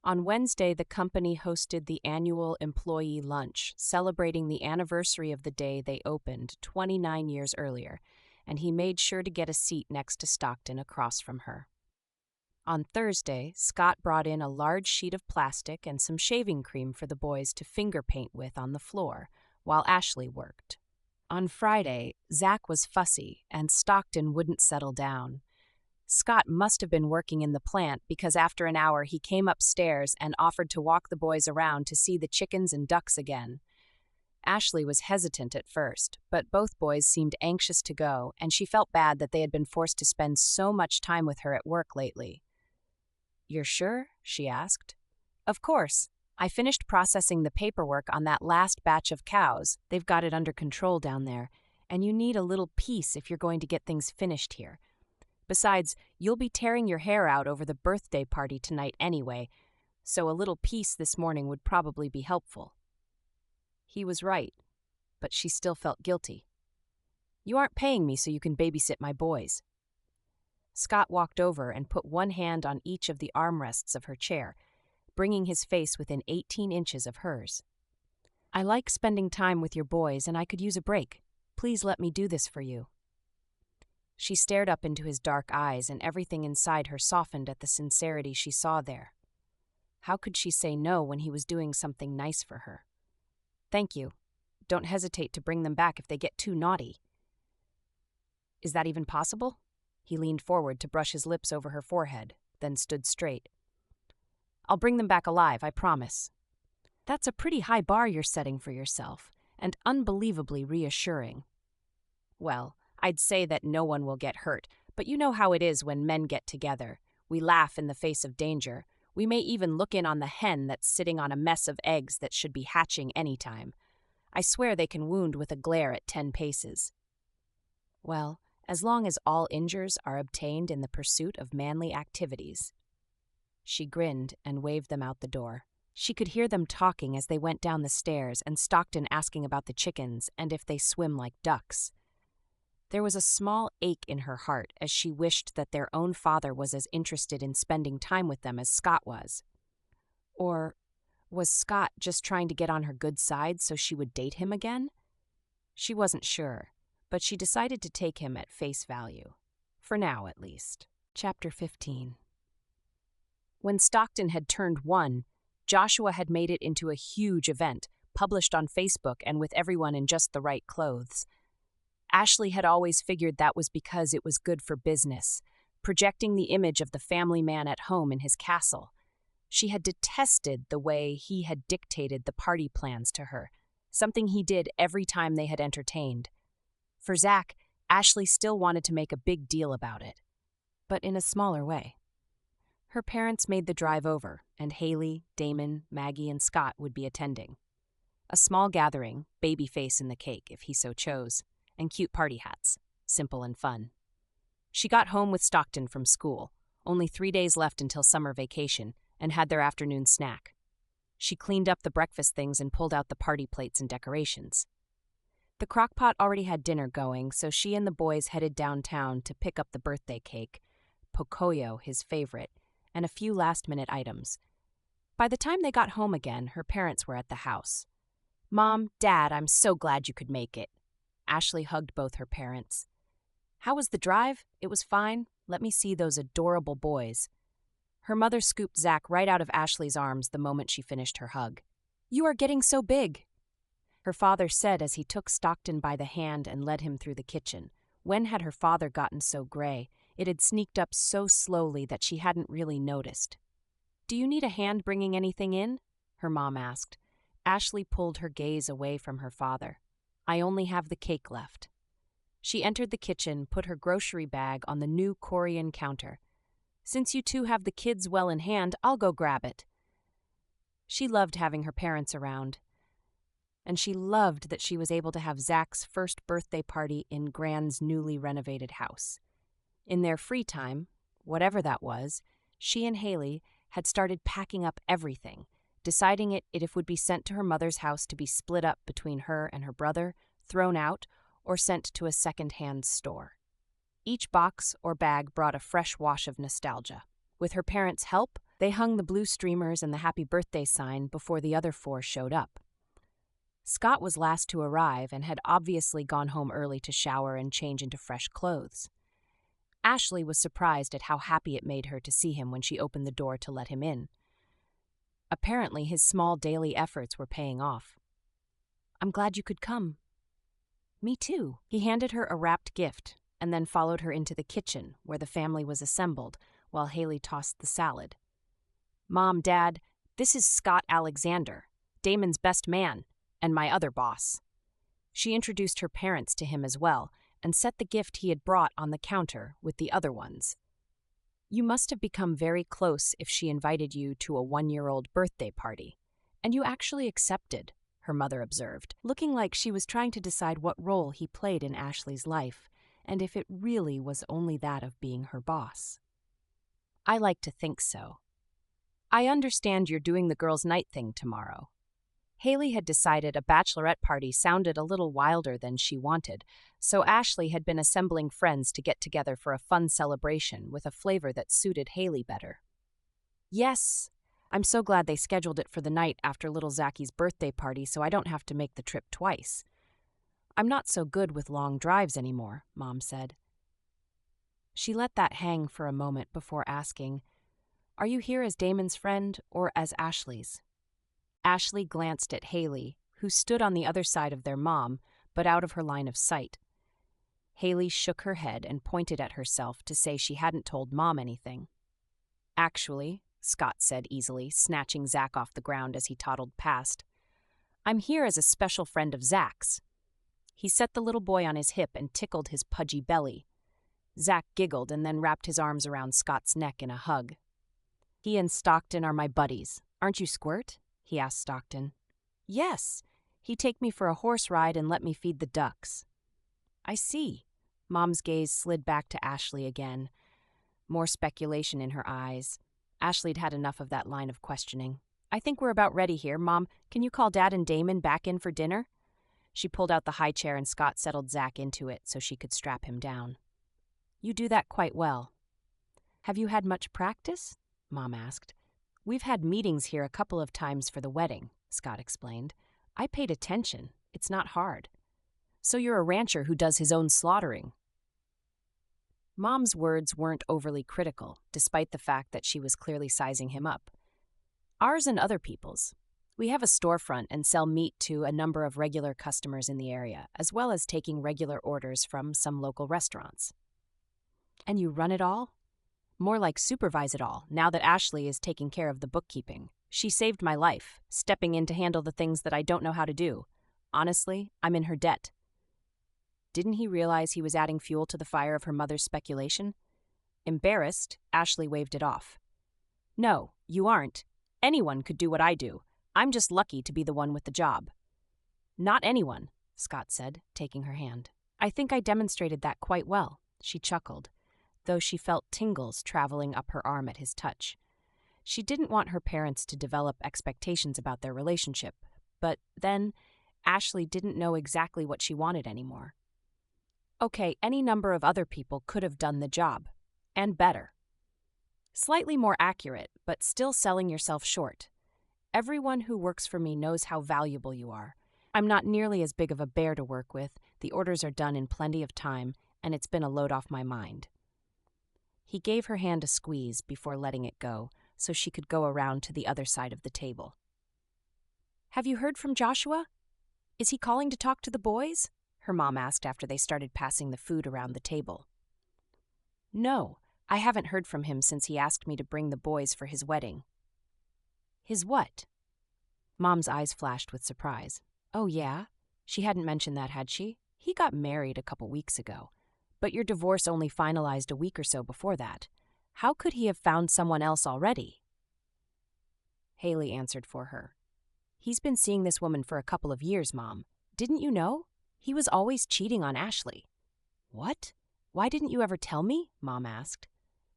On Wednesday, the company hosted the annual employee lunch, celebrating the anniversary of the day they opened 29 years earlier, and he made sure to get a seat next to Stockton across from her. On Thursday, Scott brought in a large sheet of plastic and some shaving cream for the boys to finger paint with on the floor, while Ashley worked. On Friday, Zach was fussy, and Stockton wouldn't settle down. Scott must have been working in the plant because after an hour he came upstairs and offered to walk the boys around to see the chickens and ducks again. Ashley was hesitant at first, but both boys seemed anxious to go, and she felt bad that they had been forced to spend so much time with her at work lately. "You're sure?" she asked. "Of course. I finished processing the paperwork on that last batch of cows. They've got it under control down there, and you need a little peace if you're going to get things finished here. Besides, you'll be tearing your hair out over the birthday party tonight anyway, so a little peace this morning would probably be helpful." He was right, but she still felt guilty. "You aren't paying me so you can babysit my boys." Scott walked over and put one hand on each of the armrests of her chair, bringing his face within 18 inches of hers. "I like spending time with your boys, and I could use a break. Please let me do this for you." She stared up into his dark eyes, and everything inside her softened at the sincerity she saw there. How could she say no when he was doing something nice for her? "Thank you. Don't hesitate to bring them back if they get too naughty." "Is that even possible?" He leaned forward to brush his lips over her forehead, then stood straight. "I'll bring them back alive, I promise." "That's a pretty high bar you're setting for yourself, and unbelievably reassuring." "Well, I'd say that no one will get hurt, but you know how it is when men get together. We laugh in the face of danger. We may even look in on the hen that's sitting on a mess of eggs that should be hatching any time. I swear they can wound with a glare at 10 paces. Well, as long as all injures are obtained in the pursuit of manly activities." She grinned and waved them out the door. She could hear them talking as they went down the stairs, and Stockton asking about the chickens and if they swim like ducks. There was a small ache in her heart as she wished that their own father was as interested in spending time with them as Scott was. Or was Scott just trying to get on her good side so she would date him again? She wasn't sure, but she decided to take him at face value. For now, at least. Chapter 15. When Stockton had turned 1, Joshua had made it into a huge event, published on Facebook and with everyone in just the right clothes. Ashley had always figured that was because it was good for business, projecting the image of the family man at home in his castle. She had detested the way he had dictated the party plans to her, something he did every time they had entertained. For Zach, Ashley still wanted to make a big deal about it, but in a smaller way. Her parents made the drive over, and Haley, Damon, Maggie, and Scott would be attending. A small gathering, baby face in the cake if he so chose, and cute party hats, simple and fun. She got home with Stockton from school, only 3 days left until summer vacation, and had their afternoon snack. She cleaned up the breakfast things and pulled out the party plates and decorations. The crockpot already had dinner going, so she and the boys headed downtown to pick up the birthday cake, Pocoyo, his favorite, and a few last-minute items. By the time they got home again, her parents were at the house. "Mom, Dad, I'm so glad you could make it." Ashley hugged both her parents. "How was the drive?" "It was fine. Let me see those adorable boys." Her mother scooped Zach right out of Ashley's arms the moment she finished her hug. "You are getting so big," her father said as he took Stockton by the hand and led him through the kitchen. When had her father gotten so gray? It had sneaked up so slowly that she hadn't really noticed. "Do you need a hand bringing anything in?" her mom asked. Ashley pulled her gaze away from her father. "I only have the cake left." She entered the kitchen, put her grocery bag on the new Korean counter. "Since you two have the kids well in hand, I'll go grab it." She loved having her parents around, and she loved that she was able to have Zach's first birthday party in Gran's newly renovated house. In their free time, whatever that was, she and Haley had started packing up everything, deciding it would be sent to her mother's house to be split up between her and her brother, thrown out, or sent to a second-hand store. Each box or bag brought a fresh wash of nostalgia. With her parents' help, they hung the blue streamers and the happy birthday sign before the other 4 showed up. Scott was last to arrive and had obviously gone home early to shower and change into fresh clothes. Ashley was surprised at how happy it made her to see him when she opened the door to let him in. Apparently, his small daily efforts were paying off. "I'm glad you could come." "Me too." He handed her a wrapped gift and then followed her into the kitchen where the family was assembled while Haley tossed the salad. "Mom, Dad, this is Scott Alexander, Damon's best man, and my other boss." She introduced her parents to him as well and set the gift he had brought on the counter with the other ones. "You must have become very close if she invited you to a 1-year-old birthday party. And you actually accepted," her mother observed, looking like she was trying to decide what role he played in Ashley's life, and if it really was only that of being her boss. "I like to think so." "I understand you're doing the girls' night thing tomorrow." Haley had decided a bachelorette party sounded a little wilder than she wanted, so Ashley had been assembling friends to get together for a fun celebration with a flavor that suited Haley better. Yes, I'm so glad they scheduled it for the night after little Zackie's birthday party so I don't have to make the trip twice. I'm not so good with long drives anymore, Mom said. She let that hang for a moment before asking, "Are you here as Damon's friend or as Ashley's?" Ashley glanced at Haley, who stood on the other side of their mom, but out of her line of sight. Haley shook her head and pointed at herself to say she hadn't told Mom anything. "Actually," Scott said easily, snatching Zack off the ground as he toddled past, "I'm here as a special friend of Zack's." He set the little boy on his hip and tickled his pudgy belly. Zack giggled and then wrapped his arms around Scott's neck in a hug. "He and Stockton are my buddies. Aren't you, Squirt?" he asked Stockton. "Yes. He'd take me for a horse ride and let me feed the ducks." "I see." Mom's gaze slid back to Ashley again. More speculation in her eyes. Ashley'd had enough of that line of questioning. "I think we're about ready here. Mom, can you call Dad and Damon back in for dinner?" She pulled out the high chair and Scott settled Zack into it so she could strap him down. "You do that quite well." "Have you had much practice?" Mom asked. "We've had meetings here a couple of times for the wedding," Scott explained. "I paid attention. It's not hard." "So you're a rancher who does his own slaughtering." Mom's words weren't overly critical, despite the fact that she was clearly sizing him up. "Ours and other people's. We have a storefront and sell meat to a number of regular customers in the area, as well as taking regular orders from some local restaurants." "And you run it all?" "More like supervise it all, now that Ashley is taking care of the bookkeeping. She saved my life, stepping in to handle the things that I don't know how to do. Honestly, I'm in her debt." Didn't he realize he was adding fuel to the fire of her mother's speculation? Embarrassed, Ashley waved it off. "No, you aren't. Anyone could do what I do. I'm just lucky to be the one with the job." "Not anyone," Scott said, taking her hand. "I think I demonstrated that quite well," she chuckled, though she felt tingles traveling up her arm at his touch. She didn't want her parents to develop expectations about their relationship, but then Ashley didn't know exactly what she wanted anymore. Okay, any number of other people could have done the job, and better. Slightly more accurate, but still selling yourself short. Everyone who works for me knows how valuable you are. I'm not nearly as big of a bear to work with, the orders are done in plenty of time, and it's been a load off my mind. He gave her hand a squeeze before letting it go, so she could go around to the other side of the table. "Have you heard from Joshua? Is he calling to talk to the boys?" her mom asked after they started passing the food around the table. "No, I haven't heard from him since he asked me to bring the boys for his wedding." "His what?" Mom's eyes flashed with surprise. "Oh, yeah? She hadn't mentioned that, had she? He got married a couple weeks ago. But your divorce only finalized a week or so before that. How could he have found someone else already?" Haley answered for her. "He's been seeing this woman for a couple of years, Mom. Didn't you know? He was always cheating on Ashley." "What? Why didn't you ever tell me?" Mom asked.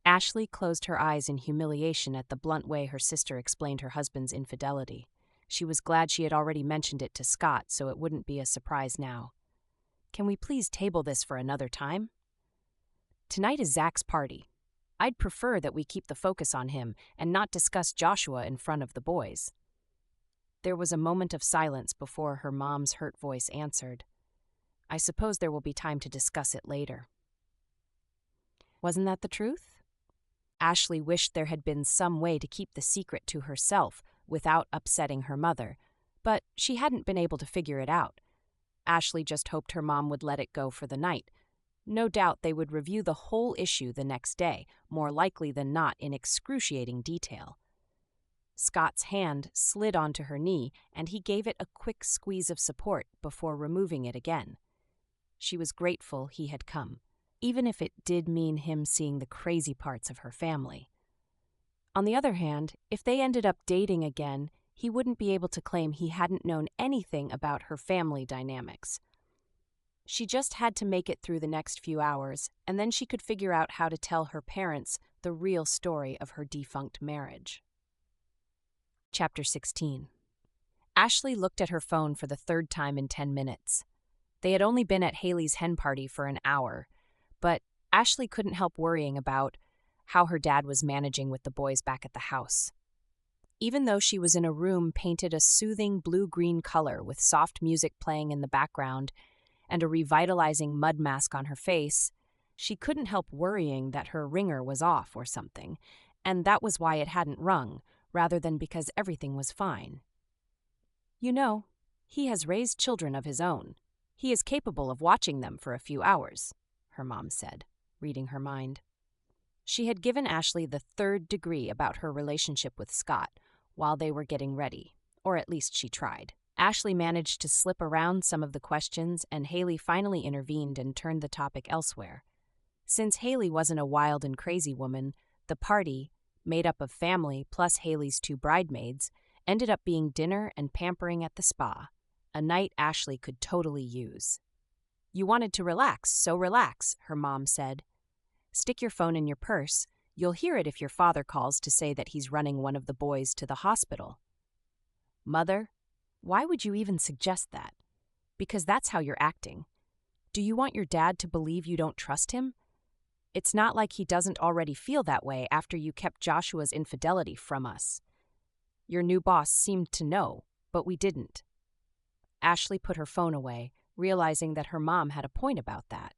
Ashley closed her eyes in humiliation at the blunt way her sister explained her husband's infidelity. She was glad she had already mentioned it to Scott, so it wouldn't be a surprise now. "Can we please table this for another time? Tonight is Zach's party. I'd prefer that we keep the focus on him and not discuss Joshua in front of the boys." There was a moment of silence before her mom's hurt voice answered, "I suppose there will be time to discuss it later." Wasn't that the truth? Ashley wished there had been some way to keep the secret to herself without upsetting her mother, but she hadn't been able to figure it out. Ashley just hoped her mom would let it go for the night. No doubt they would review the whole issue the next day, more likely than not in excruciating detail. Scott's hand slid onto her knee, and he gave it a quick squeeze of support before removing it again. She was grateful he had come, even if it did mean him seeing the crazy parts of her family. On the other hand, if they ended up dating again, he wouldn't be able to claim he hadn't known anything about her family dynamics. She just had to make it through the next few hours, and then she could figure out how to tell her parents the real story of her defunct marriage. Chapter 16. Ashley looked at her phone for the third time in 10 minutes. They had only been at Haley's hen party for an hour, but Ashley couldn't help worrying about how her dad was managing with the boys back at the house. Even though she was in a room painted a soothing blue-green color with soft music playing in the background and a revitalizing mud mask on her face, she couldn't help worrying that her ringer was off or something, and that was why it hadn't rung, rather than because everything was fine. You know, he has raised children of his own. He is capable of watching them for a few hours, her mom said, reading her mind. She had given Ashley the 3rd degree about her relationship with Scott while they were getting ready, or at least she tried. Ashley managed to slip around some of the questions, and Haley finally intervened and turned the topic elsewhere. Since Haley wasn't a wild and crazy woman, the party, made up of family plus Haley's 2 bridesmaids, ended up being dinner and pampering at the spa, a night Ashley could totally use. You wanted to relax, so relax, her mom said. Stick your phone in your purse. You'll hear it if your father calls to say that he's running one of the boys to the hospital. Mother, why would you even suggest that? Because that's how you're acting. Do you want your dad to believe you don't trust him? It's not like he doesn't already feel that way after you kept Joshua's infidelity from us. Your new boss seemed to know, but we didn't. Ashley put her phone away, realizing that her mom had a point about that.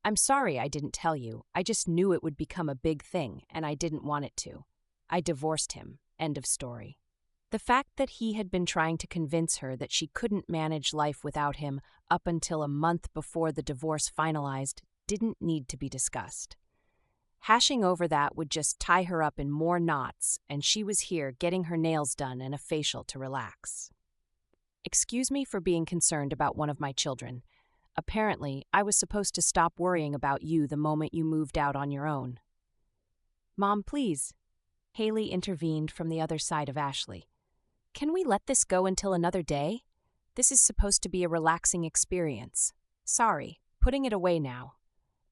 I'm sorry I didn't tell you. I just knew it would become a big thing, and I didn't want it to. I divorced him. End of story. The fact that he had been trying to convince her that she couldn't manage life without him up until a month before the divorce finalized didn't need to be discussed. Hashing over that would just tie her up in more knots, and she was here getting her nails done and a facial to relax. Excuse me for being concerned about one of my children. Apparently, I was supposed to stop worrying about you the moment you moved out on your own. Mom, please. Haley intervened from the other side of Ashley. Can we let this go until another day? This is supposed to be a relaxing experience. Sorry, putting it away now.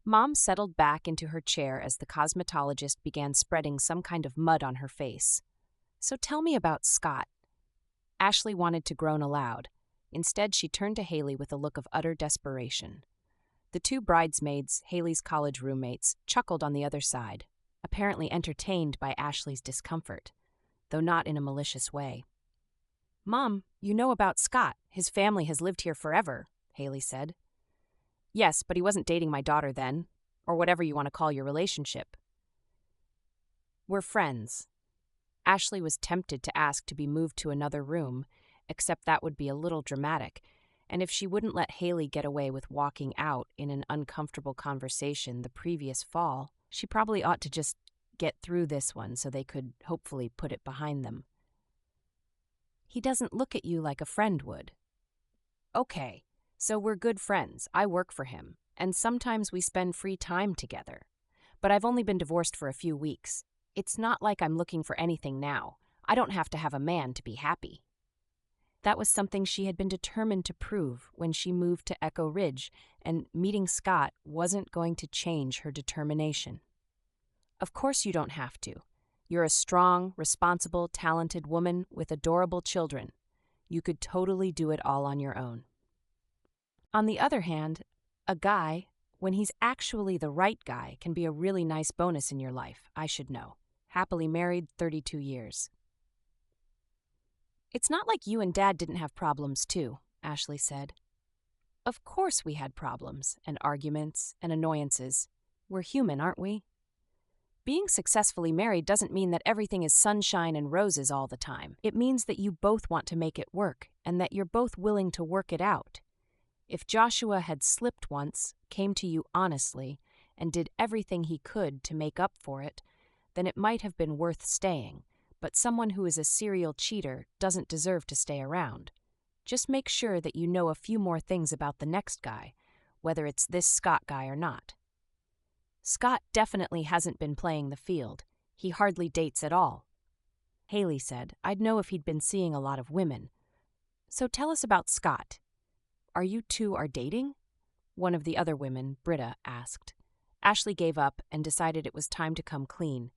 Mom settled back into her chair as the cosmetologist began spreading some kind of mud on her face. So tell me about Scott. Ashley wanted to groan aloud. Instead, she turned to Haley with a look of utter desperation. The 2 bridesmaids, Haley's college roommates, chuckled on the other side, apparently entertained by Ashley's discomfort, though not in a malicious way. Mom, you know about Scott. His family has lived here forever, Haley said. Yes, but he wasn't dating my daughter then, or whatever you want to call your relationship. We're friends. Ashley was tempted to ask to be moved to another room, except that would be a little dramatic, and if she wouldn't let Haley get away with walking out in an uncomfortable conversation the previous fall, she probably ought to just get through this one so they could hopefully put it behind them. He doesn't look at you like a friend would. Okay, so we're good friends. I work for him, and sometimes we spend free time together. But I've only been divorced for a few weeks. It's not like I'm looking for anything now. I don't have to have a man to be happy. That was something she had been determined to prove when she moved to Echo Ridge, and meeting Scott wasn't going to change her determination. Of course you don't have to. You're a strong, responsible, talented woman with adorable children. You could totally do it all on your own. On the other hand, a guy, when he's actually the right guy, can be a really nice bonus in your life, I should know. Happily married, 32 years. It's not like you and Dad didn't have problems too, Ashley said. Of course we had problems, and arguments, and annoyances. We're human, aren't we? Being successfully married doesn't mean that everything is sunshine and roses all the time. It means that you both want to make it work, and that you're both willing to work it out. If Joshua had slipped once, came to you honestly, and did everything he could to make up for it, then it might have been worth staying. But someone who is a serial cheater doesn't deserve to stay around. Just make sure that you know a few more things about the next guy, whether it's this Scott guy or not. Scott definitely hasn't been playing the field. He hardly dates at all. Haley said, I'd know if he'd been seeing a lot of women. So tell us about Scott. Are you two dating? One of the other women, Britta, asked. Ashley gave up and decided it was time to come clean.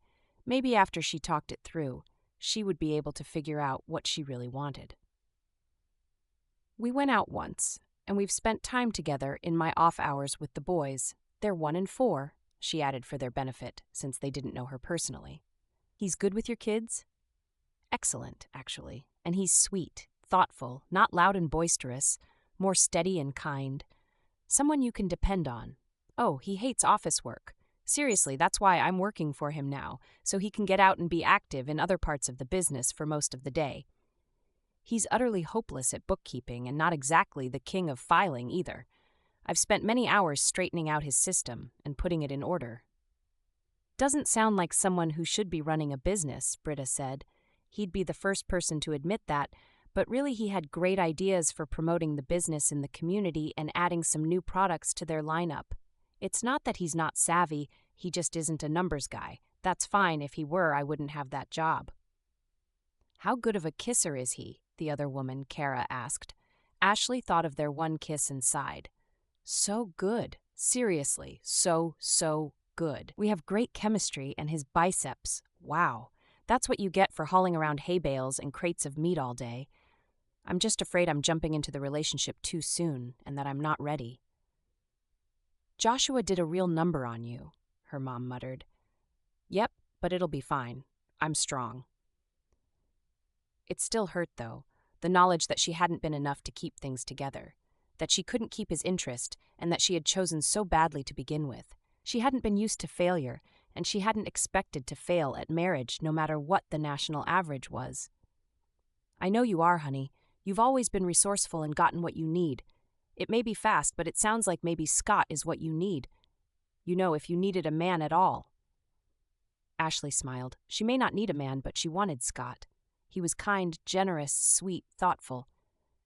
Maybe after she talked it through, she would be able to figure out what she really wanted. We went out once, and we've spent time together in my off hours with the boys. They're 1 and 4, she added for their benefit, since they didn't know her personally. He's good with your kids? Excellent, actually. And he's sweet, thoughtful, not loud and boisterous, more steady and kind. Someone you can depend on. Oh, he hates office work. Seriously, that's why I'm working for him now, so he can get out and be active in other parts of the business for most of the day. He's utterly hopeless at bookkeeping and not exactly the king of filing either. I've spent many hours straightening out his system and putting it in order. Doesn't sound like someone who should be running a business, Britta said. He'd be the first person to admit that, but really he had great ideas for promoting the business in the community and adding some new products to their lineup. It's not that he's not savvy, he just isn't a numbers guy. That's fine. If he were, I wouldn't have that job. How good of a kisser is he? The other woman, Kara, asked. Ashley thought of their one kiss and sighed. So good. Seriously, so good. We have great chemistry, and his biceps. Wow. That's what you get for hauling around hay bales and crates of meat all day. I'm just afraid I'm jumping into the relationship too soon, and that I'm not ready. Joshua did a real number on you, her mom muttered. Yep, but it'll be fine. I'm strong. It still hurt, though, the knowledge that she hadn't been enough to keep things together, that she couldn't keep his interest, and that she had chosen so badly to begin with. She hadn't been used to failure, and she hadn't expected to fail at marriage no matter what the national average was. I know you are, honey. You've always been resourceful and gotten what you need. It may be fast, but it sounds like maybe Scott is what you need. You know, if you needed a man at all. Ashley smiled. She may not need a man, but she wanted Scott. He was kind, generous, sweet, thoughtful.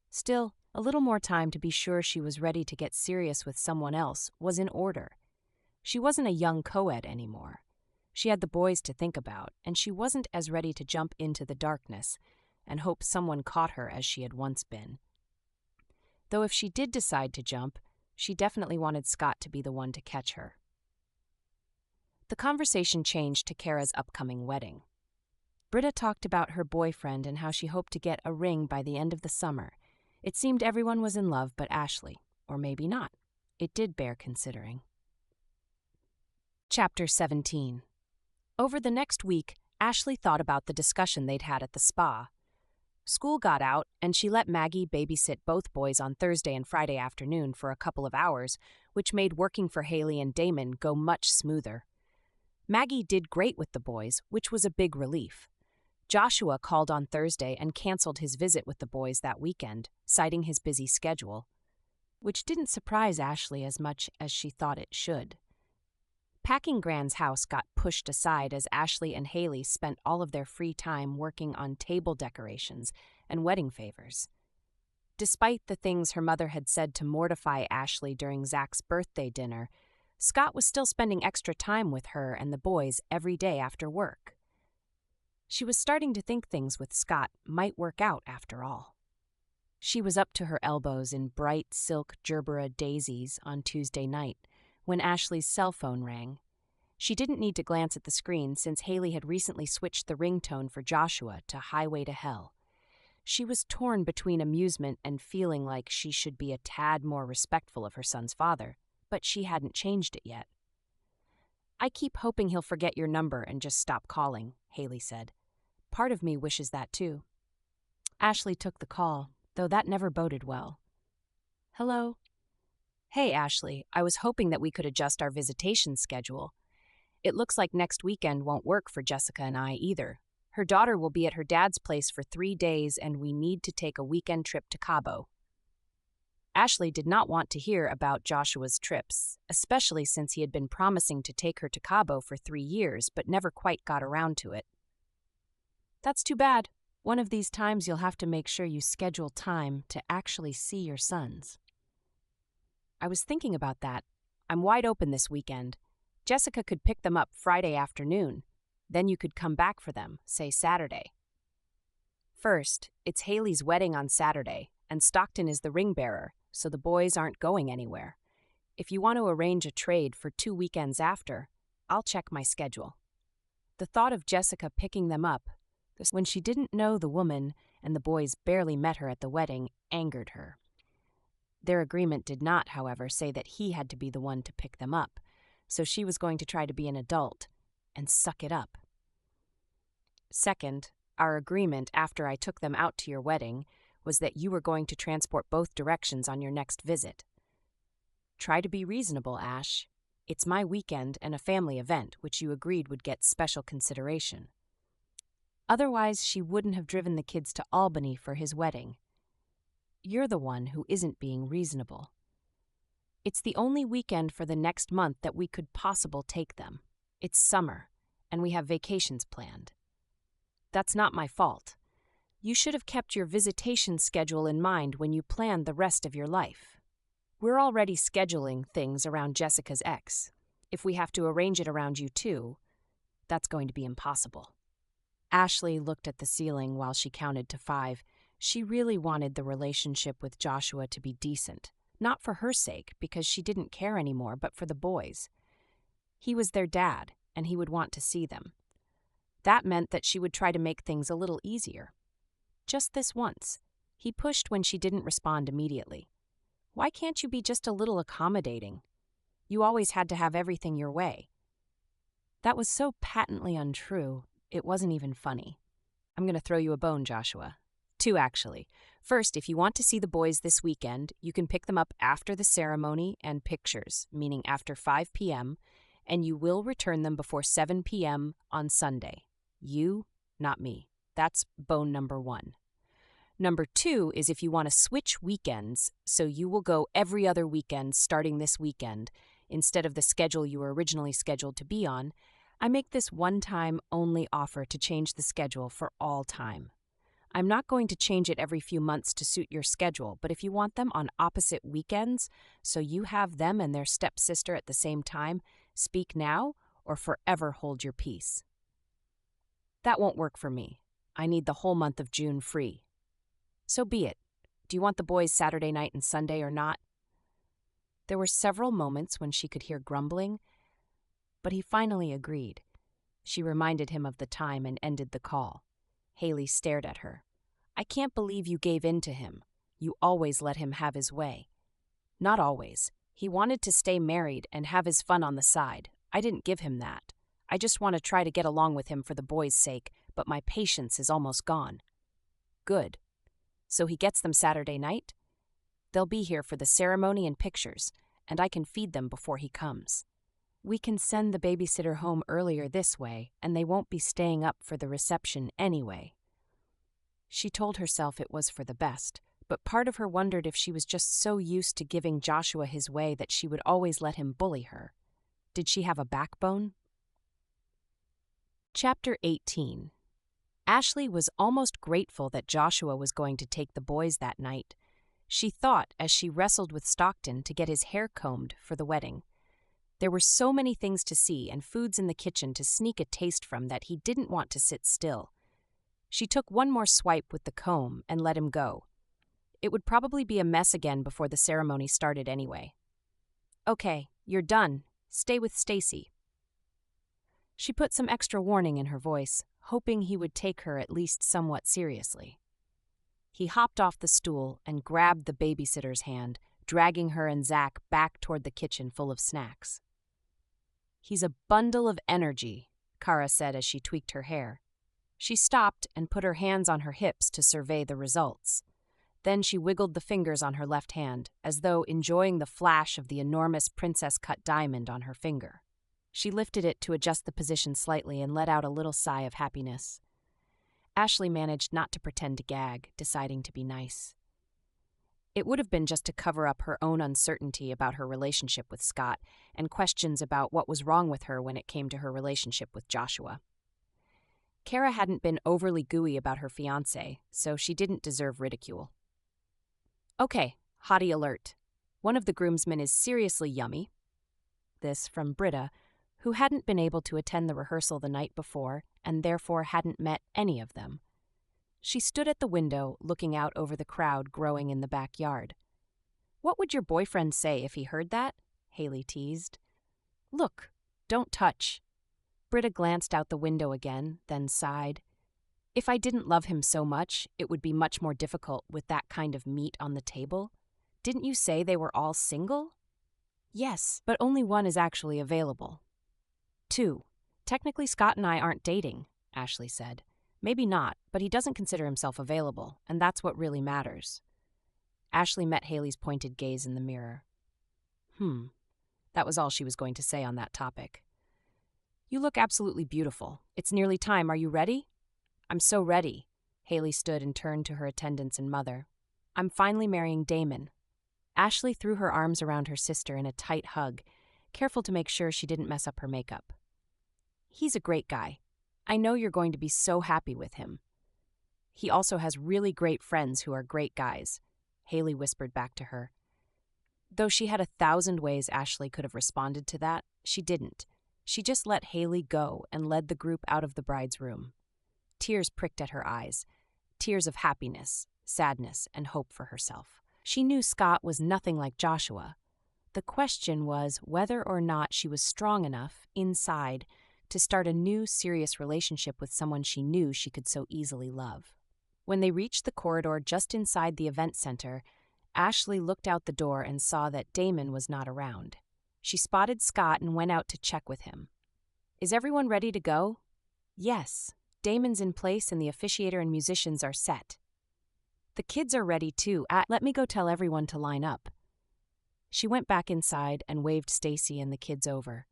Still, a little more time to be sure she was ready to get serious with someone else was in order. She wasn't a young co-ed anymore. She had the boys to think about, and she wasn't as ready to jump into the darkness and hope someone caught her as she had once been. Though if she did decide to jump, she definitely wanted Scott to be the one to catch her. The conversation changed to Kara's upcoming wedding. Britta talked about her boyfriend and how she hoped to get a ring by the end of the summer. It seemed everyone was in love but Ashley, or maybe not. It did bear considering. Chapter 17. Over the next week, Ashley thought about the discussion they'd had at the spa. School got out, and she let Maggie babysit both boys on Thursday and Friday afternoon for a couple of hours, which made working for Haley and Damon go much smoother. Maggie did great with the boys, which was a big relief. Joshua called on Thursday and canceled his visit with the boys that weekend, citing his busy schedule, which didn't surprise Ashley as much as she thought it should. Packing Gran's house got pushed aside as Ashley and Haley spent all of their free time working on table decorations and wedding favors. Despite the things her mother had said to mortify Ashley during Zach's birthday dinner, Scott was still spending extra time with her and the boys every day after work. She was starting to think things with Scott might work out after all. She was up to her elbows in bright silk gerbera daisies on Tuesday night when Ashley's cell phone rang. She didn't need to glance at the screen since Haley had recently switched the ringtone for Joshua to Highway to Hell. She was torn between amusement and feeling like she should be a tad more respectful of her son's father, but she hadn't changed it yet. I keep hoping he'll forget your number and just stop calling, Haley said. Part of me wishes that too. Ashley took the call, though that never boded well. Hello? Hey, Ashley, I was hoping that we could adjust our visitation schedule. It looks like next weekend won't work for Jessica and I either. Her daughter will be at her dad's place for 3 days, and we need to take a weekend trip to Cabo. Ashley did not want to hear about Joshua's trips, especially since he had been promising to take her to Cabo for 3 years, but never quite got around to it. That's too bad. One of these times you'll have to make sure you schedule time to actually see your sons. I was thinking about that. I'm wide open this weekend. Jessica could pick them up Friday afternoon. Then you could come back for them, say Saturday. First, it's Haley's wedding on Saturday, and Stockton is the ring bearer, so the boys aren't going anywhere. If you want to arrange a trade for 2 weekends after, I'll check my schedule. The thought of Jessica picking them up, when she didn't know the woman and the boys barely met her at the wedding, angered her. Their agreement did not, however, say that he had to be the one to pick them up, so she was going to try to be an adult and suck it up. Second, our agreement after I took them out to your wedding was that you were going to transport both directions on your next visit. Try to be reasonable, Ash. It's my weekend and a family event, which you agreed would get special consideration. Otherwise, she wouldn't have driven the kids to Albany for his wedding. You're the one who isn't being reasonable. It's the only weekend for the next month that we could possibly take them. It's summer, and we have vacations planned. That's not my fault. You should have kept your visitation schedule in mind when you planned the rest of your life. We're already scheduling things around Jessica's ex. If we have to arrange it around you too, that's going to be impossible. Ashley looked at the ceiling while she counted to 5. She really wanted the relationship with Joshua to be decent, not for her sake, because she didn't care anymore, but for the boys. He was their dad, and he would want to see them. That meant that she would try to make things a little easier. Just this once. He pushed when she didn't respond immediately. Why can't you be just a little accommodating? You always had to have everything your way. That was so patently untrue, it wasn't even funny. I'm going to throw you a bone, Joshua. 2, actually. First, if you want to see the boys this weekend, you can pick them up after the ceremony and pictures, meaning after 5 p.m., and you will return them before 7 p.m. on Sunday. You, not me. That's bone number 1. Number 2 is if you want to switch weekends, so you will go every other weekend starting this weekend, instead of the schedule you were originally scheduled to be on. I make this one-time only offer to change the schedule for all time. I'm not going to change it every few months to suit your schedule, but if you want them on opposite weekends, so you have them and their stepsister at the same time, speak now or forever hold your peace. That won't work for me. I need the whole month of June free. So be it. Do you want the boys Saturday night and Sunday or not? There were several moments when she could hear grumbling, but he finally agreed. She reminded him of the time and ended the call. Haley stared at her. I can't believe you gave in to him. You always let him have his way. Not always. He wanted to stay married and have his fun on the side. I didn't give him that. I just want to try to get along with him for the boys' sake, but my patience is almost gone. Good. So he gets them Saturday night? They'll be here for the ceremony and pictures, and I can feed them before he comes. We can send the babysitter home earlier this way, and they won't be staying up for the reception anyway. She told herself it was for the best, but part of her wondered if she was just so used to giving Joshua his way that she would always let him bully her. Did she have a backbone? Chapter 18. Ashley was almost grateful that Joshua was going to take the boys that night. She thought as she wrestled with Stockton to get his hair combed for the wedding. There were so many things to see and foods in the kitchen to sneak a taste from that he didn't want to sit still. She took one more swipe with the comb and let him go. It would probably be a mess again before the ceremony started anyway. Okay, you're done. Stay with Stacy. She put some extra warning in her voice, hoping he would take her at least somewhat seriously. He hopped off the stool and grabbed the babysitter's hand, dragging her and Zach back toward the kitchen full of snacks. He's a bundle of energy, Kara said as she tweaked her hair. She stopped and put her hands on her hips to survey the results. Then she wiggled the fingers on her left hand, as though enjoying the flash of the enormous princess-cut diamond on her finger. She lifted it to adjust the position slightly and let out a little sigh of happiness. Ashley managed not to pretend to gag, deciding to be nice. It would have been just to cover up her own uncertainty about her relationship with Scott and questions about what was wrong with her when it came to her relationship with Joshua. Kara hadn't been overly gooey about her fiancé, so she didn't deserve ridicule. Okay, hottie alert. One of the groomsmen is seriously yummy. This from Britta, who hadn't been able to attend the rehearsal the night before and therefore hadn't met any of them. She stood at the window, looking out over the crowd growing in the backyard. What would your boyfriend say if he heard that? Haley teased. Look, don't touch. Britta glanced out the window again, then sighed. If I didn't love him so much, it would be much more difficult with that kind of meat on the table. Didn't you say they were all single? Yes, but only one is actually available. 2. Technically, Scott and I aren't dating, Ashley said. Maybe not, but he doesn't consider himself available, and that's what really matters. Ashley met Haley's pointed gaze in the mirror. That was all she was going to say on that topic. You look absolutely beautiful. It's nearly time. Are you ready? I'm so ready. Haley stood and turned to her attendants and mother. I'm finally marrying Damon. Ashley threw her arms around her sister in a tight hug, careful to make sure she didn't mess up her makeup. He's a great guy. I know you're going to be so happy with him. He also has really great friends who are great guys, Haley whispered back to her. Though she had 1,000 ways Ashley could have responded to that, she didn't. She just let Haley go and led the group out of the bride's room. Tears pricked at her eyes, tears of happiness, sadness, and hope for herself. She knew Scott was nothing like Joshua. The question was whether or not she was strong enough, inside, to start a new, serious relationship with someone she knew she could so easily love. When they reached the corridor just inside the event center, Ashley looked out the door and saw that Damon was not around. She spotted Scott and went out to check with him. Is everyone ready to go? Yes. Damon's in place and the officiator and musicians are set. The kids are ready too. Let me go tell everyone to line up. She went back inside and waved Stacy and the kids over.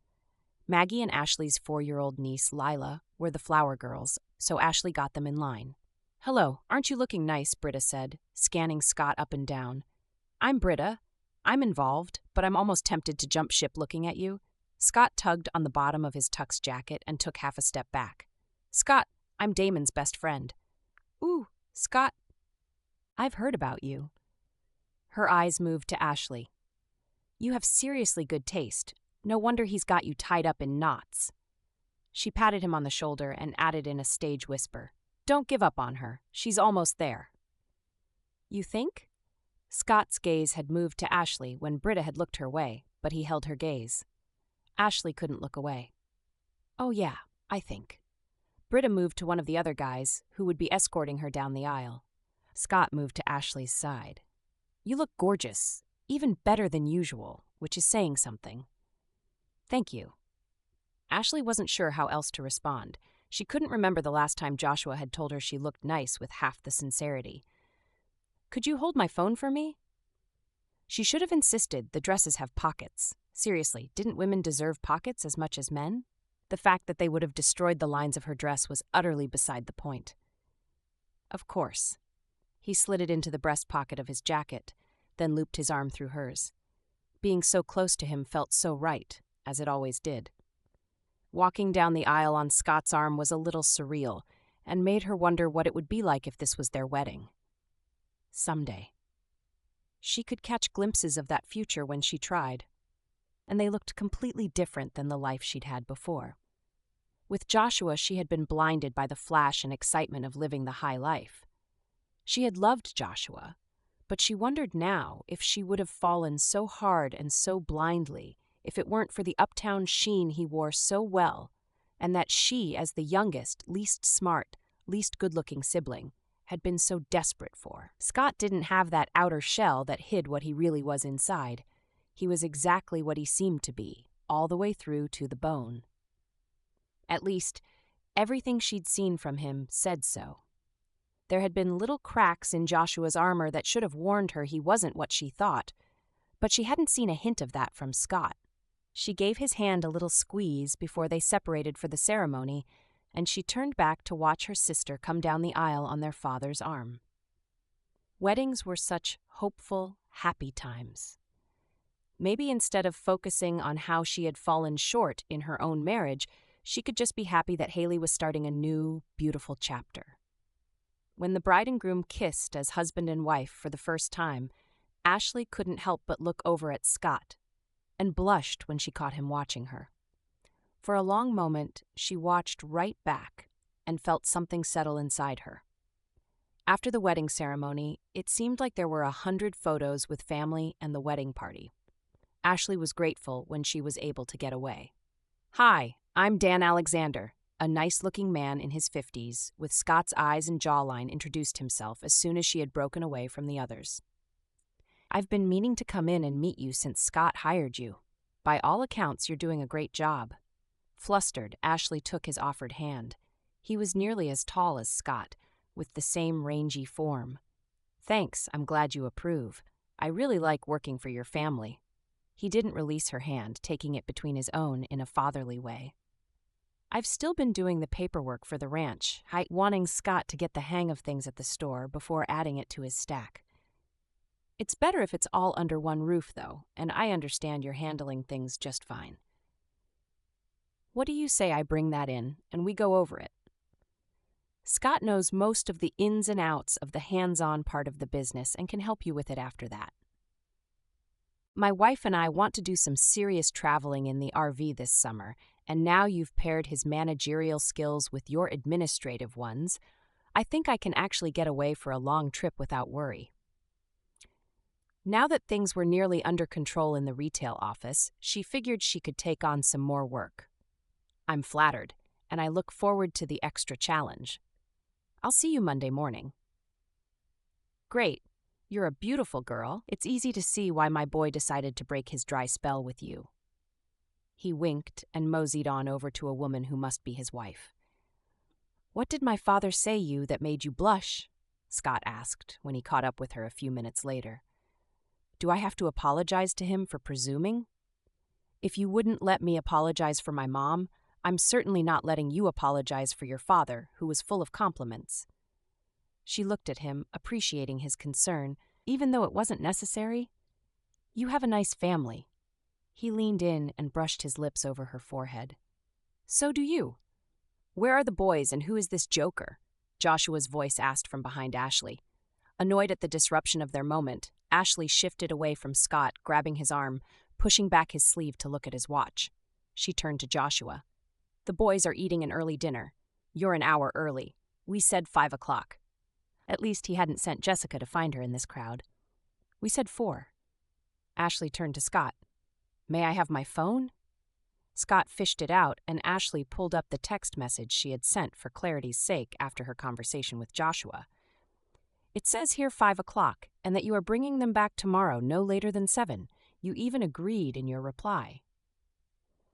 Maggie and Ashley's 4-year-old niece, Lila, were the flower girls, so Ashley got them in line. Hello, aren't you looking nice, Britta said, scanning Scott up and down. I'm Britta. I'm involved, but I'm almost tempted to jump ship looking at you. Scott tugged on the bottom of his tux jacket and took half a step back. Scott, I'm Damon's best friend. Ooh, Scott. I've heard about you. Her eyes moved to Ashley. You have seriously good taste. No wonder he's got you tied up in knots. She patted him on the shoulder and added in a stage whisper. Don't give up on her. She's almost there. You think? Scott's gaze had moved to Ashley when Britta had looked her way, but he held her gaze. Ashley couldn't look away. Oh yeah, I think. Britta moved to one of the other guys, who would be escorting her down the aisle. Scott moved to Ashley's side. You look gorgeous, even better than usual, which is saying something. Thank you. Ashley wasn't sure how else to respond. She couldn't remember the last time Joshua had told her she looked nice with half the sincerity. Could you hold my phone for me? She should have insisted the dresses have pockets. Seriously, didn't women deserve pockets as much as men? The fact that they would have destroyed the lines of her dress was utterly beside the point. Of course. He slid it into the breast pocket of his jacket, then looped his arm through hers. Being so close to him felt so right, as it always did. Walking down the aisle on Scott's arm was a little surreal, and made her wonder what it would be like if this was their wedding. Someday. She could catch glimpses of that future when she tried, and they looked completely different than the life she'd had before. With Joshua, she had been blinded by the flash and excitement of living the high life. She had loved Joshua, but she wondered now if she would have fallen so hard and so blindly if it weren't for the uptown sheen he wore so well, and that she, as the youngest, least smart, least good-looking sibling, had been so desperate for. Scott didn't have that outer shell that hid what he really was inside. He was exactly what he seemed to be, all the way through to the bone. At least, everything she'd seen from him said so. There had been little cracks in Joshua's armor that should have warned her he wasn't what she thought, but she hadn't seen a hint of that from Scott. She gave his hand a little squeeze before they separated for the ceremony, and she turned back to watch her sister come down the aisle on their father's arm. Weddings were such hopeful, happy times. Maybe instead of focusing on how she had fallen short in her own marriage, she could just be happy that Haley was starting a new, beautiful chapter. When the bride and groom kissed as husband and wife for the first time, Ashley couldn't help but look over at Scott, and blushed when she caught him watching her. For a long moment, she watched right back and felt something settle inside her. After the wedding ceremony, it seemed like there were 100 photos with family and the wedding party. Ashley was grateful when she was able to get away. Hi, I'm Dan Alexander. A nice-looking man in his 50s, with Scott's eyes and jawline, introduced himself as soon as she had broken away from the others. I've been meaning to come in and meet you since Scott hired you. By all accounts, you're doing a great job." Flustered, Ashley took his offered hand. He was nearly as tall as Scott, with the same rangy form. "Thanks, I'm glad you approve. I really like working for your family." He didn't release her hand, taking it between his own in a fatherly way. "I've still been doing the paperwork for the ranch, wanting Scott to get the hang of things at the store before adding it to his stack. It's better if it's all under one roof, though, and I understand you're handling things just fine. What do you say I bring that in, and we go over it? Scott knows most of the ins and outs of the hands-on part of the business and can help you with it after that. My wife and I want to do some serious traveling in the RV this summer, and now you've paired his managerial skills with your administrative ones, I think I can actually get away for a long trip without worry." Now that things were nearly under control in the retail office, she figured she could take on some more work. "I'm flattered, and I look forward to the extra challenge. I'll see you Monday morning." "Great. You're a beautiful girl. It's easy to see why my boy decided to break his dry spell with you." He winked and moseyed on over to a woman who must be his wife. "What did my father say you that made you blush?" Scott asked when he caught up with her a few minutes later. "Do I have to apologize to him for presuming? If you wouldn't let me apologize for my mom, I'm certainly not letting you apologize for your father, who was full of compliments." She looked at him, appreciating his concern, even though it wasn't necessary. "You have a nice family." He leaned in and brushed his lips over her forehead. "So do you. Where are the boys and who is this joker?" Joshua's voice asked from behind Ashley. Annoyed at the disruption of their moment, Ashley shifted away from Scott, grabbing his arm, pushing back his sleeve to look at his watch. She turned to Joshua. "The boys are eating an early dinner. You're an hour early. We said 5 o'clock. At least he hadn't sent Jessica to find her in this crowd. We said 4. Ashley turned to Scott. "May I have my phone?" Scott fished it out, and Ashley pulled up the text message she had sent for clarity's sake after her conversation with Joshua. "It says here 5 o'clock, and that you are bringing them back tomorrow no later than 7. You even agreed in your reply."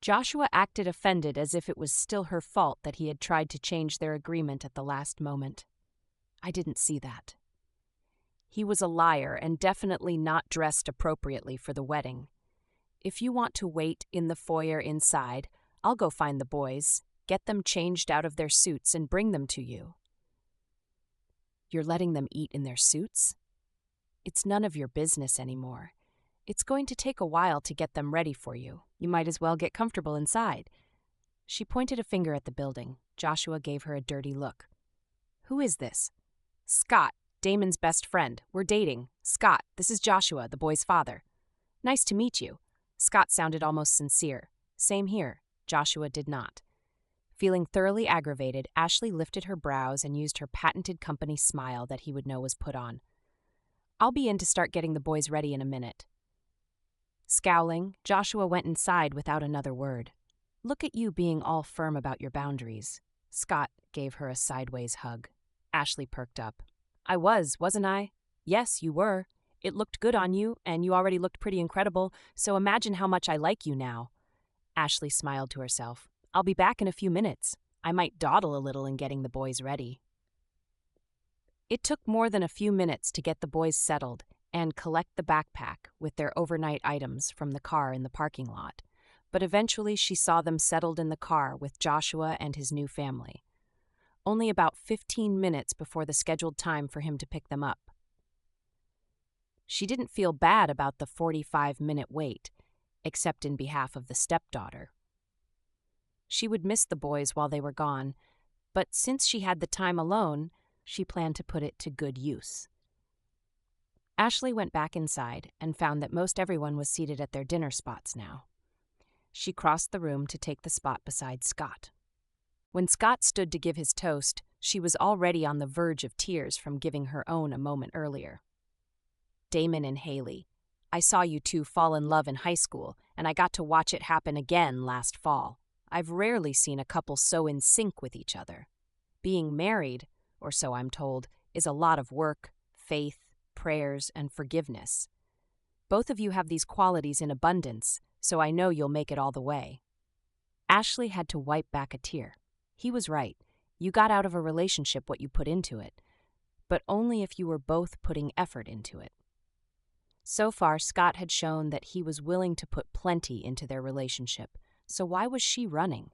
Joshua acted offended as if it was still her fault that he had tried to change their agreement at the last moment. "I didn't see that." He was a liar and definitely not dressed appropriately for the wedding. "If you want to wait in the foyer inside, I'll go find the boys, get them changed out of their suits, and bring them to you." "You're letting them eat in their suits? It's none of your business anymore. It's going to take a while to get them ready for you. You might as well get comfortable inside." She pointed a finger at the building. Joshua gave her a dirty look. "Who is this?" "Scott, Damon's best friend. We're dating. Scott, this is Joshua, the boy's father." "Nice to meet you." Scott sounded almost sincere. "Same here." Joshua did not. Feeling thoroughly aggravated, Ashley lifted her brows and used her patented company smile that he would know was put on. "I'll be in to start getting the boys ready in a minute." Scowling, Joshua went inside without another word. "Look at you being all firm about your boundaries." Scott gave her a sideways hug. Ashley perked up. Wasn't I? Yes, you were. It looked good on you, and you already looked pretty incredible, so imagine how much I like you now." Ashley smiled to herself. "I'll be back in a few minutes. I might dawdle a little in getting the boys ready." It took more than a few minutes to get the boys settled and collect the backpack with their overnight items from the car in the parking lot, but eventually she saw them settled in the car with Joshua and his new family. Only about 15 minutes before the scheduled time for him to pick them up. She didn't feel bad about the 45-minute wait, except in behalf of the stepdaughter. She would miss the boys while they were gone, but since she had the time alone, she planned to put it to good use. Ashley went back inside and found that most everyone was seated at their dinner spots now. She crossed the room to take the spot beside Scott. When Scott stood to give his toast, she was already on the verge of tears from giving her own a moment earlier. "Damon and Haley, I saw you two fall in love in high school, and I got to watch it happen again last fall. I've rarely seen a couple so in sync with each other. Being married, or so I'm told, is a lot of work, faith, prayers, and forgiveness. Both of you have these qualities in abundance, so I know you'll make it all the way." Ashley had to wipe back a tear. He was right. You got out of a relationship what you put into it, but only if you were both putting effort into it. So far, Scott had shown that he was willing to put plenty into their relationship, so why was she running?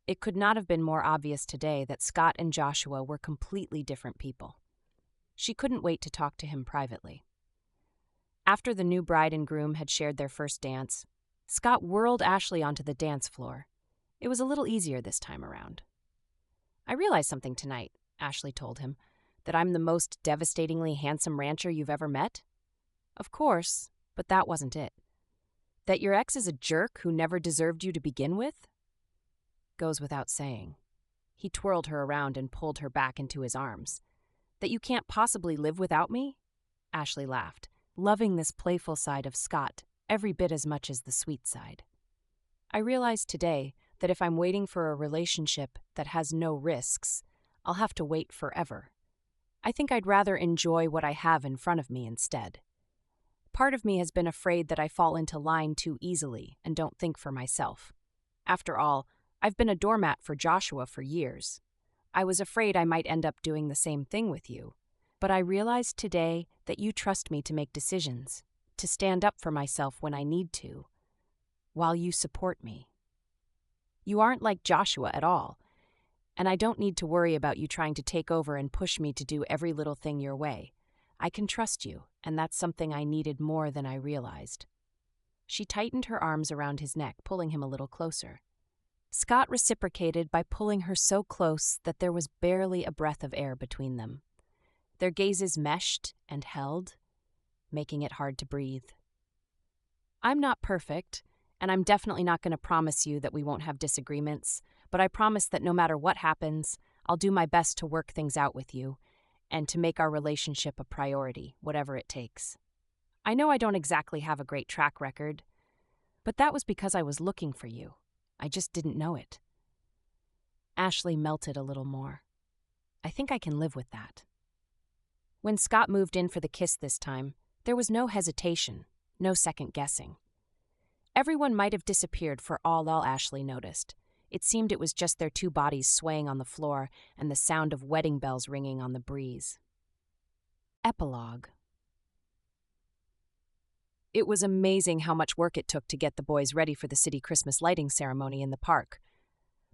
It could not have been more obvious today that Scott and Joshua were completely different people. She couldn't wait to talk to him privately. After the new bride and groom had shared their first dance, Scott whirled Ashley onto the dance floor. It was a little easier this time around. "I realized something tonight," Ashley told him, "that I'm the most devastatingly handsome rancher you've ever met." "Of course, but that wasn't it." "That your ex is a jerk who never deserved you to begin with?" "Goes without saying." He twirled her around and pulled her back into his arms. "That you can't possibly live without me?" Ashley laughed, loving this playful side of Scott every bit as much as the sweet side. "I realized today that if I'm waiting for a relationship that has no risks, I'll have to wait forever. I think I'd rather enjoy what I have in front of me instead. Part of me has been afraid that I fall into line too easily and don't think for myself. After all, I've been a doormat for Joshua for years. I was afraid I might end up doing the same thing with you. But I realized today that you trust me to make decisions, to stand up for myself when I need to, while you support me. You aren't like Joshua at all, and I don't need to worry about you trying to take over and push me to do every little thing your way. I can trust you, and that's something I needed more than I realized." She tightened her arms around his neck, pulling him a little closer. Scott reciprocated by pulling her so close that there was barely a breath of air between them. Their gazes meshed and held, making it hard to breathe. "I'm not perfect, and I'm definitely not going to promise you that we won't have disagreements, but I promise that no matter what happens, I'll do my best to work things out with you and to make our relationship a priority, whatever it takes. I know I don't exactly have a great track record, but that was because I was looking for you. I just didn't know it." Ashley melted a little more. "I think I can live with that." When Scott moved in for the kiss this time, there was no hesitation, no second guessing. Everyone might have disappeared for all Ashley noticed. It seemed it was just their two bodies swaying on the floor and the sound of wedding bells ringing on the breeze. Epilogue. It was amazing how much work it took to get the boys ready for the city Christmas lighting ceremony in the park.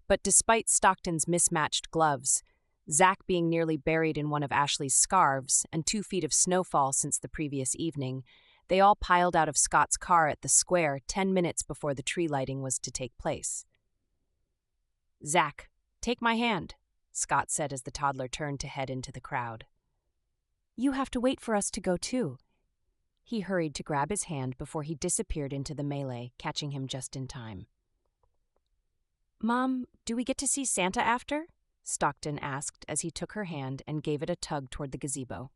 But despite Stockton's mismatched gloves, Zach being nearly buried in one of Ashley's scarves, and 2 feet of snowfall since the previous evening, they all piled out of Scott's car at the square 10 minutes before the tree lighting was to take place. "Zach, take my hand," Scott said as the toddler turned to head into the crowd. "You have to wait for us to go too." He hurried to grab his hand before he disappeared into the melee, catching him just in time. "Mom, do we get to see Santa after?" Stockton asked as he took her hand and gave it a tug toward the gazebo.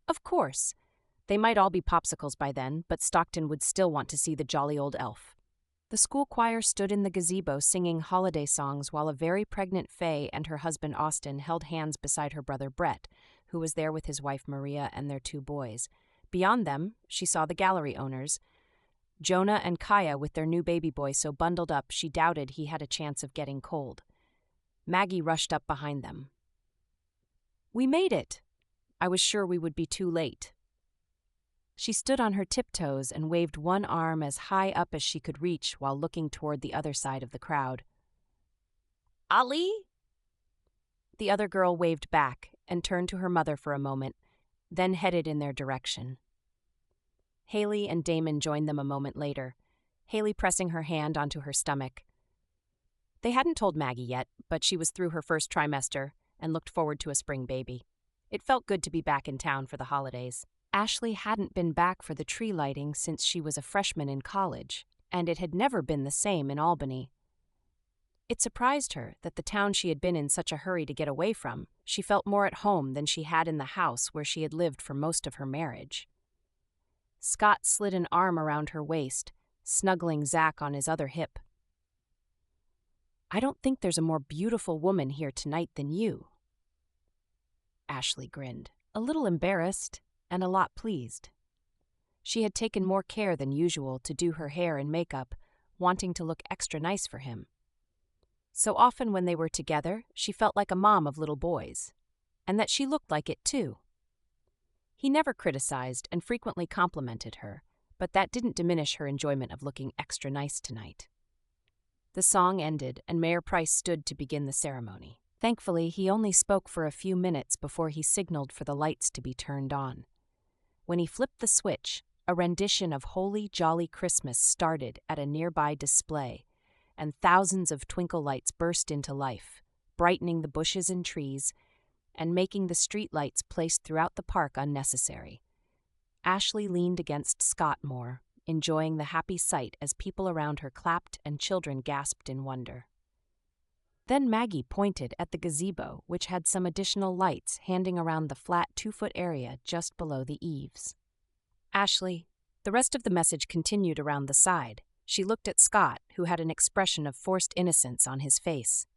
Of course. They might all be popsicles by then, but Stockton would still want to see the jolly old elf. The school choir stood in the gazebo singing holiday songs while a very pregnant Faye and her husband Austin held hands beside her brother Brett, who was there with his wife Maria and their 2 boys. Beyond them, she saw the gallery owners, Jonah and Kaya with their new baby boy so bundled up she doubted he had a chance of getting cold. Maggie rushed up behind them. "We made it! I was sure we would be too late." She stood on her tiptoes and waved one arm as high up as she could reach while looking toward the other side of the crowd. "Ali?" The other girl waved back and turned to her mother for a moment, then headed in their direction. Haley and Damon joined them a moment later, Haley pressing her hand onto her stomach. They hadn't told Maggie yet, but she was through her first trimester and looked forward to a spring baby. It felt good to be back in town for the holidays. Ashley hadn't been back for the tree lighting since she was a freshman in college, and it had never been the same in Albany. It surprised her that the town she had been in such a hurry to get away from, she felt more at home than she had in the house where she had lived for most of her marriage. Scott slid an arm around her waist, snuggling Zach on his other hip. "I don't think there's a more beautiful woman here tonight than you." Ashley grinned, a little embarrassed and a lot pleased. She had taken more care than usual to do her hair and makeup, wanting to look extra nice for him. So often when they were together, she felt like a mom of little boys, and that she looked like it too. He never criticized and frequently complimented her, but that didn't diminish her enjoyment of looking extra nice tonight. The song ended, and Mayor Price stood to begin the ceremony. Thankfully, he only spoke for a few minutes before he signaled for the lights to be turned on. When he flipped the switch, a rendition of Holy Jolly Christmas started at a nearby display, and thousands of twinkle lights burst into life, brightening the bushes and trees, and making the street lights placed throughout the park unnecessary. Ashley leaned against Scott more, enjoying the happy sight as people around her clapped and children gasped in wonder. Then Maggie pointed at the gazebo, which had some additional lights handing around the flat 2-foot area just below the eaves. Ashley, the rest of the message continued around the side. She looked at Scott, who had an expression of forced innocence on his face.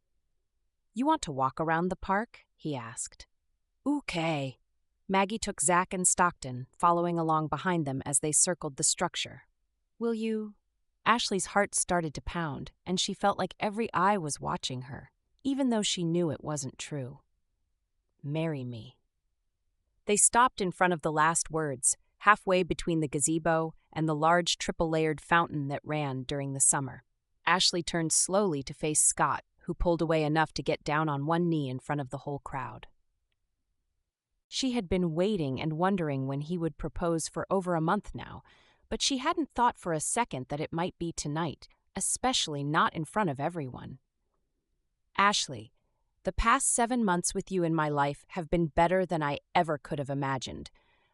"You want to walk around the park?" he asked. "Okay." Maggie took Zach and Stockton, following along behind them as they circled the structure. "Will you?" Ashley's heart started to pound, and she felt like every eye was watching her, even though she knew it wasn't true. "Marry me." They stopped in front of the last words, halfway between the gazebo and the large triple-layered fountain that ran during the summer. Ashley turned slowly to face Scott, who pulled away enough to get down on one knee in front of the whole crowd. She had been waiting and wondering when he would propose for over a month now, but she hadn't thought for a second that it might be tonight, especially not in front of everyone. "Ashley, the past 7 months with you in my life have been better than I ever could have imagined.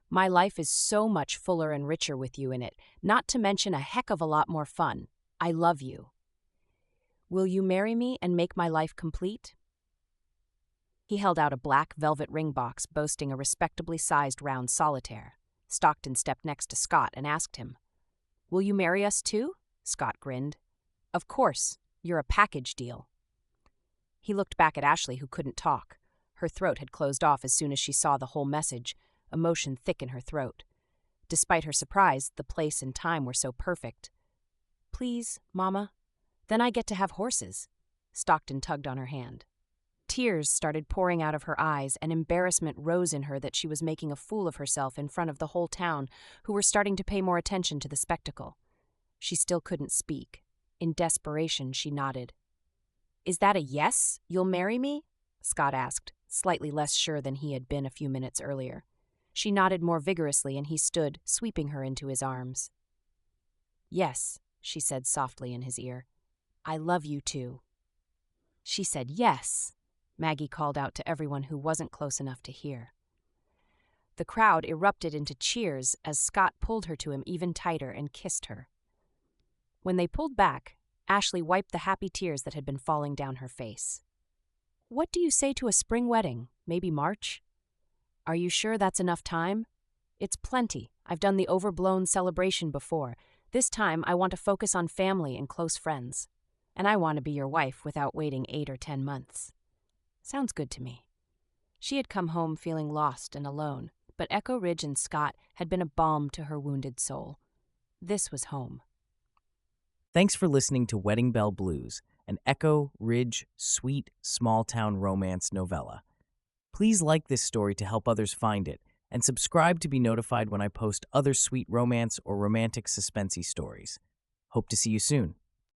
My life is so much fuller and richer with you in it, not to mention a heck of a lot more fun. I love you. Will you marry me and make my life complete?" He held out a black velvet ring box boasting a respectably sized round solitaire. Stockton stepped next to Scott and asked him, "Will you marry us too?" Scott grinned. "Of course, you're a package deal." He looked back at Ashley, who couldn't talk. Her throat had closed off as soon as she saw the whole message, emotion thick in her throat. Despite her surprise, the place and time were so perfect. "Please, Mama, then I get to have horses." Stockton tugged on her hand. Tears started pouring out of her eyes, and embarrassment rose in her that she was making a fool of herself in front of the whole town, who were starting to pay more attention to the spectacle. She still couldn't speak. In desperation, she nodded. "Is that a yes? You'll marry me?" Scott asked, slightly less sure than he had been a few minutes earlier. She nodded more vigorously, and he stood, sweeping her into his arms. "Yes," she said softly in his ear. "I love you too." She said yes, Maggie called out to everyone who wasn't close enough to hear. The crowd erupted into cheers as Scott pulled her to him even tighter and kissed her. When they pulled back, Ashley wiped the happy tears that had been falling down her face. "What do you say to a spring wedding? Maybe March?" "Are you sure that's enough time?" "It's plenty. I've done the overblown celebration before. This time I want to focus on family and close friends. And I want to be your wife without waiting 8 or 10 months. Sounds good to me." She had come home feeling lost and alone, but Echo Ridge and Scott had been a balm to her wounded soul. This was home. Thanks for listening to Wedding Bell Blues, an Echo Ridge sweet small-town romance novella. Please like this story to help others find it, and subscribe to be notified when I post other sweet romance or romantic suspensey stories. Hope to see you soon.